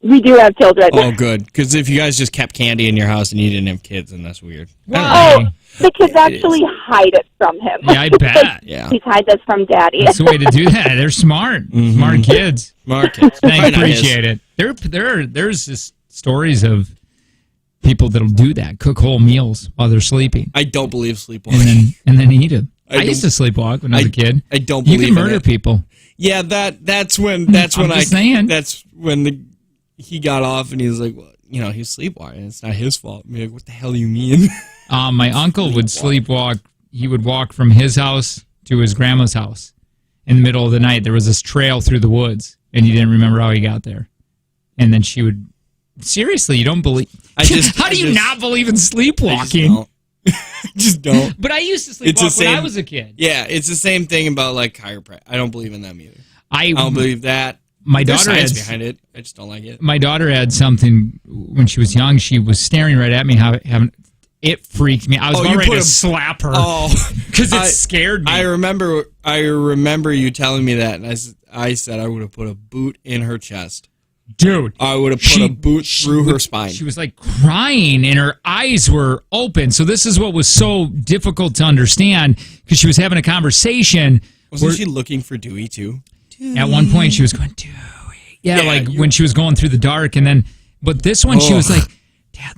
We do have children. Oh, good. Because if you guys just kept candy in your house and you didn't have kids, then that's weird. Oh, the kids actually hide it from him. Yeah, I bet. Yeah. He's hide this from Daddy. That's the way to do that. They're smart. Smart kids. Smart kids. I appreciate it. There's this stories of people that'll do that, cook whole meals while they're sleeping. I don't believe sleepwalking. And then eat them. I used to sleepwalk when I was a kid. I don't believe you can murder people. Yeah, that's when he got off and he was like, well, he's sleepwalking. It's not his fault. I'm like, what the hell do you mean? My uncle would sleepwalk. He would walk from his house to his grandma's house in the middle of the night. There was this trail through the woods, and he didn't remember how he got there. And then she would... Seriously, you don't believe... How do you not believe in sleepwalking? I just don't. But I used to sleepwalk when I was a kid. Yeah, it's the same thing about chiropractic. I don't believe in them either. I don't believe that. My There's daughter science had behind it. I just don't like it. My daughter had something when she was young. She was staring right at me. It freaked me. I was about ready to slap her. Oh, because it scared me. I remember you telling me that, and I said I would have put a boot in her chest. Dude, I would have put a boot through her spine. She was crying and her eyes were open. So this is what was so difficult to understand, because she was having a conversation. Wasn't she looking for Dewey too? Dewey. At one point she was going, Dewey. Yeah, when she was going through the dark. And then, but this one she was like, Dad.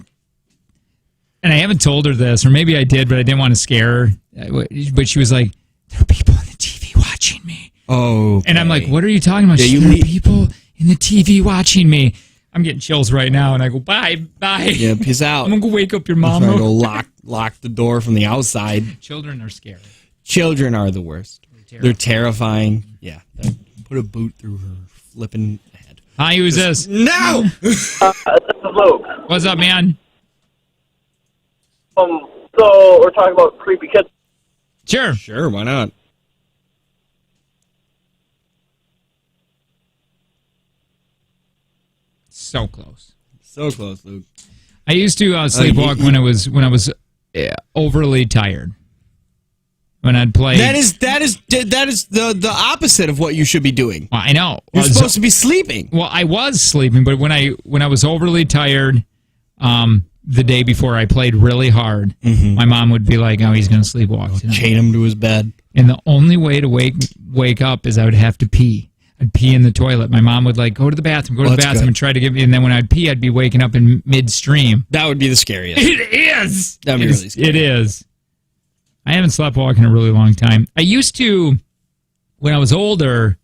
And I haven't told her this, or maybe I did, but I didn't want to scare her. But she was like, there are people on the TV watching me. Oh. Okay. And I'm like, what are you talking about? There are people in the TV watching me. I'm getting chills right now, and I go, bye. Yeah, peace out. I'm going to go wake up your mom. I'm going to go lock the door from the outside. Children are scary. Children are the worst. They're terrifying. Yeah. Put a boot through her flipping head. Hi, who's this? No! This is Luke. What's up, man? So we're talking about creepy kids. Sure, why not? So close. So close, Luke. I used to sleepwalk when I was overly tired. When I'd play. That is the opposite of what you should be doing. Well, I know. You're supposed to be sleeping. Well, I was sleeping, but when I was overly tired, the day before I played really hard, my mom would be like, "Oh, he's going to sleepwalk tonight." Chain him to his bed. And the only way to wake up is I would have to pee. I'd pee in the toilet. My mom would go to the bathroom, and try to get me. And then when I'd pee, I'd be waking up in midstream. That would be the scariest. It is. That'd be really scary. It is. I haven't sleepwalked in a really long time. I used to, when I was older,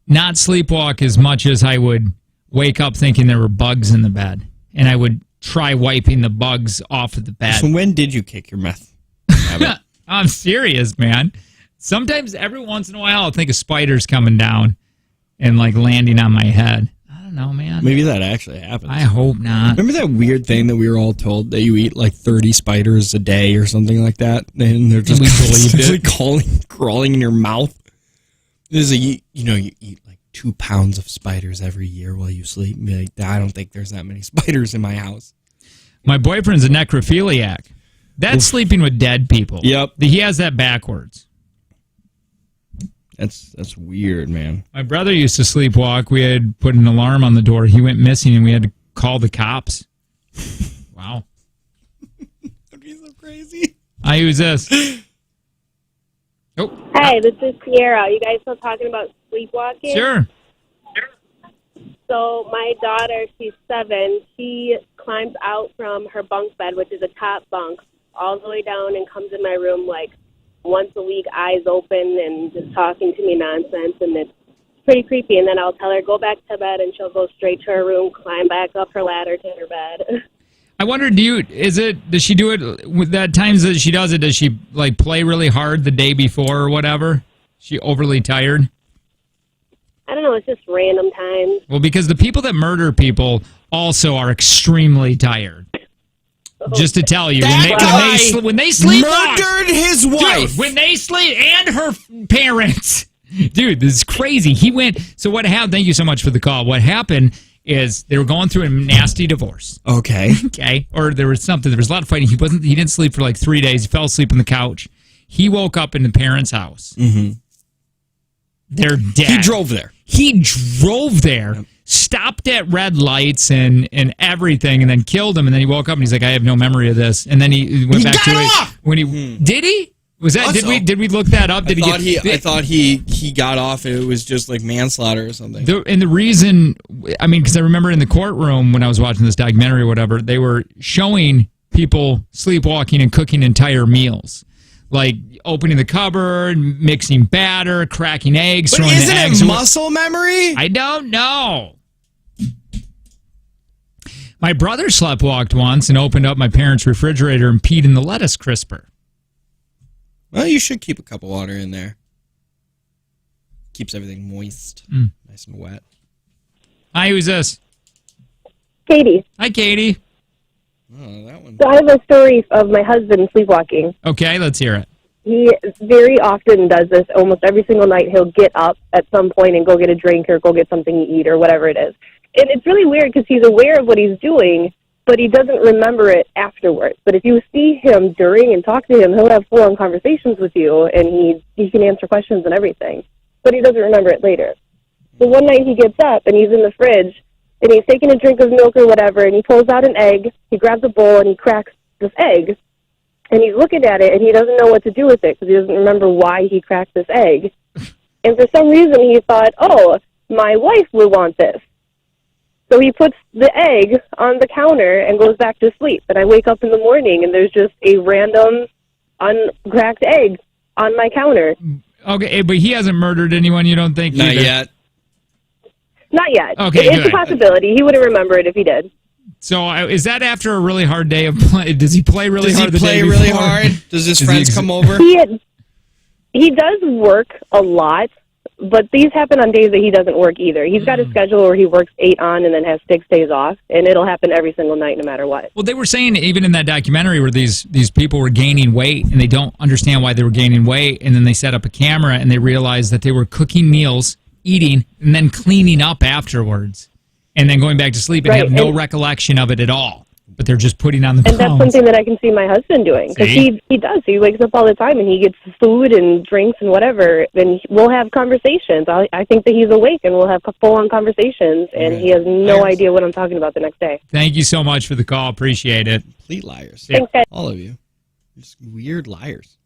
not sleepwalk as much as I would wake up thinking there were bugs in the bed, and I would try wiping the bugs off of the bed. So when did you kick your meth habit? I'm serious, man. Sometimes every once in a while I'll think of spiders coming down and like landing on my head. I don't know, man. Maybe that actually happens. I hope not. Remember that weird thing that we were all told that you eat like 30 spiders a day or something like that? And they're just crawling in your mouth. This is you eat like 2 pounds of spiders every year while you sleep. And be like, I don't think there's that many spiders in my house. My boyfriend's a necrophiliac. That's sleeping with dead people. Yep. He has that backwards. That's weird, man. My brother used to sleepwalk. We had put an alarm on the door. He went missing, and we had to call the cops. Wow. That'd be so crazy. I use this. Oh. Hey, this is Sierra. You guys still talking about sleepwalking? Sure. So my daughter, she's 7. She climbs out from her bunk bed, which is a top bunk, all the way down and comes in my room like once a week, eyes open and just talking to me nonsense, and it's pretty creepy. And then I'll tell her, go back to bed, and she'll go straight to her room, climb back up her ladder to her bed. I wonder, does she do it with that times that she does it? Does she like play really hard the day before or whatever? She overly tired? I don't know, it's just random times. Well, because the people that murder people also are extremely tired. Just to tell you, when they sleep, murdered his wife. Dude, when they sleep, and her parents. Dude, this is crazy. He went. So what happened? Thank you so much for the call. What happened is they were going through a nasty divorce. Okay. Okay. Or there was something. There was a lot of fighting. He didn't sleep for like 3 days. He fell asleep on the couch. He woke up in the parents' house. Mm-hmm. They're dead. He drove there. He drove there. Yep. Stopped at red lights and everything, and then killed him. And then he woke up and he's like, "I have no memory of this." And then he went back to it. When he did he was that did we look that up? I thought he got off. It was just like manslaughter or something. And the reason, I mean, because I remember in the courtroom when I was watching this documentary or whatever, they were showing people sleepwalking and cooking entire meals. Like opening the cupboard, mixing batter, cracking eggs, but throwing the eggs. Isn't it muscle memory? I don't know. My brother sleptwalked once and opened up my parents' refrigerator and peed in the lettuce crisper. Well, you should keep a cup of water in there. Keeps everything moist, nice and wet. Hi, who's this? Katie. Hi, Katie. Oh, that one. So I have a story of my husband sleepwalking. Okay, let's hear it. He very often does this. Almost every single night he'll get up at some point and go get a drink or go get something to eat or whatever it is. And it's really weird because he's aware of what he's doing, but he doesn't remember it afterwards. But if you see him during and talk to him, he'll have full-on conversations with you, and he can answer questions and everything. But he doesn't remember it later. So one night he gets up, and he's in the fridge, and he's taking a drink of milk or whatever, and he pulls out an egg, he grabs a bowl, and he cracks this egg. And he's looking at it, and he doesn't know what to do with it because he doesn't remember why he cracked this egg. And for some reason, he thought, oh, my wife will want this. So he puts the egg on the counter and goes back to sleep. And I wake up in the morning, and there's just a random uncracked egg on my counter. Okay, but he hasn't murdered anyone, you don't think? Not yet. Not yet. Okay, it's a possibility. He wouldn't remember it if he did. So is that after a really hard day of play? Does he play really hard the day before? Does he play really hard? Does his friends come over? He does work a lot, but these happen on days that he doesn't work either. He's got a schedule where he works 8 on and then has 6 days off, and it'll happen every single night no matter what. Well, they were saying even in that documentary where these people were gaining weight, and they don't understand why they were gaining weight, and then they set up a camera, and they realized that they were cooking meals, eating, and then cleaning up afterwards. And then going back to sleep and have no recollection of it at all. But they're just putting on the pounds. And that's something that I can see my husband doing. Because he does. He wakes up all the time and he gets food and drinks and whatever. And we'll have conversations. I think that he's awake and we'll have full-on conversations. And he has no idea what I'm talking about the next day. Thank you so much for the call. Appreciate it. Complete liars. Thanks, guys. All of you. Just weird liars.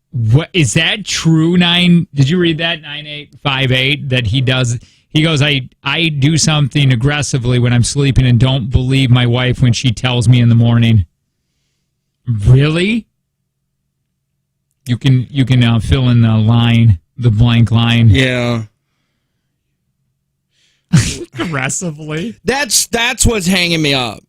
What is that true? Did you read that 9858 that he does? He goes, I do something aggressively when I'm sleeping and don't believe my wife when she tells me in the morning. Really? You can fill in the blank line. Yeah. Aggressively? That's what's hanging me up.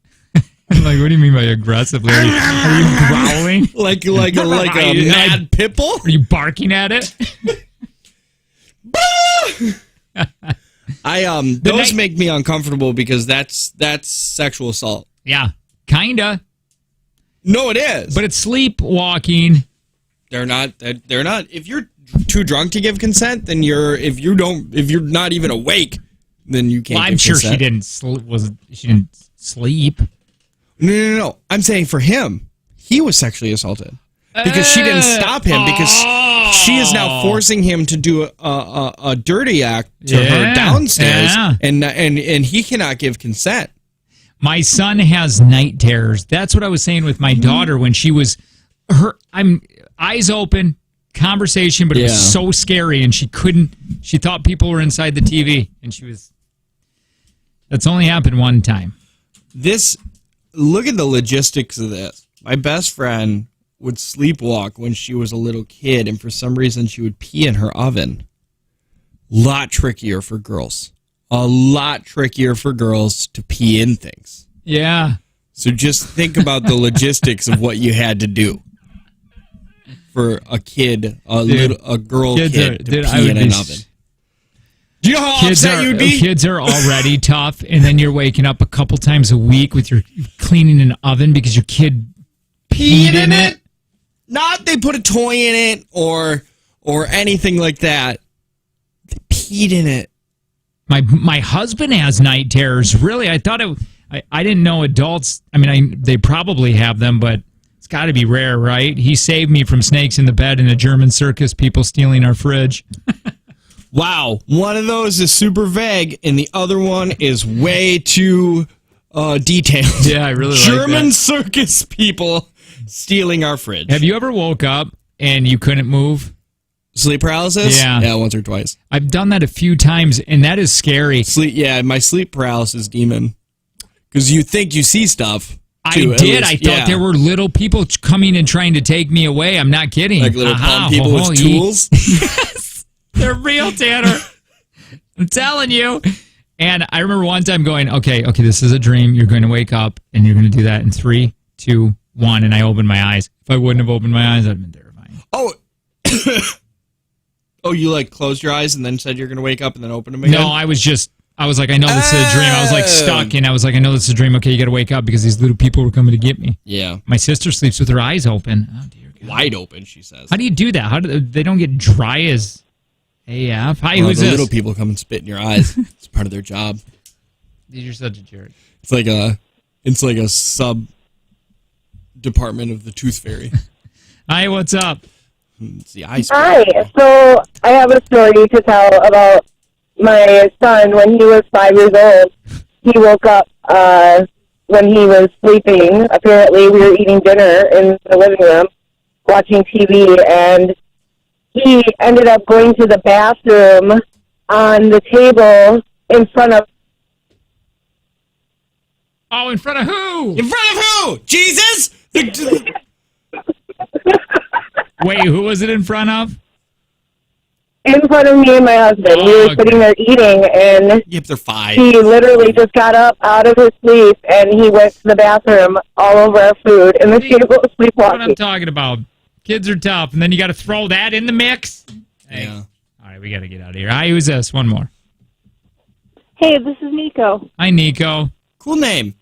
I'm like, what do you mean by aggressively? Are you growling? Like a mad pit bull? Are you barking at it? Those make me uncomfortable because that's sexual assault. Yeah, kinda. No, it is. But it's sleepwalking. They're not. If you're too drunk to give consent, then if you're not even awake, then you can't. Well, I'm give sure consent. she didn't sleep. No. I'm saying for him, he was sexually assaulted because she didn't stop him because she is now forcing him to do a dirty act to her downstairs, and he cannot give consent. My son has night terrors. That's what I was saying with my daughter when she was I'm eyes open, conversation, but it was so scary, and she thought people were inside the TV, and that's only happened one time. Look at the logistics of this. My best friend would sleepwalk when she was a little kid, and for some reason she would pee in her oven. Lot trickier for girls. A lot trickier for girls to pee in things. Yeah. So just think about the logistics of what you had to do for a kid, a girl kid to pee in an oven. Do you know how upset you'd be? Kids are already tough, and then you're waking up a couple times a week with your cleaning an oven because your kid peed in it. Not they put a toy in it or anything like that. They peed in it. My husband has night terrors. Really, I thought I didn't know adults. I mean, they probably have them, but it's got to be rare, right? He saved me from snakes in the bed and a German circus people stealing our fridge. Wow, one of those is super vague, and the other one is way too detailed. Yeah, I really like that. German circus people stealing our fridge. Have you ever woke up and you couldn't move? Sleep paralysis? Yeah, once or twice. I've done that a few times, and that is scary. My sleep paralysis demon. Because you think you see stuff. Too, I did. I thought there were little people coming and trying to take me away. I'm not kidding. Like little palm people with tools? Yes. They're real, Tanner. I'm telling you. And I remember one time going, okay, this is a dream. You're going to wake up, and you're going to do that in 3, 2, 1. And I opened my eyes. If I wouldn't have opened my eyes, I'd have been terrifying. Oh. Oh, you like closed your eyes and then said you're going to wake up and then open them again? No, I was like, I know this is a dream. I was like stuck, and I was like, I know this is a dream. Okay, you got to wake up because these little people were coming to get me. Yeah. My sister sleeps with her eyes open. Oh, dear God. Wide open, she says. How do you do that? How do they don't get dry as AF? Hi, who's this? Little people come and spit in your eyes. It's part of their job. You're such a jerk. It's like a sub department of the Tooth Fairy. Hi, what's up? It's the ice. Hi. So I have a story to tell about my son when he was 5 years old. He woke up when he was sleeping. Apparently, we were eating dinner in the living room, watching TV, and he ended up going to the bathroom on the table in front of... Oh, in front of who? In front of who? Jesus? Wait, who was it in front of? In front of me and my husband. We were sitting there eating, and they're 5. He literally just got up out of his sleep, and he went to the bathroom all over our food, and the table was sleepwalking. What I'm talking about. Kids are tough, and then you got to throw that in the mix? Hey. Yeah. All right, we got to get out of here. Hi, who's this? One more. Hey, this is Nico. Hi, Nico. Cool name.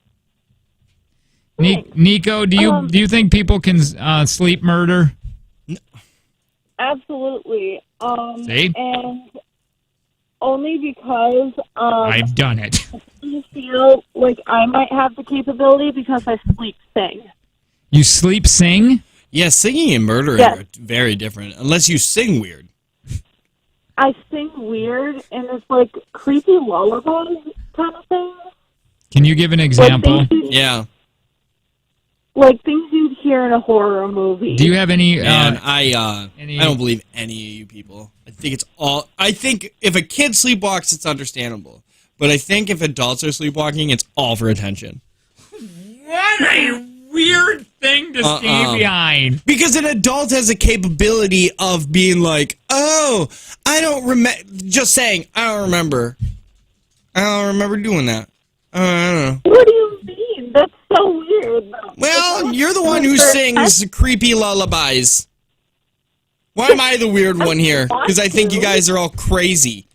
Nico, do you think people can sleep murder? Absolutely. See? And only because I've done it. I feel like I might have the capability because I sleep sing. You sleep sing? Yeah, singing and murdering are very different, unless you sing weird. I sing weird, and it's like creepy lullaby kind of thing. Can you give an example? Yeah. Like things you'd hear in a horror movie. Do you have any... I don't believe any of you people. I think if a kid sleepwalks, it's understandable. But I think if adults are sleepwalking, it's all for attention. What a weird thing to stay behind. Because an adult has a capability of being like, oh, I don't remember. Just saying, I don't remember. I don't remember doing that. I don't know. What do you mean? That's so weird. Well, you're the one who sings creepy lullabies. Why am I the weird one here? Because I think you guys are all crazy.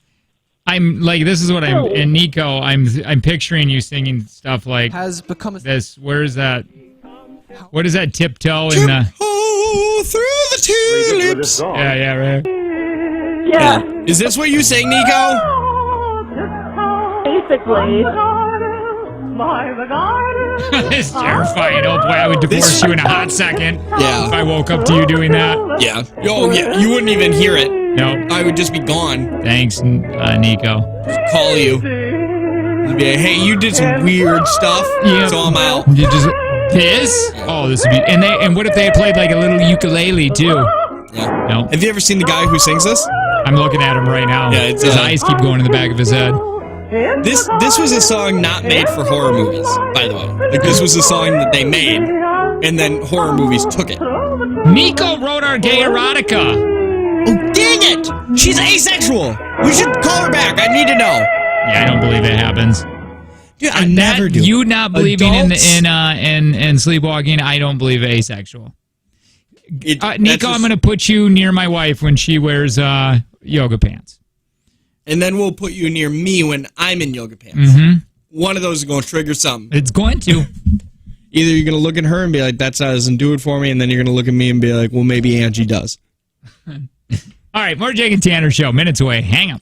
I'm like, this is what I'm, and Nico, I'm picturing you singing stuff like Has become a this. Where is that? What is that tiptoe in the? Oh, through the tulips. Yeah, right. Yeah, Is this what you sang, Nico? basically. It's terrifying. Oh boy, I would divorce you in a hot second. Yeah. If I woke up to you doing that. Yeah. Oh, yeah. You wouldn't even hear it. No. I would just be gone. Thanks, Nico. Call you. I'd be like, hey, you did some weird stuff, so I'm out. You just this? Oh, this would be. And what if they had played like a little ukulele too? Yeah. No. Have you ever seen the guy who sings this? I'm looking at him right now. Yeah, it's, his eyes keep going in the back of his head. This was a song not made for horror movies, by the way. Like, this was a song that they made, and then horror movies took it. Nico wrote our gay erotica. Oh, dang it! She's asexual! We should call her back. I need to know. Yeah, I don't believe it happens. Dude, I never do. You not believing Adults? in sleepwalking, I don't believe asexual. Nico, just- I'm going to put you near my wife when she wears yoga pants. And then we'll put you near me when I'm in yoga pants. Mm-hmm. One of those is going to trigger something. It's going to. Either you're going to look at her and be like, that doesn't do it for me, and then you're going to look at me and be like, well, maybe Angie does. All right, more Jake and Tanner show. Minutes away. Hang up.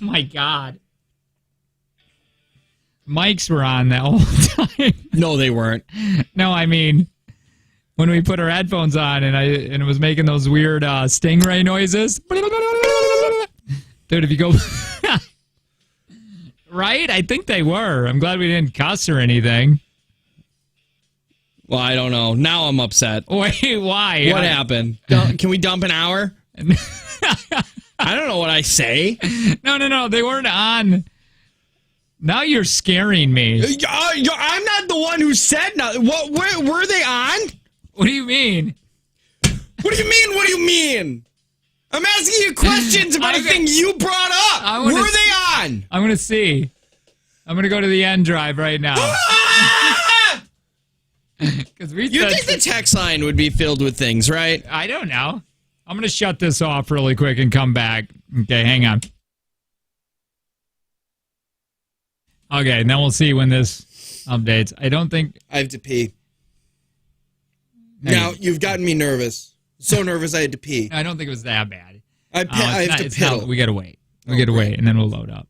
Oh my God. Mics were on that whole time. No, they weren't. No, I mean, when we put our headphones on and it was making those weird stingray noises. Dude, if you go... Right? I think they were. I'm glad we didn't cuss or anything. Well, I don't know. Now I'm upset. Wait, why? What happened? Can we dump an hour? I don't know what I say. No. They weren't on. Now you're scaring me. I'm not the one who said nothing. Were they on? What do you mean? What do you mean? I'm asking you questions about a thing you brought up. Were they on? I'm going to see. I'm going to go to the end drive right now. You think the text line would be filled with things, right? I don't know. I'm going to shut this off really quick and come back. Okay, hang on. Okay, and then we'll see when this updates. I don't think... I have to pee. Now, you've gotten me nervous. So nervous I had to pee. I don't think it was that bad. I have to piddle. We got to wait. We got to wait, and then we'll load up.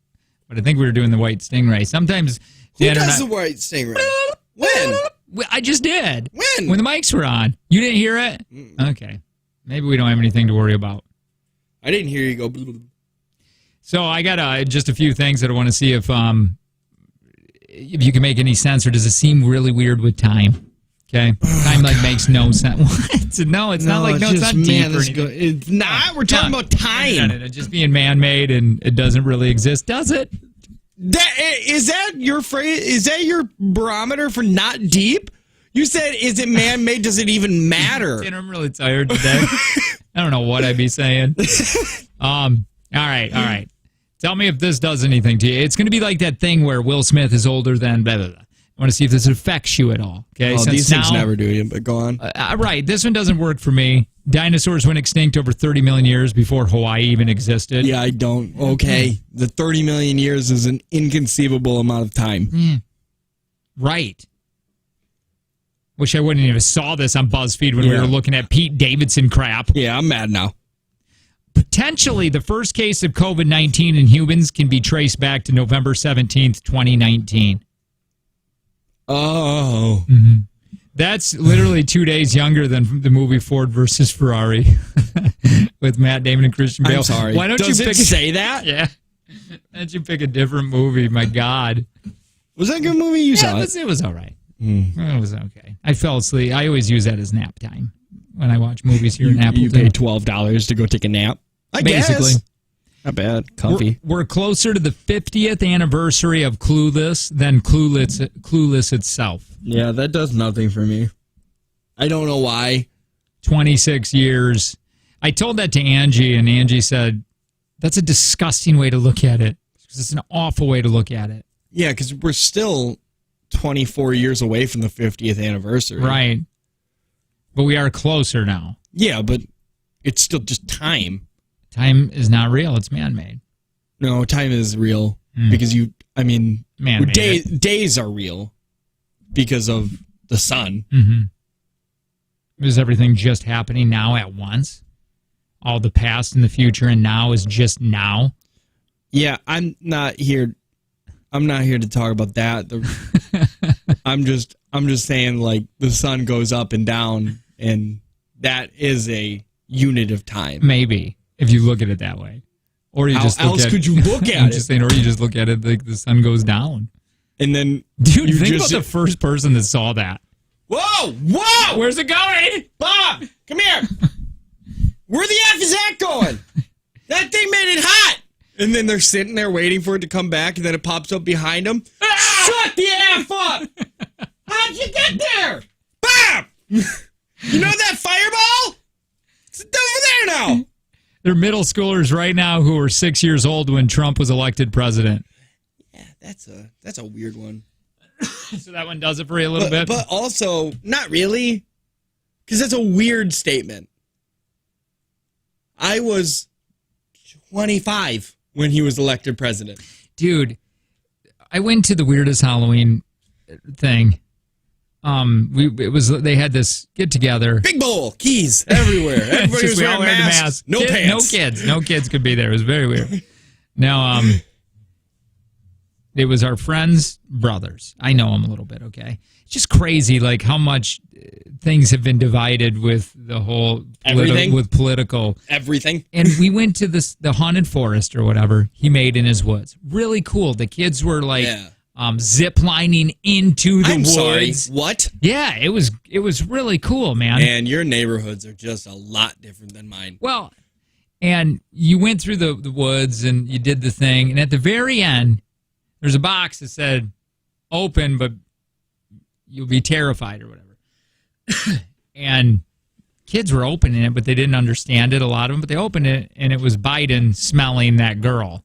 But I think we were doing the white stingray. Sometimes... Who does the white stingray? When? I just did. When? When the mics were on. You didn't hear it? Okay. Maybe we don't have anything to worry about. I didn't hear you go... Blah, blah, blah. So I got just a few things that I want to see if you can make any sense, or does it seem really weird with time? Okay, time makes no sense. What? No, it's not like it's not deep or anything. It's not. We're talking about time. No, just being man-made and it doesn't really exist, does it? Is that your phrase? Is that your barometer for not deep? You said, "Is it man-made? Does it even matter?" I'm really tired today. I don't know what I'd be saying. All right. Tell me if this does anything to you. It's going to be like that thing where Will Smith is older than blah, blah, blah. I want to see if this affects you at all. Okay, these things never do it, but go on. Right, this one doesn't work for me. Dinosaurs went extinct over 30 million years before Hawaii even existed. Yeah, I don't. Okay, the 30 million years is an inconceivable amount of time. Right. Wish I wouldn't even saw this on BuzzFeed when we were looking at Pete Davidson crap. Yeah, I'm mad now. Potentially, the first case of COVID-19 in humans can be traced back to November 17th, 2019. Oh. Mm-hmm. That's literally 2 days younger than the movie Ford versus Ferrari with Matt Damon and Christian Bale. I'm sorry. Why don't Does you it say that? Yeah. Why don't you pick a different movie? My God. Was that a good movie? You saw it? It was all right. It was okay. I fell asleep. I always use that as nap time when I watch movies here in Appleton. You pay $12 to go take a nap? Basically. Guess. Not bad. Comfy. We're closer to the 50th anniversary of Clueless than Clueless itself. Yeah, that does nothing for me. I don't know why. 26 years. I told that to Angie, and Angie said, that's a disgusting way to look at it. It's an awful way to look at it. Yeah, because we're still 24 years away from the 50th anniversary. Right. But we are closer now. Yeah, but it's still just time. Time is not real. It's man-made. No, time is real because days are real because of the sun. Mm-hmm. Is everything just happening now at once? All the past and the future and now is just now? Yeah, I'm not here to talk about that. I'm just saying, like, the sun goes up and down, and that is a unit of time. Maybe. If you look at it that way. Or you just look else at could you look at I'm it? Just saying, or you just look at it like the sun goes down. And then dude, think about the first person that saw that. Whoa! Where's it going? Bob, come here. Where the F is that going? That thing made it hot. And then they're sitting there waiting for it to come back, and then it pops up behind them. Shut the F up! How'd you get there? Bob! You know that fireball? It's over there now. They're middle schoolers right now who were 6 years old when Trump was elected president. Yeah, that's a weird one. So that one does it for you a little bit? But also, not really, because that's a weird statement. I was 25 when he was elected president. Dude, I went to the weirdest Halloween thing. They had this get together. Big bowl, keys everywhere. Everybody was wearing masks. No pants. No kids could be there. It was very weird. Now, it was our friend's brothers. I know them a little bit, okay? It's just crazy, like, how much things have been divided with the whole... Everything? With political... Everything. And we went to the haunted forest or whatever he made in his woods. Really cool. The kids were, like, zip lining into the woods. Sorry, what? Yeah, it was really cool, man. And your neighborhoods are just a lot different than mine. Well, and you went through the woods and you did the thing, and at the very end, there's a box that said, open, but you'll be terrified or whatever. And kids were opening it, but they didn't understand it, a lot of them, but they opened it, and it was Biden smelling that girl.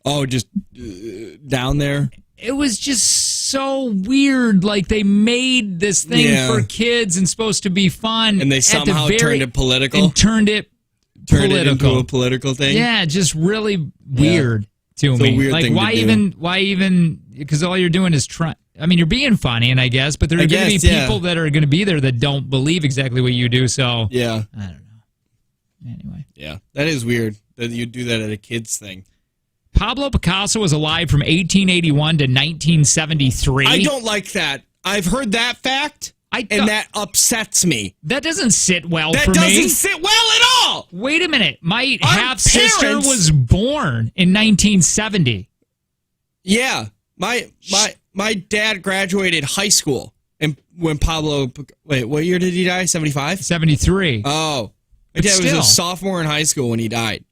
Oh, just down there? It was just so weird. Like, they made this thing for kids and supposed to be fun. And they somehow turned it political? And turned it political. It into a political thing? Yeah, just really weird to it's me. A weird like, thing why to do. why even, because all you're doing is trying. I mean, you're being funny, and I guess, but there are going to be people that are going to be there that don't believe exactly what you do, so. Yeah. I don't know. Anyway. Yeah, that is weird that you do that at a kid's thing. Pablo Picasso was alive from 1881 to 1973. I don't like that. I've heard that fact, and that upsets me. That doesn't sit well for me. That doesn't sit well at all. Wait a minute. My half-sister was born in 1970. Yeah. My dad graduated high school and when Pablo... Wait, what year did he die? 75? 73. Oh. My dad was a sophomore in high school when he died.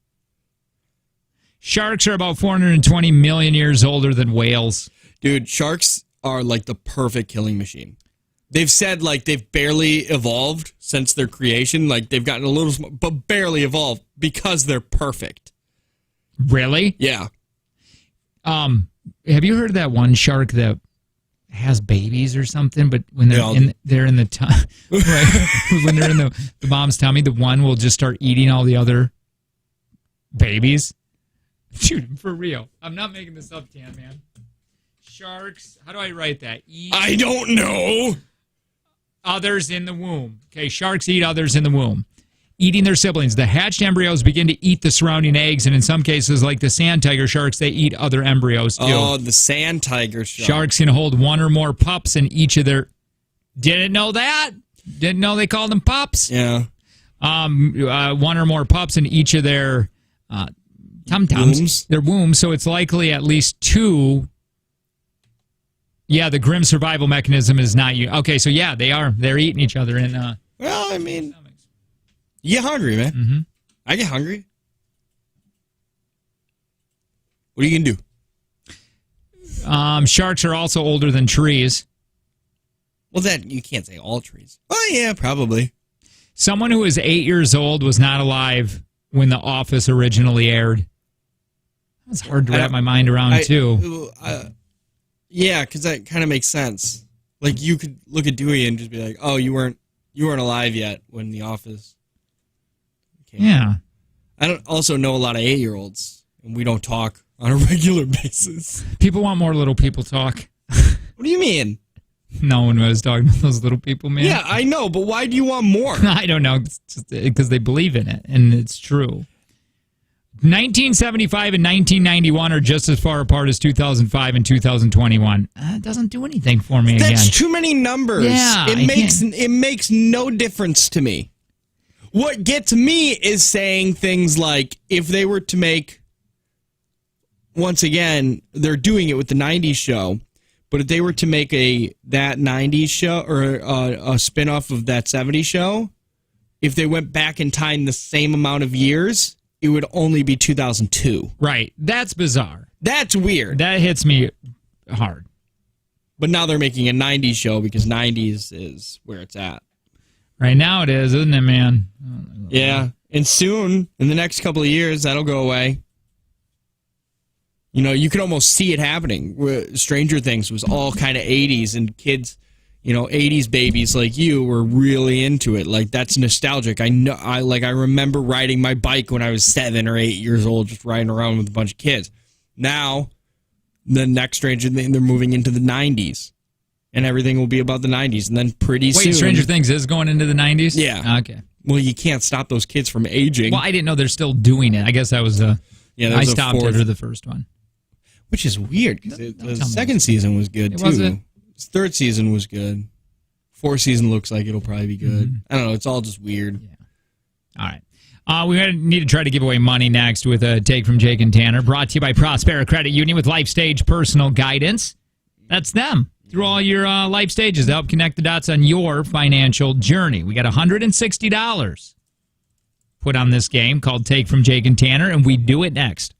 Sharks are about 420 million years older than whales. Dude, sharks are like the perfect killing machine. They've said like they've barely evolved since their creation. Like they've gotten a little small, but barely evolved because they're perfect. Really? Yeah. Have you heard of that one shark that has babies or something? But when they're in the right, when they're in the mom's tummy, the one will just start eating all the other babies. Dude, for real. I'm not making this up, Tan, man. Sharks. How do I write that? I don't know. Others in the womb. Okay, sharks eat others in the womb. Eating their siblings. The hatched embryos begin to eat the surrounding eggs, and in some cases, like the sand tiger sharks, they eat other embryos, too. Oh, the sand tiger shark. Sharks can hold one or more pups in each of their... Didn't know that? Didn't know they called them pups? Yeah. One or more pups in each of their... tum-tums, their wombs, so it's likely at least two. Yeah, the grim survival mechanism is not you. Okay, so yeah, they're eating each other in. Well, I mean, you get hungry, man. Mm-hmm. I get hungry. What are you gonna do? Sharks are also older than trees. Well, that you can't say all trees. Oh yeah, probably. Someone who is 8 years old was not alive when The Office originally aired. That's hard to wrap my mind around, too. Yeah, because that kind of makes sense. Like, you could look at Dewey and just be like, oh, you weren't alive yet when The Office came out. I don't also know a lot of 8-year-olds, and we don't talk on a regular basis. People want more little people talk. What do you mean? No one was talking about those little people, man. Yeah, I know, but why do you want more? I don't know. It's just because they believe in it, and it's true. 1975 and 1991 are just as far apart as 2005 and 2021. It doesn't do anything for me again. That's too many numbers. Yeah, it makes no difference to me. What gets me is saying things like, if they were to make, once again, they're doing it with the 90s show, but if they were to make that 90s show or a spinoff of that 70s show, if they went back in time the same amount of years, it would only be 2002. Right. That's bizarre. That's weird. That hits me hard. But now they're making a 90s show because 90s is where it's at. Right now it is, isn't it, man? Yeah. And soon, in the next couple of years, that'll go away. You know, you can almost see it happening. Stranger Things was all kind of 80s, and kids, 80s babies like you were really into it. Like, that's nostalgic. I remember riding my bike when I was 7 or 8 years old, just riding around with a bunch of kids. Now, the next Stranger Things, they're moving into the 90s, and everything will be about the 90s. And then pretty soon... Wait, Stranger Things is going into the 90s? Yeah. Okay. Well, you can't stop those kids from aging. Well, I didn't know they're still doing it. I guess that was Yeah, there I was a stopped fourth, after the first one. which is weird because the tell me second season was good too. Was it? Third season was good. Fourth season looks like it'll probably be good. I don't know. It's all just weird. Yeah. All right. We need to try to give away money next with a take from Jake and Tanner, brought to you by Prospera Credit Union with Life Stage Personal Guidance. That's them through all your life stages to help connect the dots on your financial journey. We got $160 put on this game called Take from Jake and Tanner, and we do it next.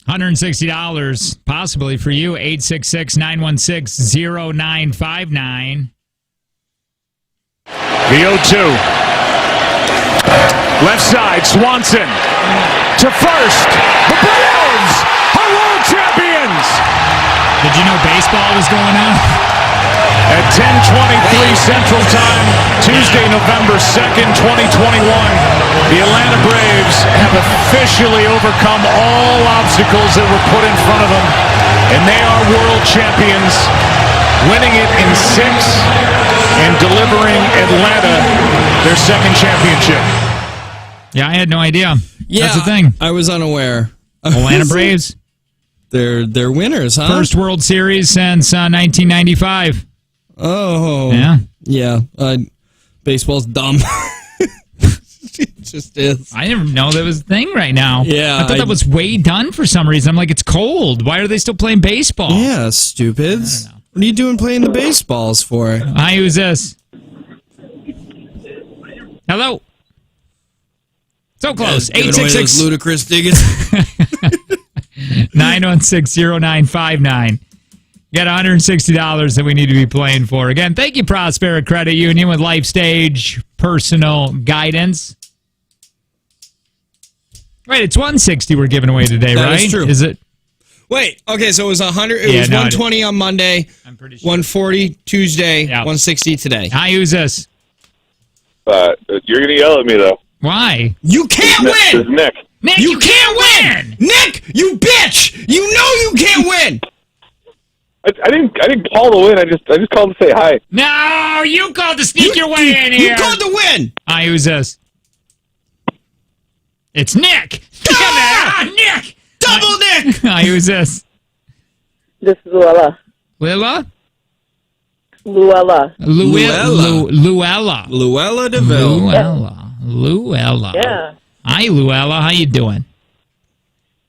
$160 possibly for you. 866-916-0959. The 0-2. Left side, Swanson to first. The Braves are world champions. Did you know baseball was going on? At 10:23 Central Time, Tuesday, November 2nd, 2021, the Atlanta Braves have officially overcome all obstacles that were put in front of them, and they are world champions, winning it in 6 and delivering Atlanta their second championship. Yeah, I had no idea. Yeah, that's the thing. I was unaware. Atlanta Braves. They're winners, huh? First World Series since 1995. Oh. Yeah. Yeah. Baseball's dumb. It just is. I didn't know that was a thing right now. Yeah. I thought that was way done for some reason. I'm like, it's cold. Why are they still playing baseball? Yeah, stupids. What are you doing playing the baseballs for? Hi, who's this? Hello. So close. 866 ludicrous tickets. 916-0959. Got $160 that we need to be playing for. Again, thank you, Prospera Credit Union with Life Stage Personal Guidance. Right, it's $160 we're giving away today, That right? is true. Is it? Wait, okay, so it was 100. It was 120 on Monday. I'm pretty sure. 140 Tuesday. 160 today. Hi, who's this? You're gonna yell at me though. Why? You can't win. This is Nick. Nick, you can't win. Nick, you bitch! You know you can't win. I didn't call to win. I just called to say hi. No, you called to sneak your way in here. You called to win. Hi, who's this? It's Nick. Nick. Double Nick. Hi, who's this? This is Luella. Lilla? Luella. Luella DeVille. Luella. Yeah. Hi, Luella. How you doing?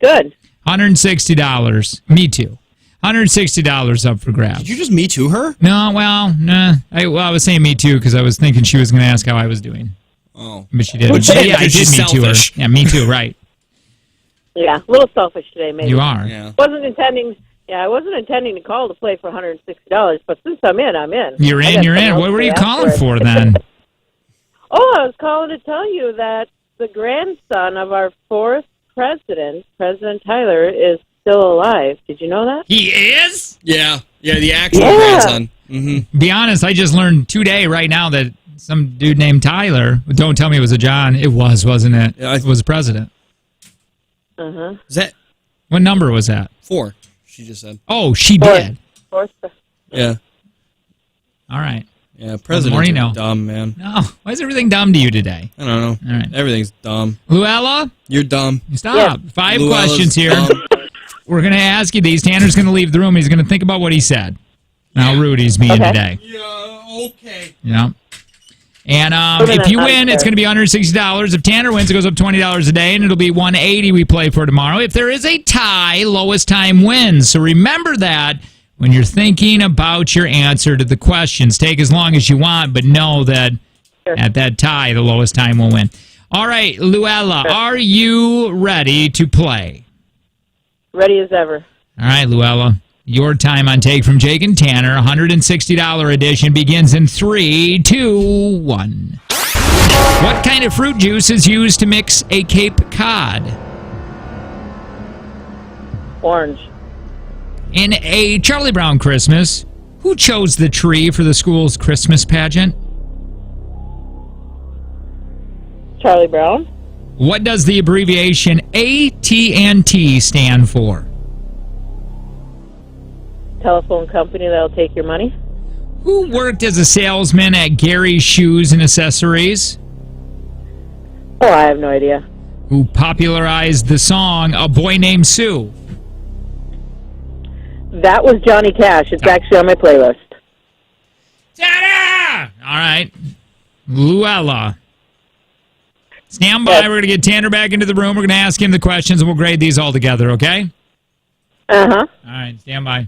Good. $160. Me too. $160 up for grabs. Did you just me too her? No, well, nah. I was saying me too because I was thinking she was going to ask how I was doing. Oh. But she didn't. Well, Yeah, I did she's me too her. selfish. Yeah, me too, right. Yeah, a little selfish today, maybe. You are. Yeah. Wasn't intending. Yeah, I wasn't intending to call to play for $160, but since I'm in, I'm in. You're in, you're in. What were you calling for then? Oh, I was calling to tell you that the grandson of our fourth president, President Tyler, is still alive. Did you know that? He is? Yeah, the actual grandson. Mm-hmm. Be honest, I just learned today, right now, that some dude named Tyler, don't tell me it was a John, it was, wasn't it? Yeah, it was president. Uh-huh. Is that What number was that? 4? She just said. Oh, she did. Fourth. Yeah. All right. Yeah, presidents more you are know. dumb, man. No, why is everything dumb to you today? I don't know. All right. Everything's dumb. Luella? You're dumb. Stop. Yeah. 5 Luella's questions here. dumb. We're going to ask you these. Tanner's going to leave the room. He's going to think about what he said. How rude he's being today. Yeah, okay. Yeah. And if you win, it's going to be $160. If Tanner wins, it goes up $20 a day, and it'll be $180 we play for tomorrow. If there is a tie, lowest time wins. So remember that when you're thinking about your answer to the questions. Take as long as you want, but know that at that tie, the lowest time will win. All right, Luella, are you ready to play? Ready as ever. All right, Luella. Your time on Take from Jake and Tanner, $160 edition, begins in 3, 2, 1. What kind of fruit juice is used to mix a Cape Cod? Orange. In a Charlie Brown Christmas, who chose the tree for the school's Christmas pageant? Charlie Brown. What does the abbreviation AT&T stand for? Telephone company that'll take your money. Who worked as a salesman at Gary's Shoes and Accessories? Oh, I have no idea. Who popularized the song A Boy Named Sue? That was Johnny Cash. It's actually on my playlist. Ta-da! All right. Luella. Stand by. Yes. We're going to get Tanner back into the room. We're going to ask him the questions, and we'll grade these all together, okay? Uh-huh. All right. Stand by.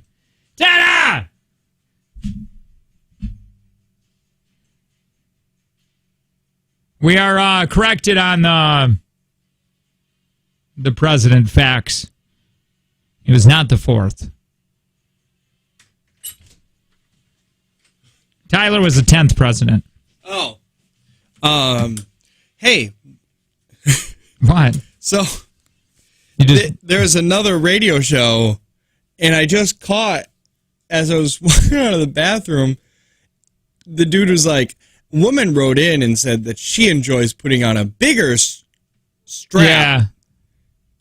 Ta-da! We are corrected on the president facts He was not the fourth. Tyler was the 10th president. Oh. Hey. What? So, there's another radio show, and I just caught, as I was walking out of the bathroom, the dude was like, a woman wrote in and said that she enjoys putting on a bigger strap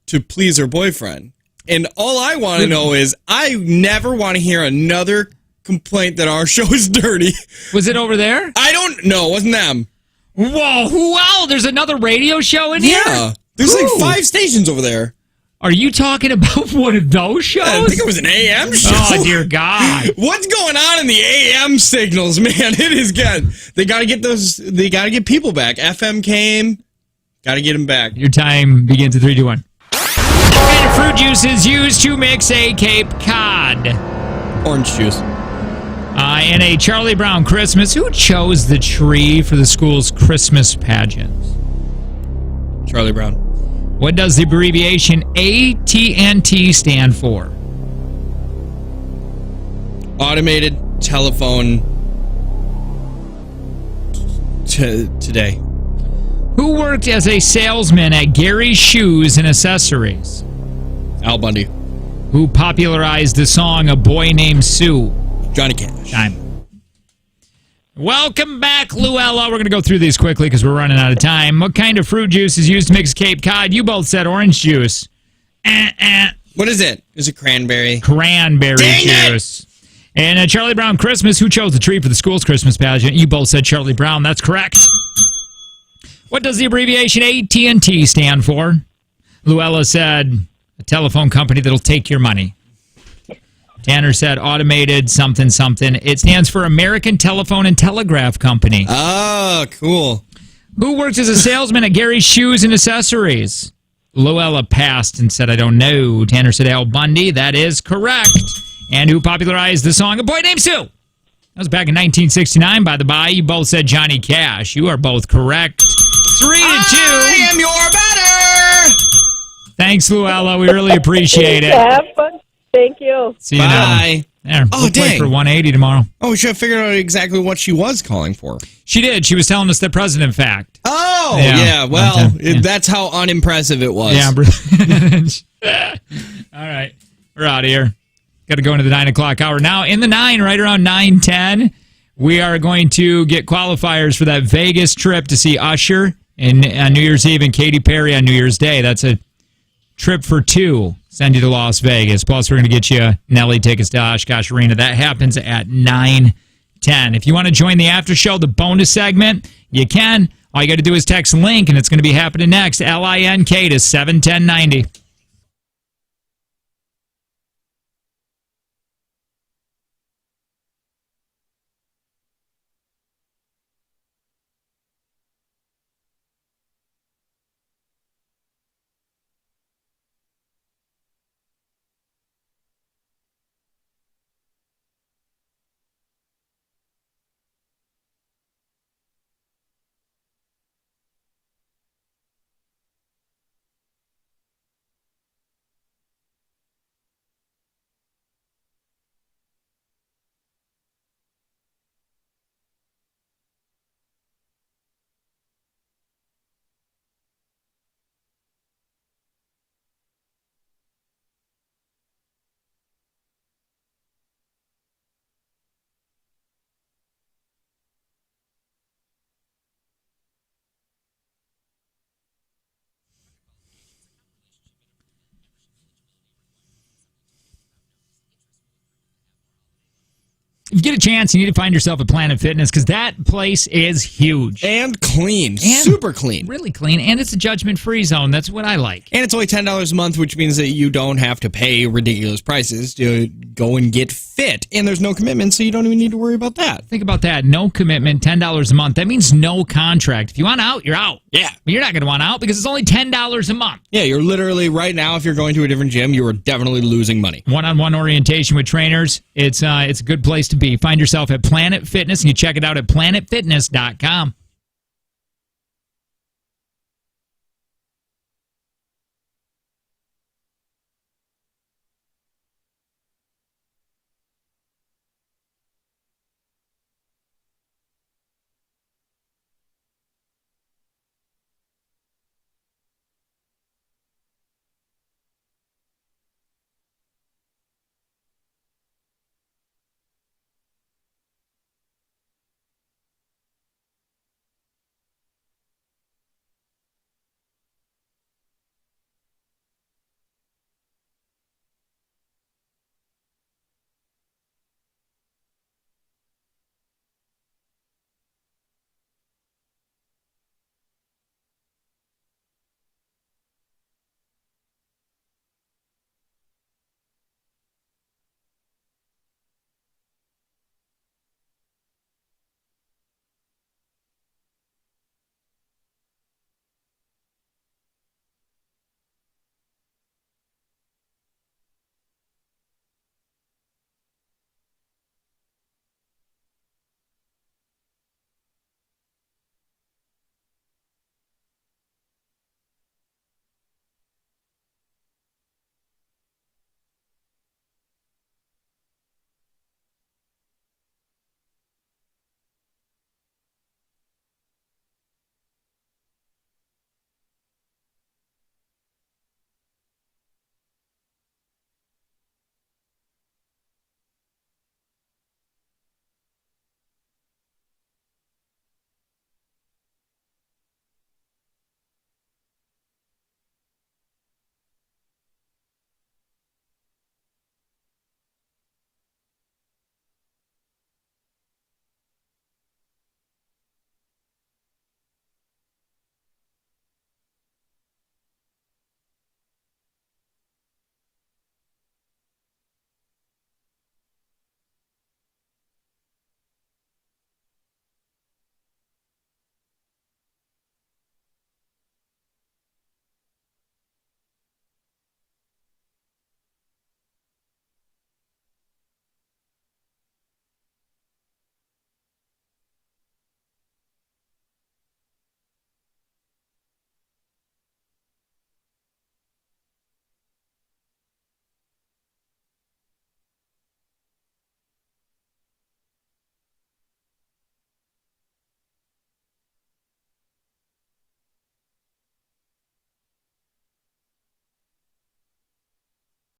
to please her boyfriend. And all I want to know is, I never want to hear another complaint that our show is dirty. Was it over there? I don't know. It wasn't them. Whoa, wow, there's another radio show in here? Yeah. There's like 5 stations over there. Are you talking about one of those shows? I think it was an AM show. Oh, dear God. What's going on in the AM signals, man? It is good. They got to get those, they got to get people back. FM came, got to get them back. Your time begins at 3, 2, 1. What kind of fruit juice is used to mix a Cape Cod? Orange juice. In a Charlie Brown Christmas, who chose the tree for the school's Christmas pageant? Charlie Brown. What does the abbreviation AT&T stand for? Automated telephone today. Who worked as a salesman at Gary's Shoes and Accessories? Al Bundy. Who popularized the song A Boy Named Sue? Johnny Cash. Time. Welcome back, Luella. We're going to go through these quickly because we're running out of time. What kind of fruit juice is used to mix Cape Cod? You both said orange juice. What is it? Is it cranberry? Cranberry juice. And Charlie Brown Christmas, who chose the tree for the school's Christmas pageant? You both said Charlie Brown. That's correct. What does the abbreviation AT&T stand for? Luella said a telephone company that'll take your money. Tanner said automated something something. It stands for American Telephone and Telegraph Company. Oh, cool. Who works as a salesman at Gary's Shoes and Accessories? Luella passed and said, I don't know. Tanner said Al Bundy. That is correct. And who popularized the song A Boy Named Sue? That was back in 1969, by the by. You both said Johnny Cash. You are both correct. 3-2. I am your better. Thanks, Luella. We really appreciate it. Have fun. Thank you. See you Bye. There. Oh, we'll play dang. for 180 tomorrow. Oh, we should have figured out exactly what she was calling for. She did. She was telling us the president fact. Oh, Yeah. yeah. Well, Yeah. that's how unimpressive it was. Yeah. All right. We're out of here. Got to go into the 9 o'clock hour. Now, in the 9, right around 9:10, we are going to get qualifiers for that Vegas trip to see Usher on New Year's Eve and Katy Perry on New Year's Day. That's a trip for 2. Send you to Las Vegas. Plus, we're going to get you Nelly tickets to Oshkosh Arena. That happens at 9:10. If you want to join the after show, the bonus segment, you can. All you got to do is text LINK, and it's going to be happening next. LINK to 71090. If you get a chance, you need to find yourself at Planet Fitness because that place is huge. And clean. Super clean. Really clean. And it's a judgment-free zone. That's what I like. And it's only $10 a month, which means that you don't have to pay ridiculous prices to go and get fit. And there's no commitment, so you don't even need to worry about that. Think about that. No commitment, $10 a month. That means no contract. If you want out, you're out. Yeah. But you're not going to want out because it's only $10 a month. Yeah, you're literally, right now, if you're going to a different gym, you are definitely losing money. One-on-one orientation with trainers. It's a good place to be. Find yourself at Planet Fitness, and you check it out at planetfitness.com.